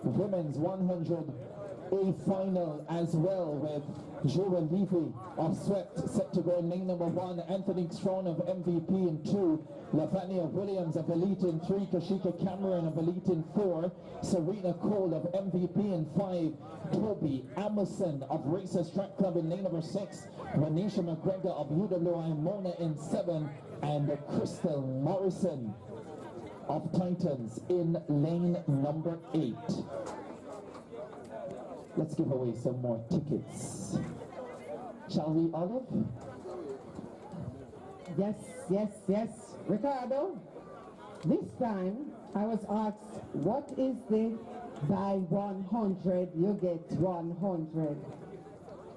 women's 100 A final as well, with Joel Levy of Swept set to go in lane number 1, Anthony Strong of MVP in 2, Lavania Williams of Elite in 3, Kashika Cameron of Elite in 4, Serena Cole of MVP in 5, Toby Amerson of Racers Track Club in lane number 6, Renisha McGregor of UWI Mona in 7, and Crystal Morrison of Titans in lane number 8. Let's give away some more tickets. Shall we, Olive? Yes, yes, yes. Ricardo, this time I was asked, what is the buy 100, you get 100?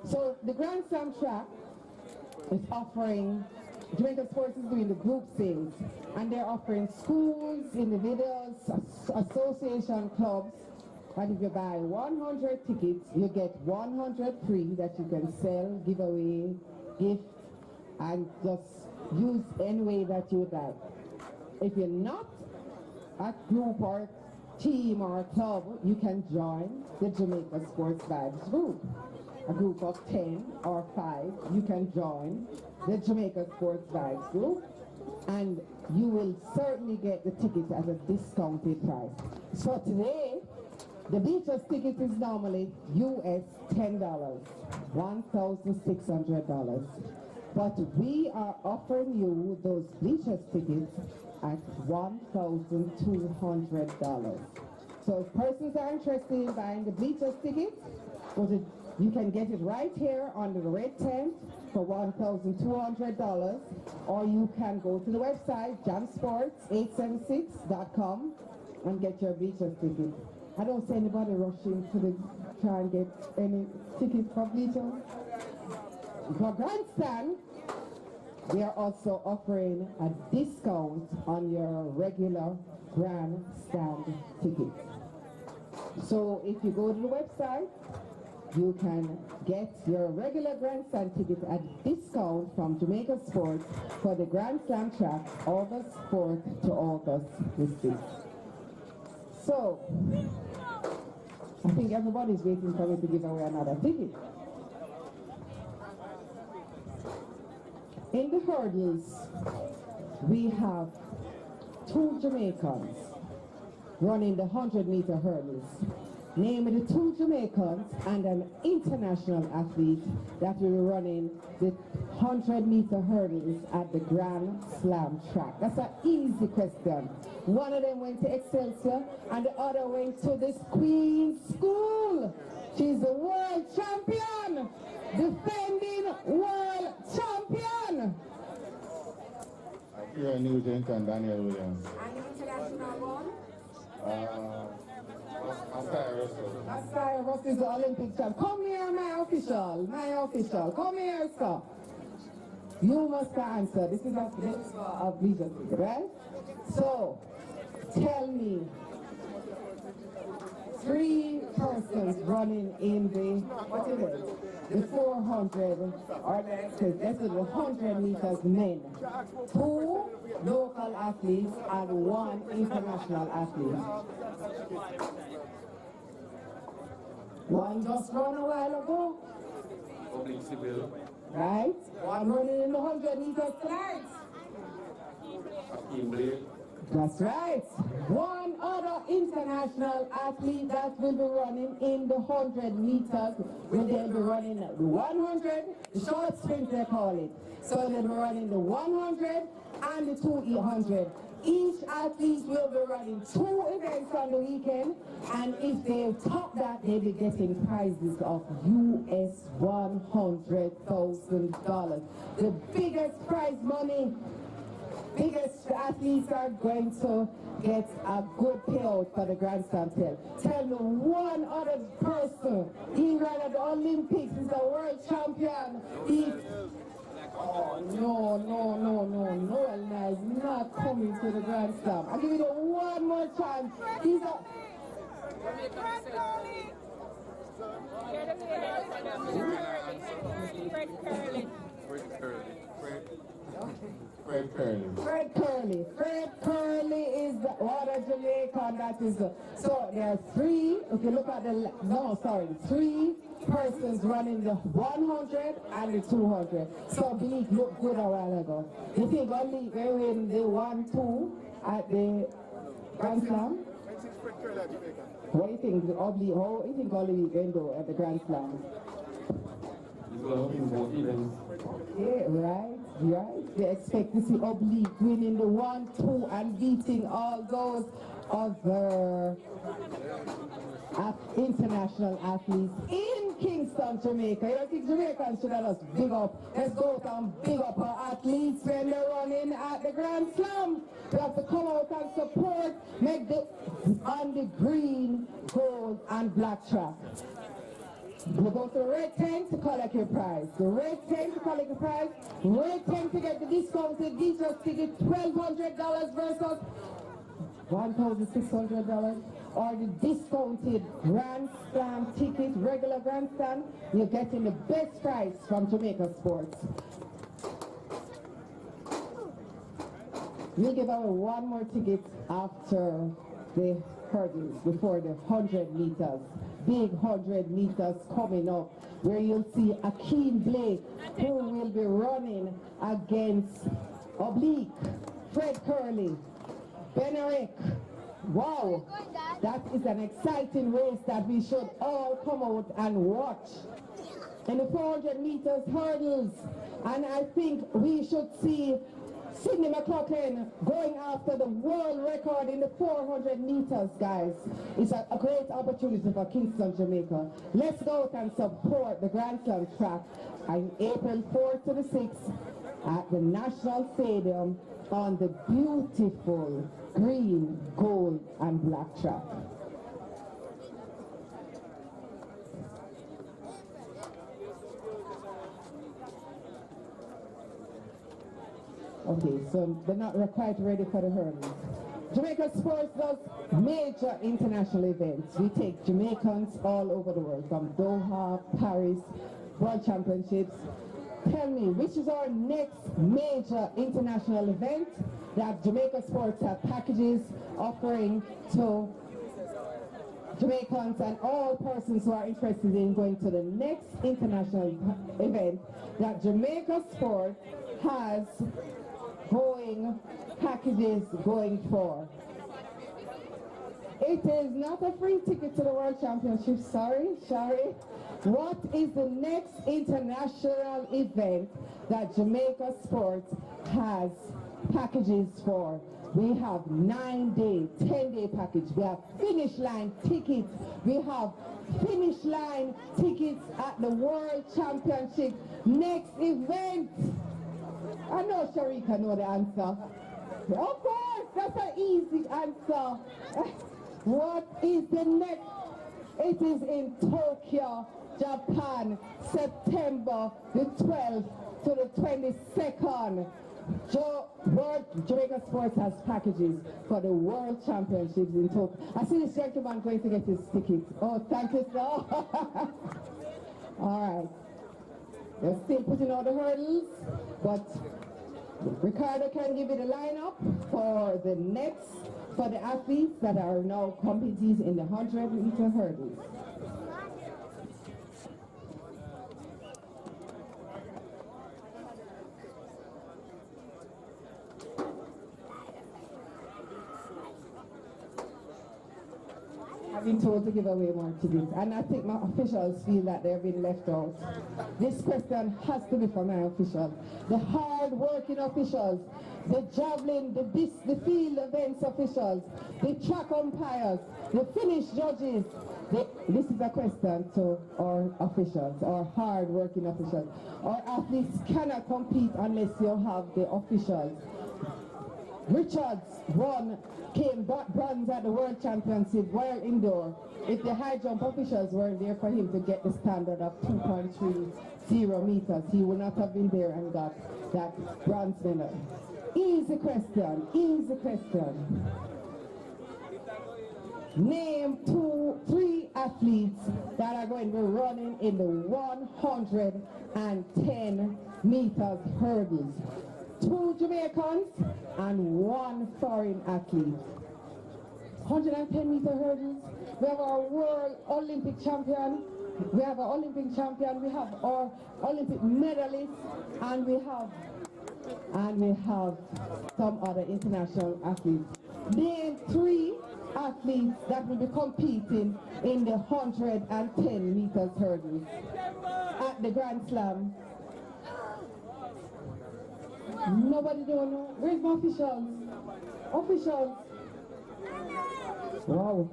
So the Grand Slam track is offering, Jamaica Sports is doing the group sales, and they're offering schools, individuals, association clubs. And if you buy 100 tickets, you get 100 free that you can sell, give away, gift, and just use any way that you would like. If you're not a group or team or club, you can join the Jamaica Sports Vibes group. A group of 10 or 5, you can join the Jamaica Sports Vibes group, and you will certainly get the ticket at a discounted price. So today, the Beachers ticket is normally US $10, $1,600. But we are offering you those Bleachers tickets at $1,200. So if persons are interested in buying the Bleachers tickets, you can get it right here under the red tent for $1,200, or you can go to the website jamsports876.com and get your Bleachers ticket. I don't see anybody rushing to try and get any tickets for Bleachers. For Grandstand, we are also offering a discount on your regular Grandstand ticket. So if you go to the website, you can get your regular Grandstand ticket at discount from Jamaica Sports for the Grand Slam track, August 4th to August 15th. So, I think everybody's waiting for me to give away another ticket. In the hurdles, we have 2 Jamaicans running the 100-meter hurdles. Namely, the 2 Jamaicans and an international athlete that will be running the 100-meter hurdles at the Grand Slam track. That's an easy question. One of them went to Excelsior and the other went to the Queen's School. She's the world champion, defending world champion. Here in Newton and Daniel Williams. And international one? Askai Russell is the Olympic champ. Come here, my official. Come here, sir. You must answer. This is a vision, right? So, tell me, 3 persons running in the, what is it? The 400, or let's say the 100 meters men. 2 local athletes and 1 international athlete. One just run a while ago. Right? One running in the 100 meters tonight. That's right. 1 other international athlete that will be running in the 100 meters. Will they be running the 100, the short sprint they call it. So they'll be running the 100 and the 200. Each athlete will be running 2 events on the weekend, and if they top that, they'll be getting prizes of US $100,000. The biggest prize money. Biggest athletes are going to get a good payout for the Grand Slam title. Tell me one other person, he ran at the Olympics, he's a world champion. Oh, no, Noel is not coming to the Grand Slam. I'll give you one more chance. He's a... Fred Curley is what a Jamaican that is. So there are 3, if you look at the, 3 persons running the 100 and the 200. So Bleak looked good a while ago. You think only they win the 1-2 at the Grand Slam? What do you think, how do you think Ollie can do at the Grand Slam? Yeah, right. They expect to see Oblique winning the 1-2 and beating all those other international athletes in Kingston, Jamaica. You don't think Jamaicans should have us big up? Let's go out and big up our athletes when they're running at the Grand Slam. We have to come out and support, make the on the green, gold and black track. You go to the red tent to collect your prize. The red tent to collect your prize. Red tent to get the discounted details ticket, $1,200 versus $1,600. Or the discounted Grand Slam ticket, regular Grand Slam, you're getting the best price from Jamaica Sports. We'll give away 1 more ticket after the hurdles, before the 100 meters. Big 100 meters coming up, where you'll see Akeem Blake, who will be running against Oblique, Fred Curley, Benerick. Wow, that is an exciting race that we should all come out and watch. In the 400 meters hurdles, and I think we should see Sidney McLaughlin going after the world record in the 400 meters, guys. It's a great opportunity for Kingston, Jamaica. Let's go out and support the Grand Slam track on April 4th to the 6th at the National Stadium on the beautiful green, gold, and black track. Okay, so they're not quite ready for the hurdles. Jamaica Sports does major international events. We take Jamaicans all over the world, from Doha, Paris, World Championships. Tell me, which is our next major international event that Jamaica Sports have packages offering to Jamaicans and all persons who are interested in going to the next international event that Jamaica Sports has packages going for. It is not a free ticket to the World Championship, sorry. What is the next international event that Jamaica Sports has packages for? We have 9-day, 10-day package. We have finish line tickets. We have finish line tickets at the World Championship. Next event. I know Sharika know the answer. Of course, that's an easy answer. What is the next It is in Tokyo, Japan, September the 12th to the 22nd. Jamaica Sports has packages for the World Championships in Tokyo. I see this gentleman going to get his tickets. Oh, thank you, sir. All right. They're still putting out the hurdles, but Ricardo can give you the lineup for the athletes that are now competing in the 100-meter hurdles. I've been told to give away more tickets, and I think my officials feel that they've been left out. This question has to be for my officials. The hard-working officials, the javelin, the field events officials, the track umpires, the finish judges. This is a question to our officials, our hard-working officials. Our athletes cannot compete unless you have the officials. Richards came bronze at the World Championship while indoor. If the high jump officials weren't there for him to get the standard of 2.30 meters, he would not have been there and got that bronze medal. Easy question, easy question. Name three athletes that are going to be running in the 110 meters hurdles. 2 Jamaicans and 1 foreign athlete. 110 meter hurdles. We have our world Olympic champion. We have our Olympic champion. We have our Olympic medalists, and we have some other international athletes. Name 3 athletes that will be competing in the 110 meters hurdles at the Grand Slam. Nobody don't know. Where's my officials? Officials. Wow.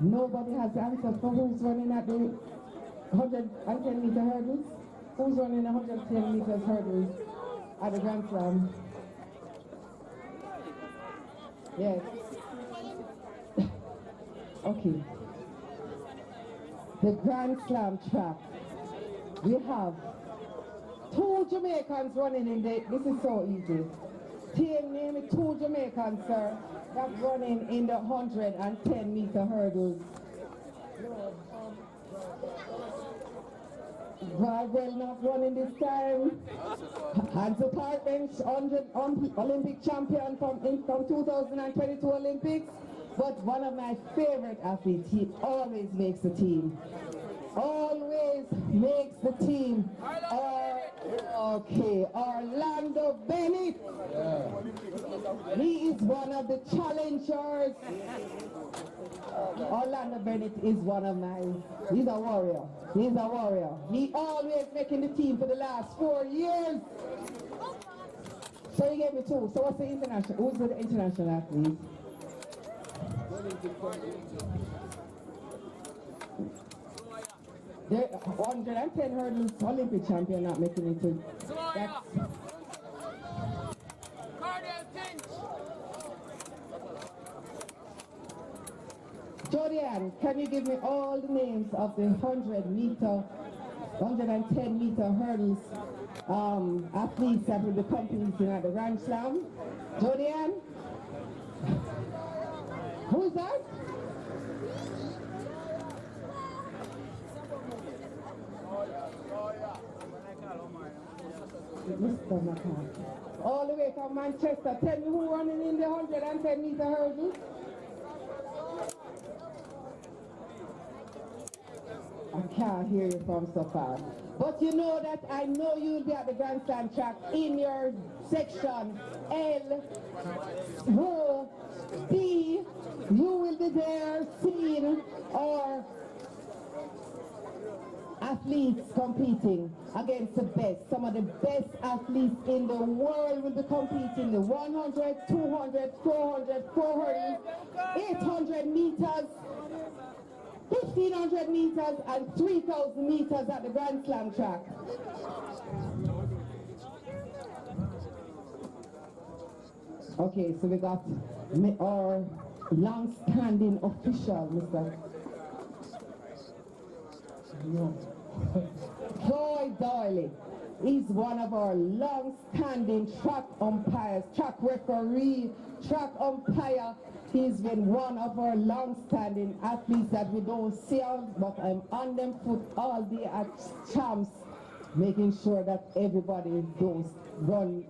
Nobody has the answer for who's running at the 110 meter hurdles. Who's running 110 meters hurdles at the Grand Slam? Yes. Okay. The Grand Slam track. We have 2 Jamaicans running in the, this is so easy. Name it 2 Jamaicans, sir, that's running in the 110 meter hurdles. Well not running this time. Hans Parkbench, Olympic champion from 2022 Olympics, but one of my favorite athletes. He always makes the team. Always makes the team. Okay, Orlando Bennett. He is one of the challengers. Orlando Bennett is one of my, he's a warrior. He's a warrior. He always making the team for the last 4 years. So he gave me 2. So what's the international? Who's the international athlete? The 110 hurdles Olympic champion not making it to. That's Jodian, can you give me all the names of the 110 meter hurdles athletes that will be competing at the Grand Slam? Jodian? Who is that? Mr. McCann. All the way from Manchester. Tell me who running in the 110 meter hurdles? I can't hear you from so far. But you know that I know you'll be at the Grand Slam track in your section L, row D. You will be there seeing our athletes competing against the best. Some of the best athletes in the world will be competing the 100, 200, 400, 400, 800 meters, 1,500 meters and 3,000 meters at the Grand Slam track. Okay, so we got our long-standing official, Mr. Floyd Doyle. He's one of our long-standing track umpires, track referee, track umpire. He's been one of our long-standing athletes that we don't see out, but I'm on them foot all day at champs, making sure that everybody don't run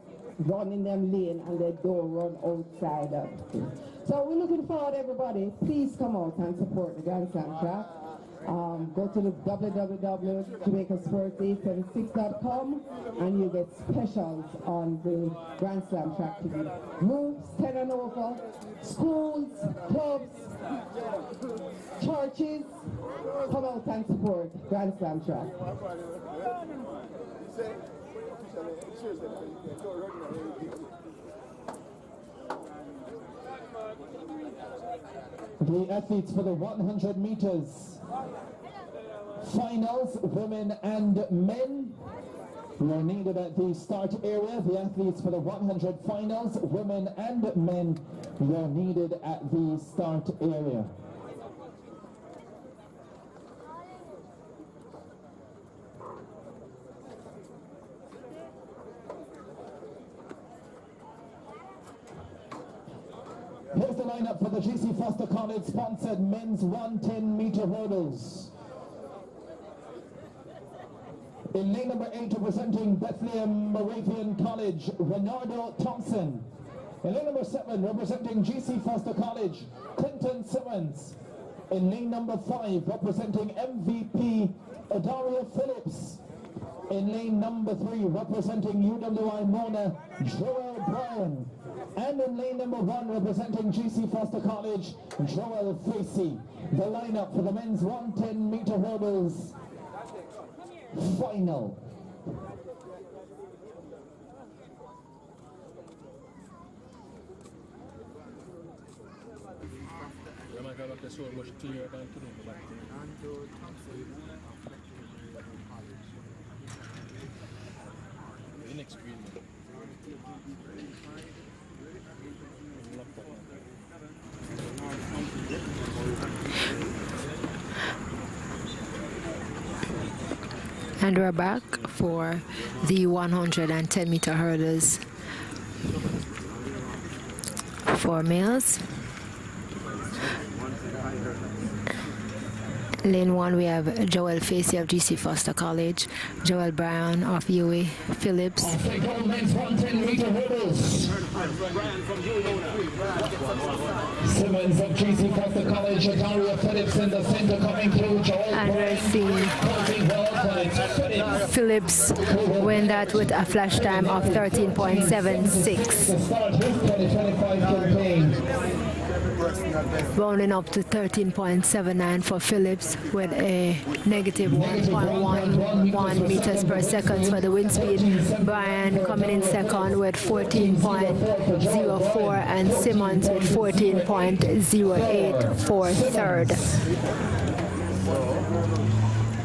in them lane and they don't run outside of it. So we're looking forward, everybody. Please come out and support the Grand Slam track. Go to the www.jamaicasports876.com and you get specials on the Grand Slam track today. Roofs 10 and over, schools, clubs, churches, come out and support Grand Slam track. The athletes for the 100 meters finals, women and men, who are needed at the start area. The athletes for the 100 finals, women and men, who are needed at the start area. Here's the lineup for the GC Foster College sponsored men's 110-meter hurdles. In lane number 8, representing Bethlehem Moravian College, Renardo Thompson. In lane number 7, representing GC Foster College, Clinton Simmons. In lane number 5, representing MVP, Adaria Phillips. In lane number 3, representing UWI Mona, Joel Bryan. And in lane number 1, representing GC Foster College, Joel Facey. The lineup for the men's 110-meter hurdles final. And we're back for the 110-meter hurdles for males. Lane 1, we have Joel Facey of GC Foster College, Joel Bryan of UWI Phillips. Simmons of GC Foster College, Adaria Phillips in the center coming through. Joel And we're seeing Phillips win that with a flash time of 13.76. Rounding up to 13.79 for Phillips with a negative 1.11 meters per second for the wind speed. Bryan coming in second with 14.04 and Simmons with 14.08 for third.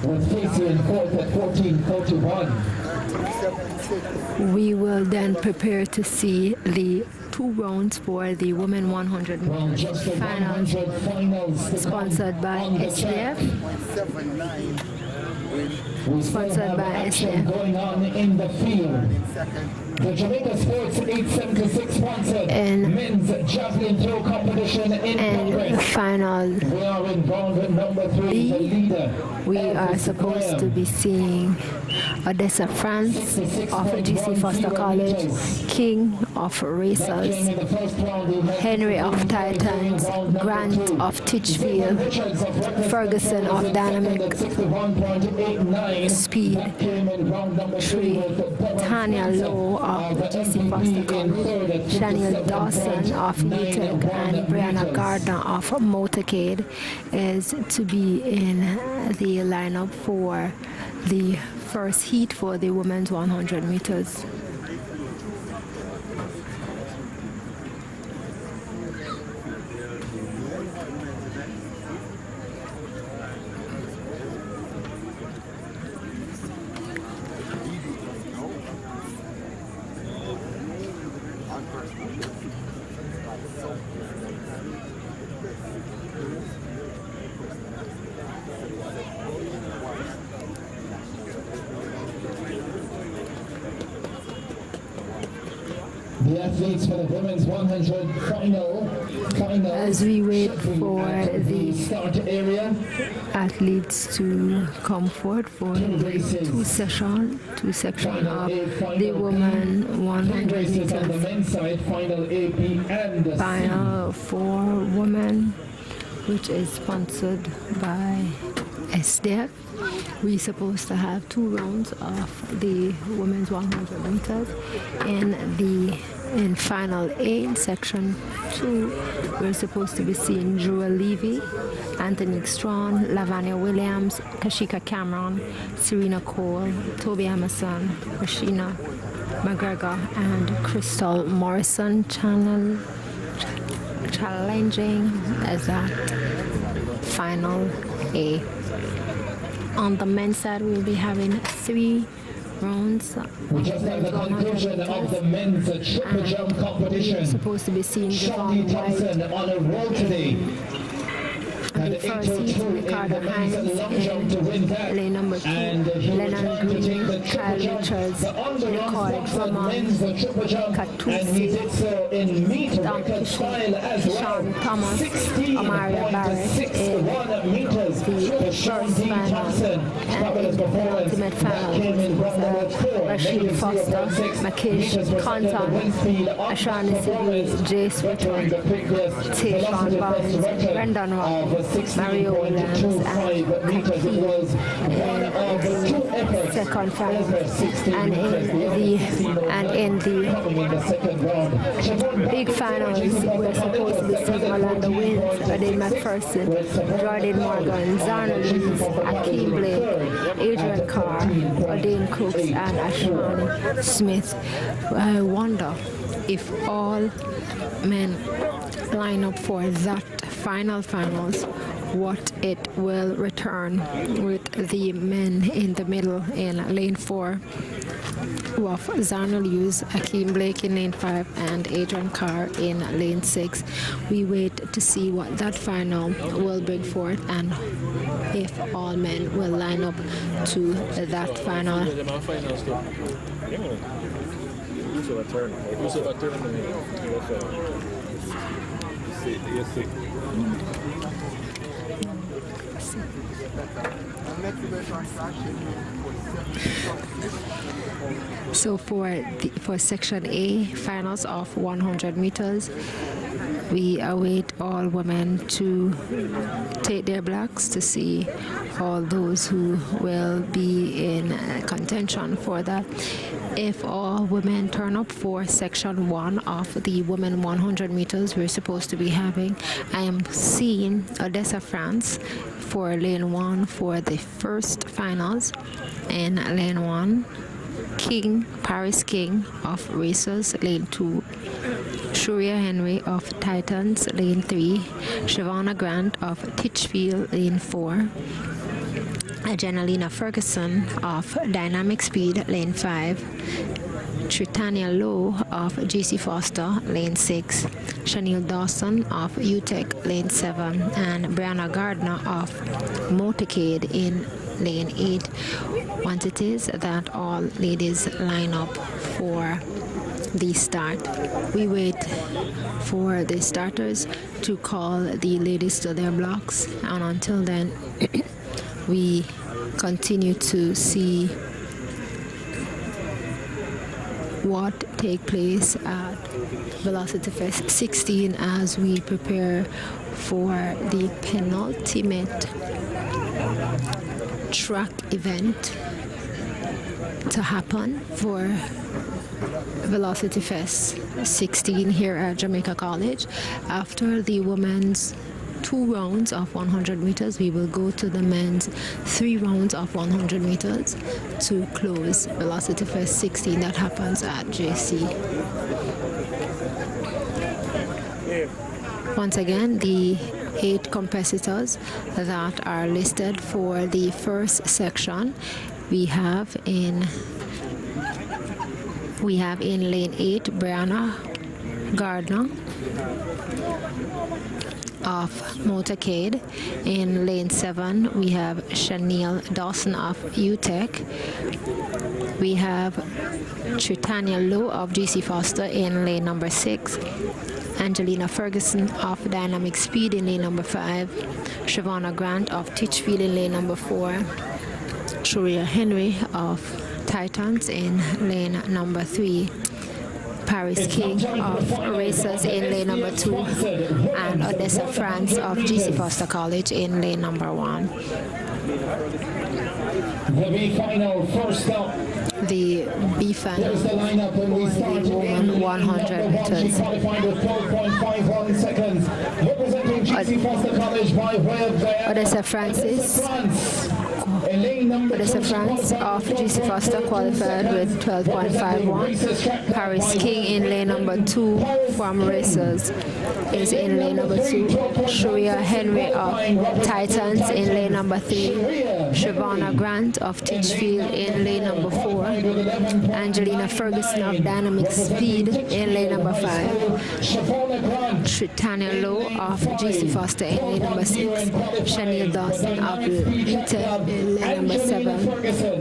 With Casey in fourth at 14.41. We will then prepare to see the 2 rounds for the women 100 finals, sponsored by SDF. Sponsored by SDF. Going on in the field. The Jamaica Sports 876 sponsored men's javelin throw competition in progress. Final We are in round number 3, the leader. We are supposed to be seeing Odessa France of GC Foster College, King of Racers, Henry of Titans, Grant of Titchfield, Ferguson of Dynamic Speed 3, Tanya Lowe of GC Foster College, Shaniel Dawson of UTEC, and Brianna Gardner of Motorcade is to be in the lineup for the first heat for the women's 100 meters. The athletes for the women's 100 final. As we wait for the start area. athletes to come forward for the two section of the women 100 meters. On the men's side, final AP and the Final for women, which is sponsored by SDF. We're supposed to have 2 rounds of the women's 100 meters. In final A, in section 2, we're supposed to be seeing Drew Levy, Anthony Strawn, Lavanya Williams, Kashika Cameron, Serena Cole, Toby Emerson, Rashina McGregor, and Crystal Morrison challenging as that final A. On the men's side, we'll be having 3 rounds. We just had the conclusion of the men's triple jump competition. We're supposed to be seeing Shawnee Devon White Thompson on a roll today. the first heat, Ricardo Hines in lane number 2, Lennon Green, Kyle Richards, Nicole Drummond, Katusi, Don Kishore, Sean Thomas, Amaria Barrett in the first final, and in the ultimate final, Rashid Foster, Makish Compton, Ashani Sibu, Jay Switton, Tayshawn Barnes, Brendan Rock, Mario Williams, and Kaki in the second final, and in the big finals we're supposed to be seeing Orlando Wins, Ade McPherson, Jordan Morgan, Zarna Lees, Akeem Blake, Adrian Carr, Odin Cooks, and Ashwani Smith. I wonder if all men line up for that finals, what it will return with the men in the middle in lane 4 of Zarna Lewis, Akeem Blake in lane 5, and Adrian Carr in lane 6. We wait to see what that final will bring forth and if all men will line up to that final. So for section A, finals of 100 meters, we await all women to take their blocks to see all those who will be in contention for that. If all women turn up for section 1 of the women 100 meters we're supposed to be having, I am seeing Odessa, France for lane 1 for the first finals. In lane 1, Paris King of Racers, lane 2, Shuria Henry of Titans, lane 3, Shavonna Grant of Titchfield, lane 4, Janelina Ferguson of Dynamic Speed, lane 5, Tritania Lowe of JC Foster, lane 6, Chanel Dawson of UTEC, lane 7, and Brianna Gardner of Motorcade in lane 8. Once it is that all ladies line up for the start, we wait for the starters to call the ladies to their blocks, and until then we continue to see what take place at Velocity Fest 16 as we prepare for the penultimate track event to happen for Velocity Fest 16 here at Jamaica College. After the women's 2 rounds of 100 meters, we will go to the men's 3 rounds of 100 meters to close Velocity Fest 16 that happens at JC. Once again, the 8 competitors that are listed for the first section, we have in lane 8 Brianna Gardner of Motorcade. In lane 7 we have Chanel Dawson of UTEC. We have Tritania Lowe of GC Foster in lane number 6. Angelina Ferguson of Dynamic Speed in lane number 5. Siobhan Grant of Titchfield in lane number 4. Shoria Henry of Titans in lane number 3. Paris King of Racers in lane number 2. And Odessa France of GC Foster College in lane number 1. The B final first up. The B final There's the lineup when we start women 100 meters. Qualified with 12.51 seconds. Representing GC Foster College by way of Odessa Francis. Odessa France of GC Foster qualified with 12.51. Paris King in lane number 2 from Racers is in lane number 2. Shoria Henry of Titans in lane number 3. Siobhan Grant of Titchfield in lane number 4. Angelina Ferguson of Dynamic Speed in lane number 5. Tritania Lowe of GC Foster in lane number 6. Shaniel Dawson of Luton in lane number 7.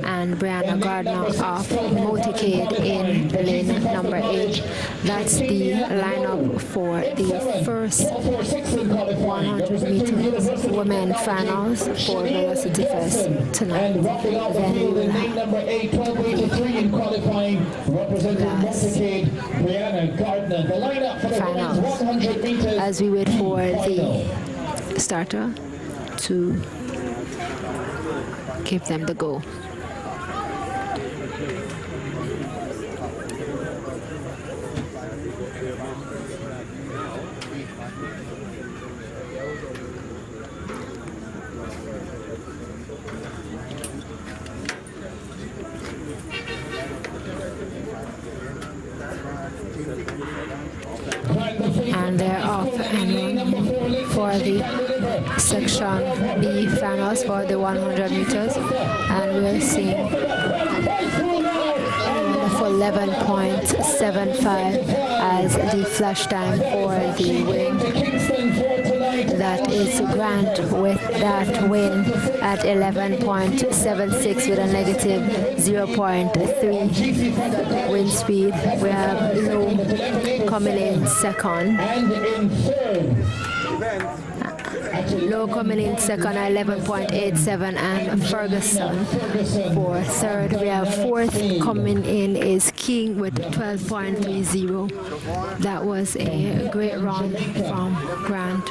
And Brianna Gardner of Motorcade in lane number 8. That's the lineup for the first 100 meters women finals for Velocity Fest tonight. Then we will have number 8, 12.83 in qualifying, representing Motorcade, Brianna Gardner. The lineup for the finals 100 meters. as we wait for the starter to give them the go. And they're off and for the section B finals for the 100 meters, and we're seeing a wonderful 11.75 as the flash time for the win. That is Grant with that win at 11.76 with a negative 0.3 wind speed. We have Lowe coming in second. Lowe coming in second at 11.87, and Ferguson for third. We have fourth coming in is King with 12.30. That was a great run from Grant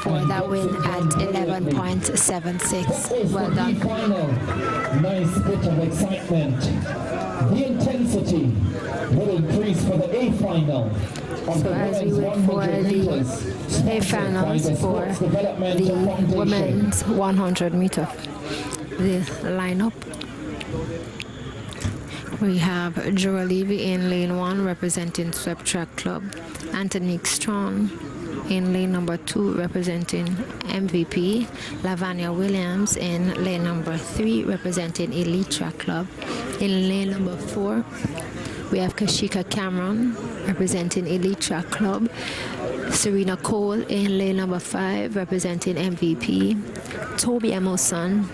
for that win at 11.76. Well done. Nice bit of excitement. The intensity will increase for the A final. So as we wait for the A finals for the women's 100 meter, the lineup. We have Jura Levy in lane 1 representing Swept Track Club. Anthony Strong in lane number 2 representing MVP. Lavanya Williams in lane number 3 representing Elite Track Club. In lane number 4 we have Kashika Cameron representing Elite Track Club. Serena Cole in lane number 5 representing MVP. Toby Emerson,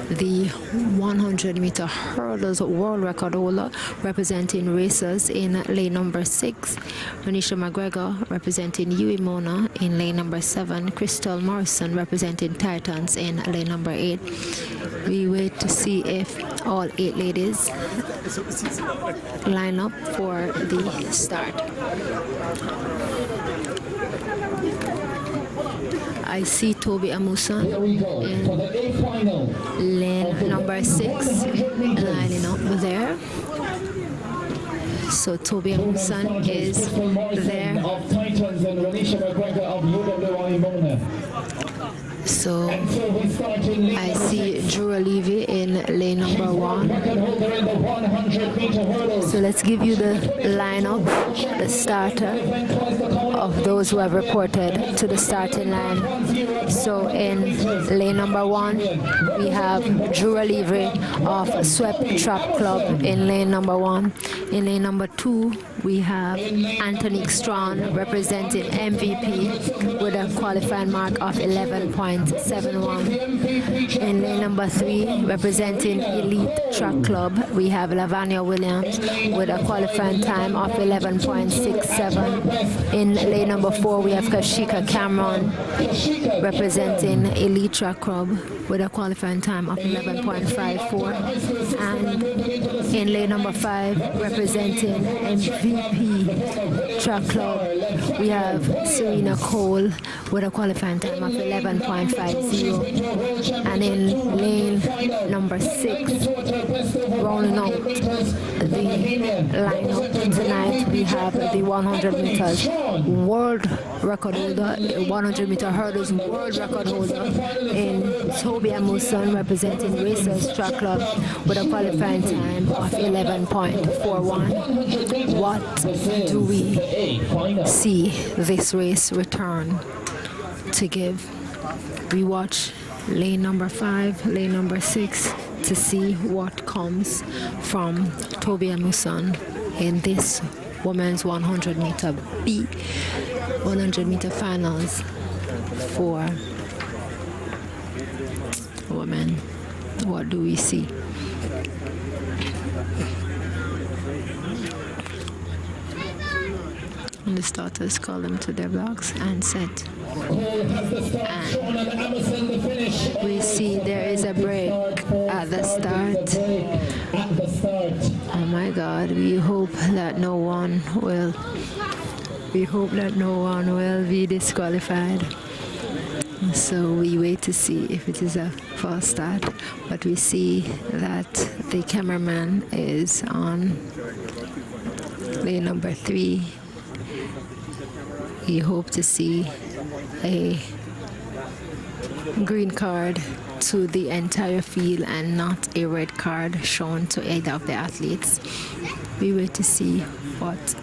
the 100-meter hurdles world record holder, representing Racers in lane number 6. Renisha McGregor representing UE Mona in lane number 7. Crystal Morrison representing Titans in lane number 8. We wait to see if all 8 ladies line up for the start. I see Toby Amusan in lane number 6 lining up there. So Toby Amusan is there. So I see Drew Levy in lane number 1. So let's give you the lineup, the starter of those who have reported to the starting line. So in lane number 1, we have Drew Levy of Swept Trap Club in lane number 1. In lane number 2, we have Anthony Strawn representing MVP with a qualifying mark of 11.71. In lane number 3, representing Elite Track Club, we have Lavanya Williams with a qualifying time of 11.67. In lane number 4, we have Kashika Cameron representing Elite Track Club with a qualifying time of 11.54. And in lane number 5, representing MVP Track Club, we have Serena Cole with a qualifying time of 11.50. And in lane number 6, rounding out the lineup tonight, we have the 100 meters world record holder, 100 meter hurdles world record holder in Toby Amuson representing Racers Track Club with a qualifying time of 11.41. What do we see this race return to give? We watch lane number 5, lane number 6 to see what comes from Toby Amuson in this women's 100 meter B, 100 meter finals for women. What do we see? And the starters call them to their blocks and set. And we see there is a break at the start. Oh my God, we hope that no one will be disqualified. So we wait to see if it is a false start, but we see that the cameraman is on lane number 3. We hope to see a green card to the entire field and not a red card shown to either of the athletes. We wait to see what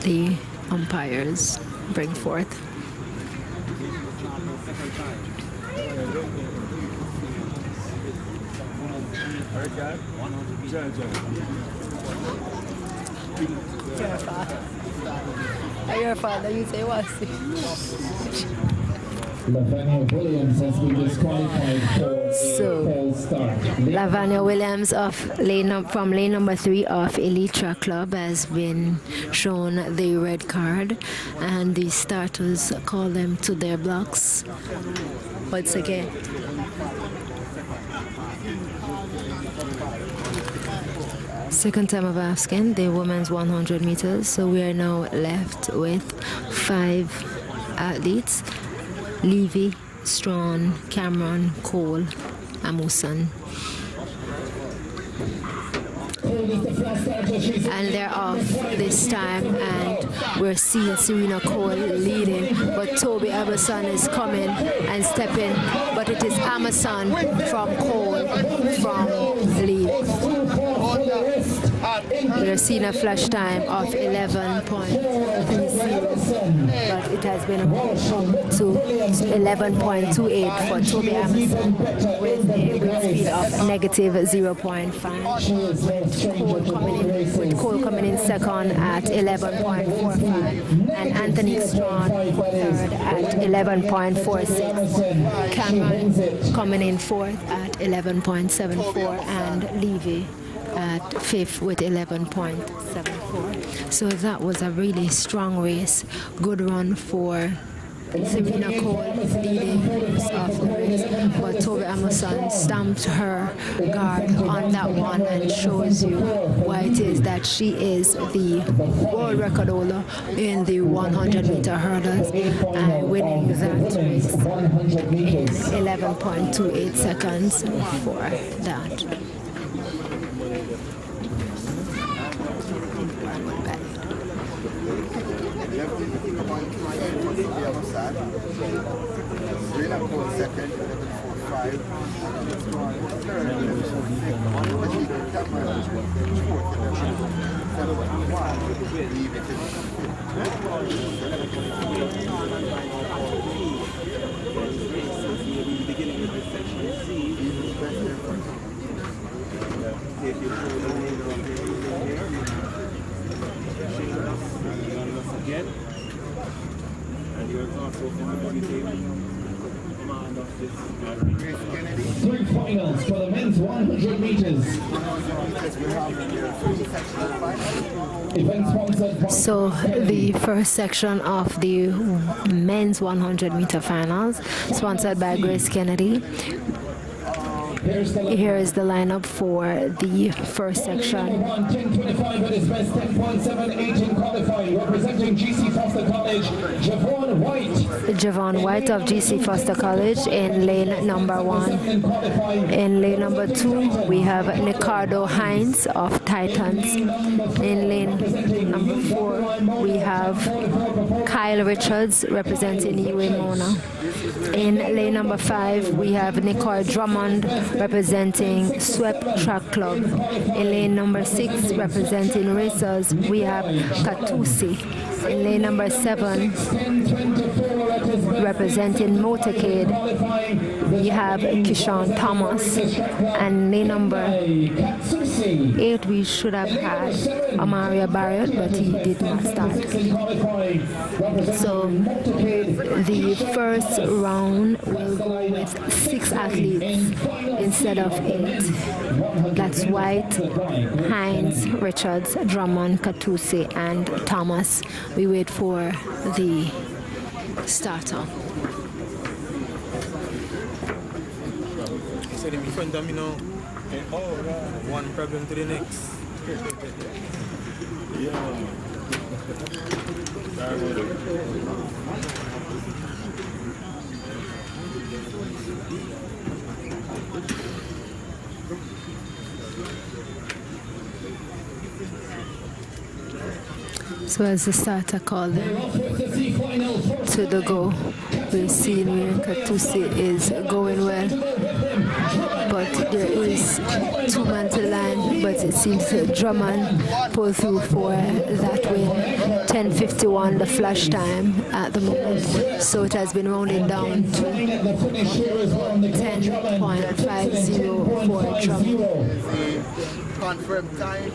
the umpires bring forth. Your father, you say what? Lavanya Williams has been disqualified for false start. Lavanya Williams from lane number 3 of Elite Track Club has been shown the red card, and the starters call them to their blocks once again. Second time of asking the women's 100 meters, so we are now left with 5 athletes: Levy, Strawn, Cameron, Cole, Amuson. And they're off this time, and we're seeing Serena Cole leading, but Toby Amuson is coming and stepping, but it is Amuson from Cole from lead. We're seeing a flash time of 11.30, but it has been up to 11.28 for Toby Amuson with a wind speed of negative 0.5. Cole coming in second at 11.45, and Anthony Strawn third at 11.46. Cameron coming in fourth at 11.74, and Levy at 5th with 11.74. So that was a really strong race. Good run for Serena Cole leading off the race, but Toby Amuson stamped her guard on that one and shows you why it is that she is the world record holder in the 100 meter hurdles and winning that race in 11.28 seconds for that. Serena Cole second, 11.45. Third, 11.45. Grace Kennedy. Three finals for the men's 100 meters. Because we have three sectional finals. Event sponsored by So the first section of the men's 100 meter finals, sponsored by Grace Kennedy. Here is the lineup for the first section. 10:25 at his best, 10.78 in qualifying. Representing GC Foster College, Javon White. Javon White of GC Foster College in lane number 1. In lane number 2, we have Ricardo Hines of Titans. In lane number 4, we have Kyle Richards representing UA Mona. In lane number 5, we have Nicole Drummond representing Swept Track Club. In lane number 6, representing Racers, we have Katusi. In lane number 7, representing Motorcade, we have Kishan Thomas. And lane number 8, we should have had Amaria Barrett, but he did not start. So the first round will go with 6 athletes instead of 8. That's White, Hines, Richards, Drummond, Katusi, and Thomas. We wait for the starter. He said in front of me now, one problem to the next. So as the starter called to the go, we'll see where Katusi is going well. But there is 2 man to line, but it seems that Drummond pulled through for that win. 10:51 the flash time at the moment. So it has been rounded down to 10.50 for Drummond. Confirmed time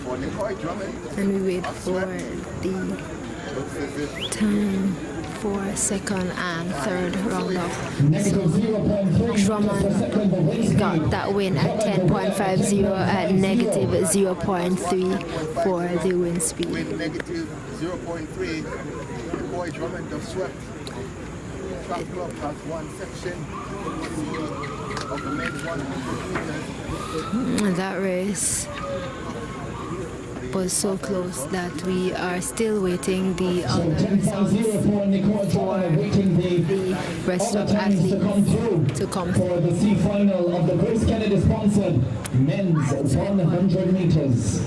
for Nicole Drummond. And we wait for the time for second and third roundup. Drummond got that win at 10.50 at negative 0.3 for the win speed. With negative 0.3, Nicole Drummond of Swept Track Club has one section of the men's 100 meters. That race was so close that we are still waiting the other results for the rest of athletes to come for the C final of the Grace Kennedy sponsored men's 100 meters.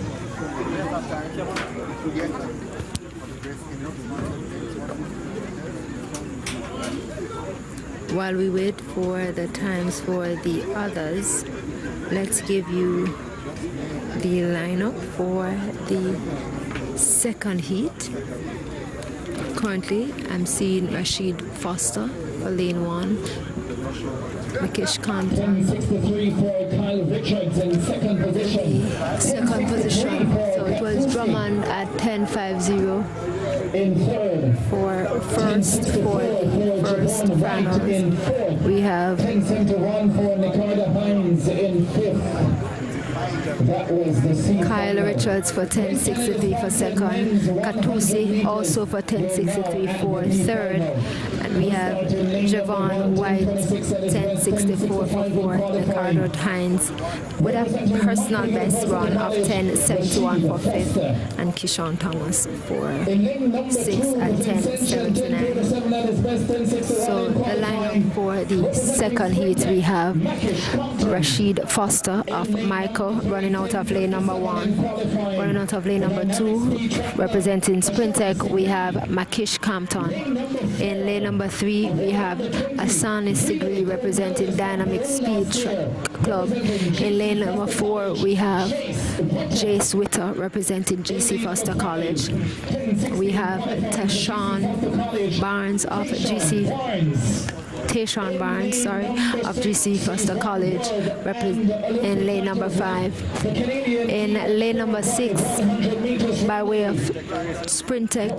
While we wait for the times for the others, let's give you the lineup for the second heat. Currently, I'm seeing Rashid Foster for lane 1, Rakesh Compton 10:63 for Kyle Richards in second position. second position. So it was Drummond at 10.50 In third, for first for the first finals. in fourth, We have 10:71 for Nicardo Hines in fifth. That was the C Kyle Richards for 10.63 for second, Katusi also for 10.63 for third, and we have Javon White 10.64 for fourth, Ricardo Hines with a personal best run of 10.71 for fifth, and Kishan Thomas for sixth at 10.79. So the lineup for the second heat, we have Rashid Foster of Michael running out of lane number 1. Running out of lane number 2, representing Sprintec, we have Makish Compton. In lane number 3, we have Asanis Degree representing Dynamic Speed Club. In lane number 4, we have Jay Switter representing GC Foster College. We have Tashawn Barnes of GC Tayshawn Barnes, of GC Foster College in lane number 5. In lane number 6, by way of Sprintec,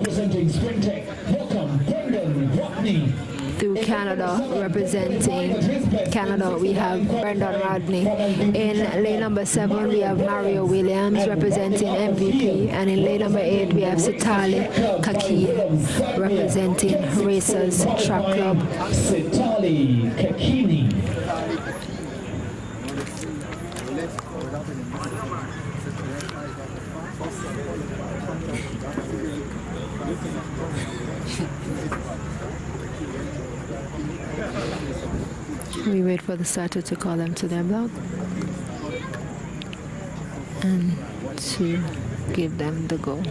through Canada. Representing Canada, we have Brendan Rodney. In lane number 7, we have Mario Williams representing MVP. And in lane number 8, we have Sitali Kakini representing Racers Track Club. Sitali Kakini. We wait for the starter to call them to their block and to give them the go.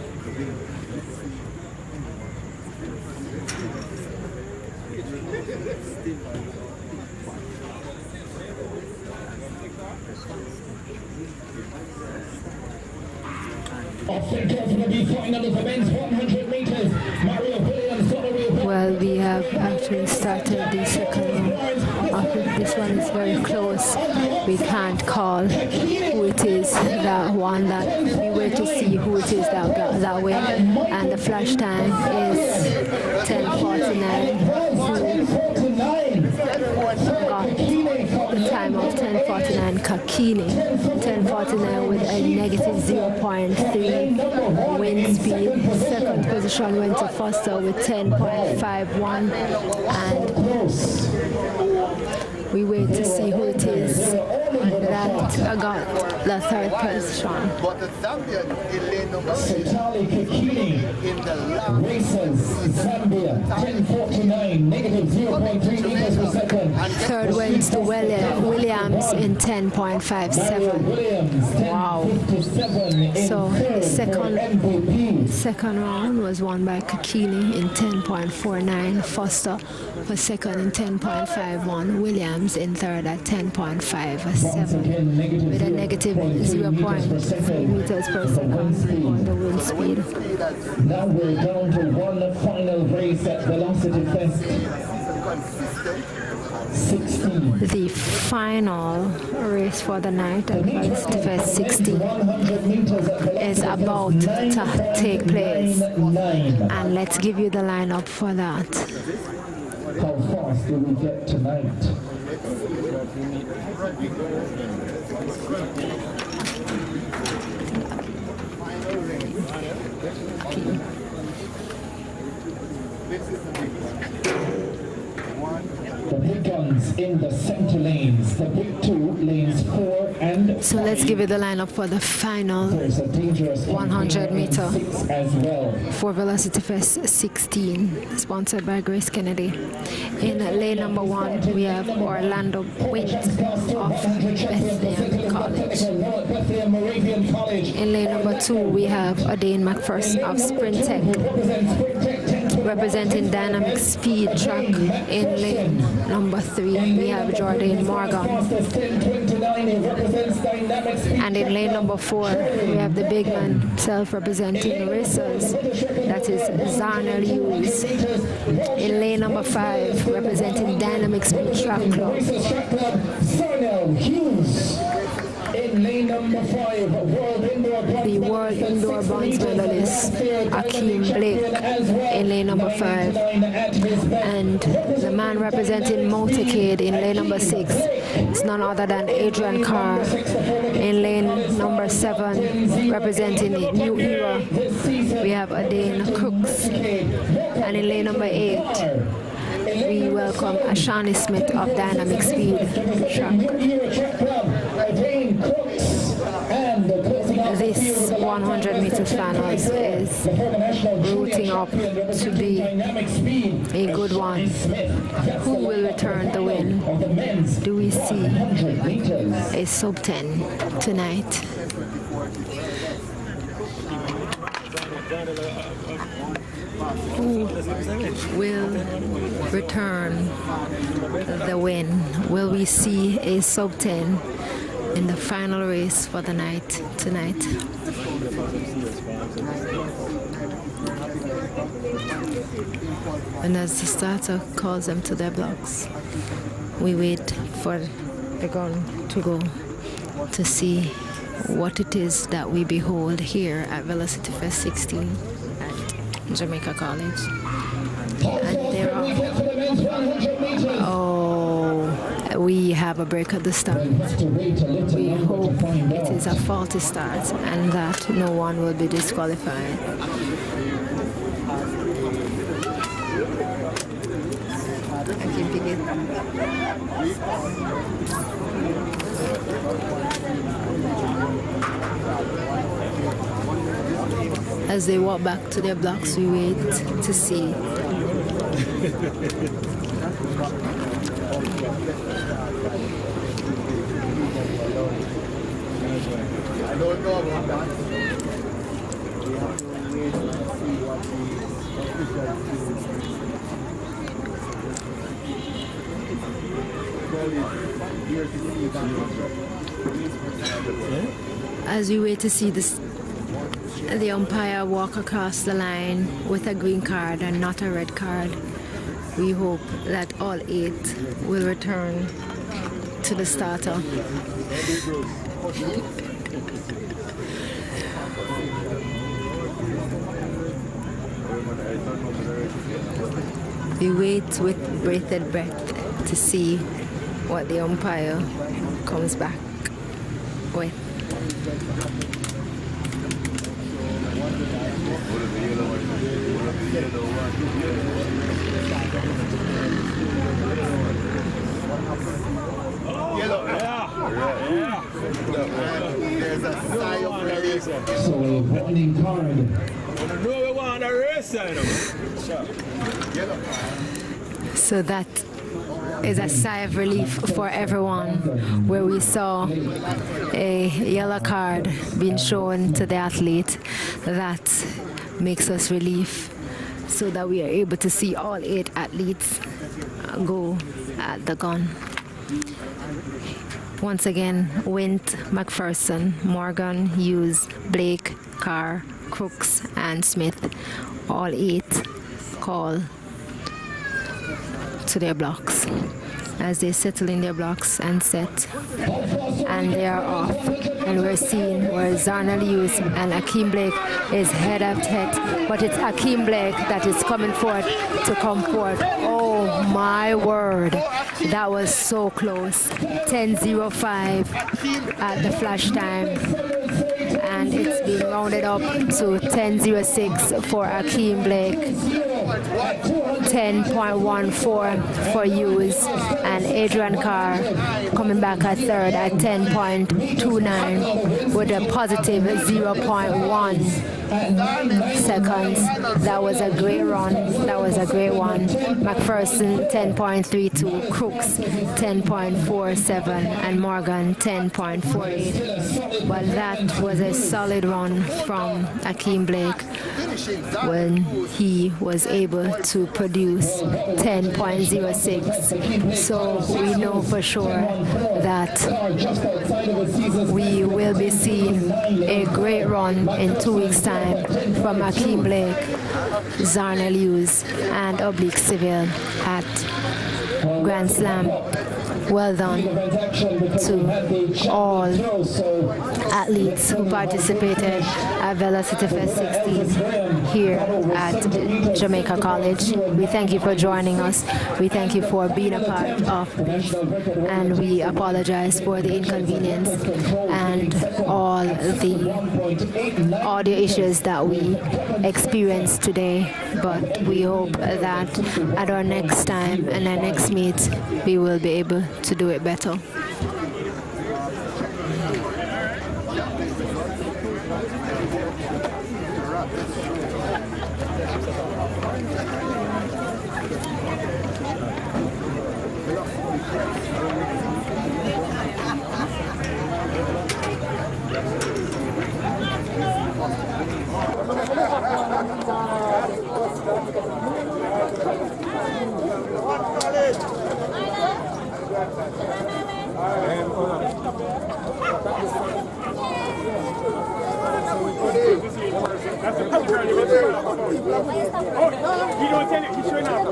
Well, we have actually started the second round. This one is very close. We can't call who it is that won that. We wait to see who it is that got that win. And the flash time is 10:49. Got the time of 10:49. Kakini 10:49 with a negative 0.3 wind speed. Second position went to Foster with 10.51, and we wait to see who it is that got the third position. But the Zambian in lane number 6 Sitali Kakini in the last races Zambia 10:49, negative 0.3 meters per second. Third went to Williams in 10.57. Williams, Wow. 10:57 in So third second for MVP. Second round was won by Kakini in 10.49. Foster was second in 10.51. Williams in third at 10.57 with a negative 0.3 meters per second on the wind speed. Now we're down to one final race at Velocity Fest 16. The final race for the night at Velocity Fest 16 is about to take place. And let's give you the lineup for that. How fast do we get tonight? The big guns in the center lanes, the big two, lanes 4 and So let's give you the lineup for the final there's a dangerous 100 meter 6 as well. for Velocity Fest 16, sponsored by Grace Kennedy. In lane number 1, we have Orlando Wint of Bethlehem College. In lane number 2, we have Adane McPherson of Sprint Tech, representing Dynamic Speed Track. In lane number 3, we have Jordan Morgan. And in lane number 4, we have the big man himself representing the racers. That is Zarnell Hughes. In lane number 5, representing Dynamic Speed Track Club. Zarnell Hughes. In lane number 5, The World Indoor Bronze medalist Akeem Blake in lane number 5, and the man representing Motorcade in lane number 6 is none other than Adrian Carr. In lane number 7, representing New Era, we have Adane Crooks, and in lane number 8, we welcome Ashani Smith of Dynamic Speed Track. This 100 meters finals is rooting up to be a good one. Who will return the win? Do we see a sub 10 tonight? Who will return the win? Will we see a sub 10 in the final race for the night tonight? And as the starter calls them to their blocks, we wait for the gun to go to see what it is that we behold here at Velocity Fest 16 at Jamaica College. And they're off. Oh, we have a break at the start. We hope it is a faulty start and that no one will be disqualified. As they walk back to their blocks, we wait to see. I don't know about that. As we wait to see this, the umpire walk across the line with a green card and not a red card, we hope that all 8 will return to the starter. We wait with bated breath to see what the umpire comes back with. There's a sigh of relief. So a warning card. So that is a sigh of relief for everyone, where we saw a yellow card being shown to the athlete. That makes us relief, so that we are able to see all 8 athletes go at the gun. Once again, Wint, McPherson, Morgan, Hughes, Blake, Carr, Crooks, and Smith, all 8 call to their blocks. As they settle in their blocks and set, and they are off. And we're seeing where Zarnell Hughes and Akeem Blake is head up head, but it's Akeem Blake that is coming forward to come forward. Oh my word, that was so close. 10:05 at the flash time, and it's been rounded up to 10:06 for Akeem Blake. 10.14 for Hughes, and Adrian Carr coming back at third at 10.29 with a positive 0.1 seconds. That was a great run. That was a great one. McPherson 10.32, Crooks 10.47, and Morgan 10.48. But that was a solid run from Akeem Blake when he was able to produce 10.06. So we know for sure that we will be seeing a great run in 2 weeks' time from Akeem Blake, Zarnell Hughes, and Oblique Civil at Grand Slam. Well done to all athletes who participated at Velocity Fest 16 here at Jamaica College. We thank you for joining us. We thank you for being a part of this, and we apologize for the inconvenience and all the audio issues that we experienced today. But we hope that at our next time and our next meet, we will be able to do it better.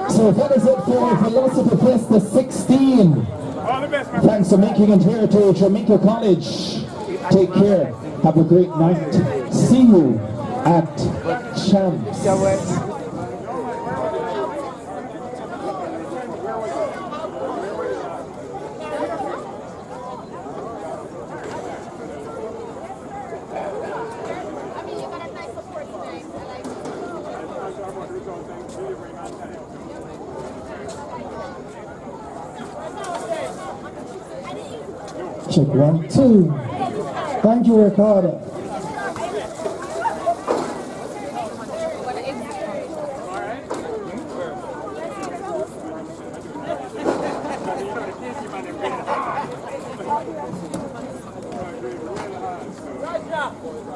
So that is it for Velocity Fest 16. Thanks for making it here to Jamaica College. Take care. Have a great night. See you at Champs. Check 1, 2. Thank you, recorder. Right now.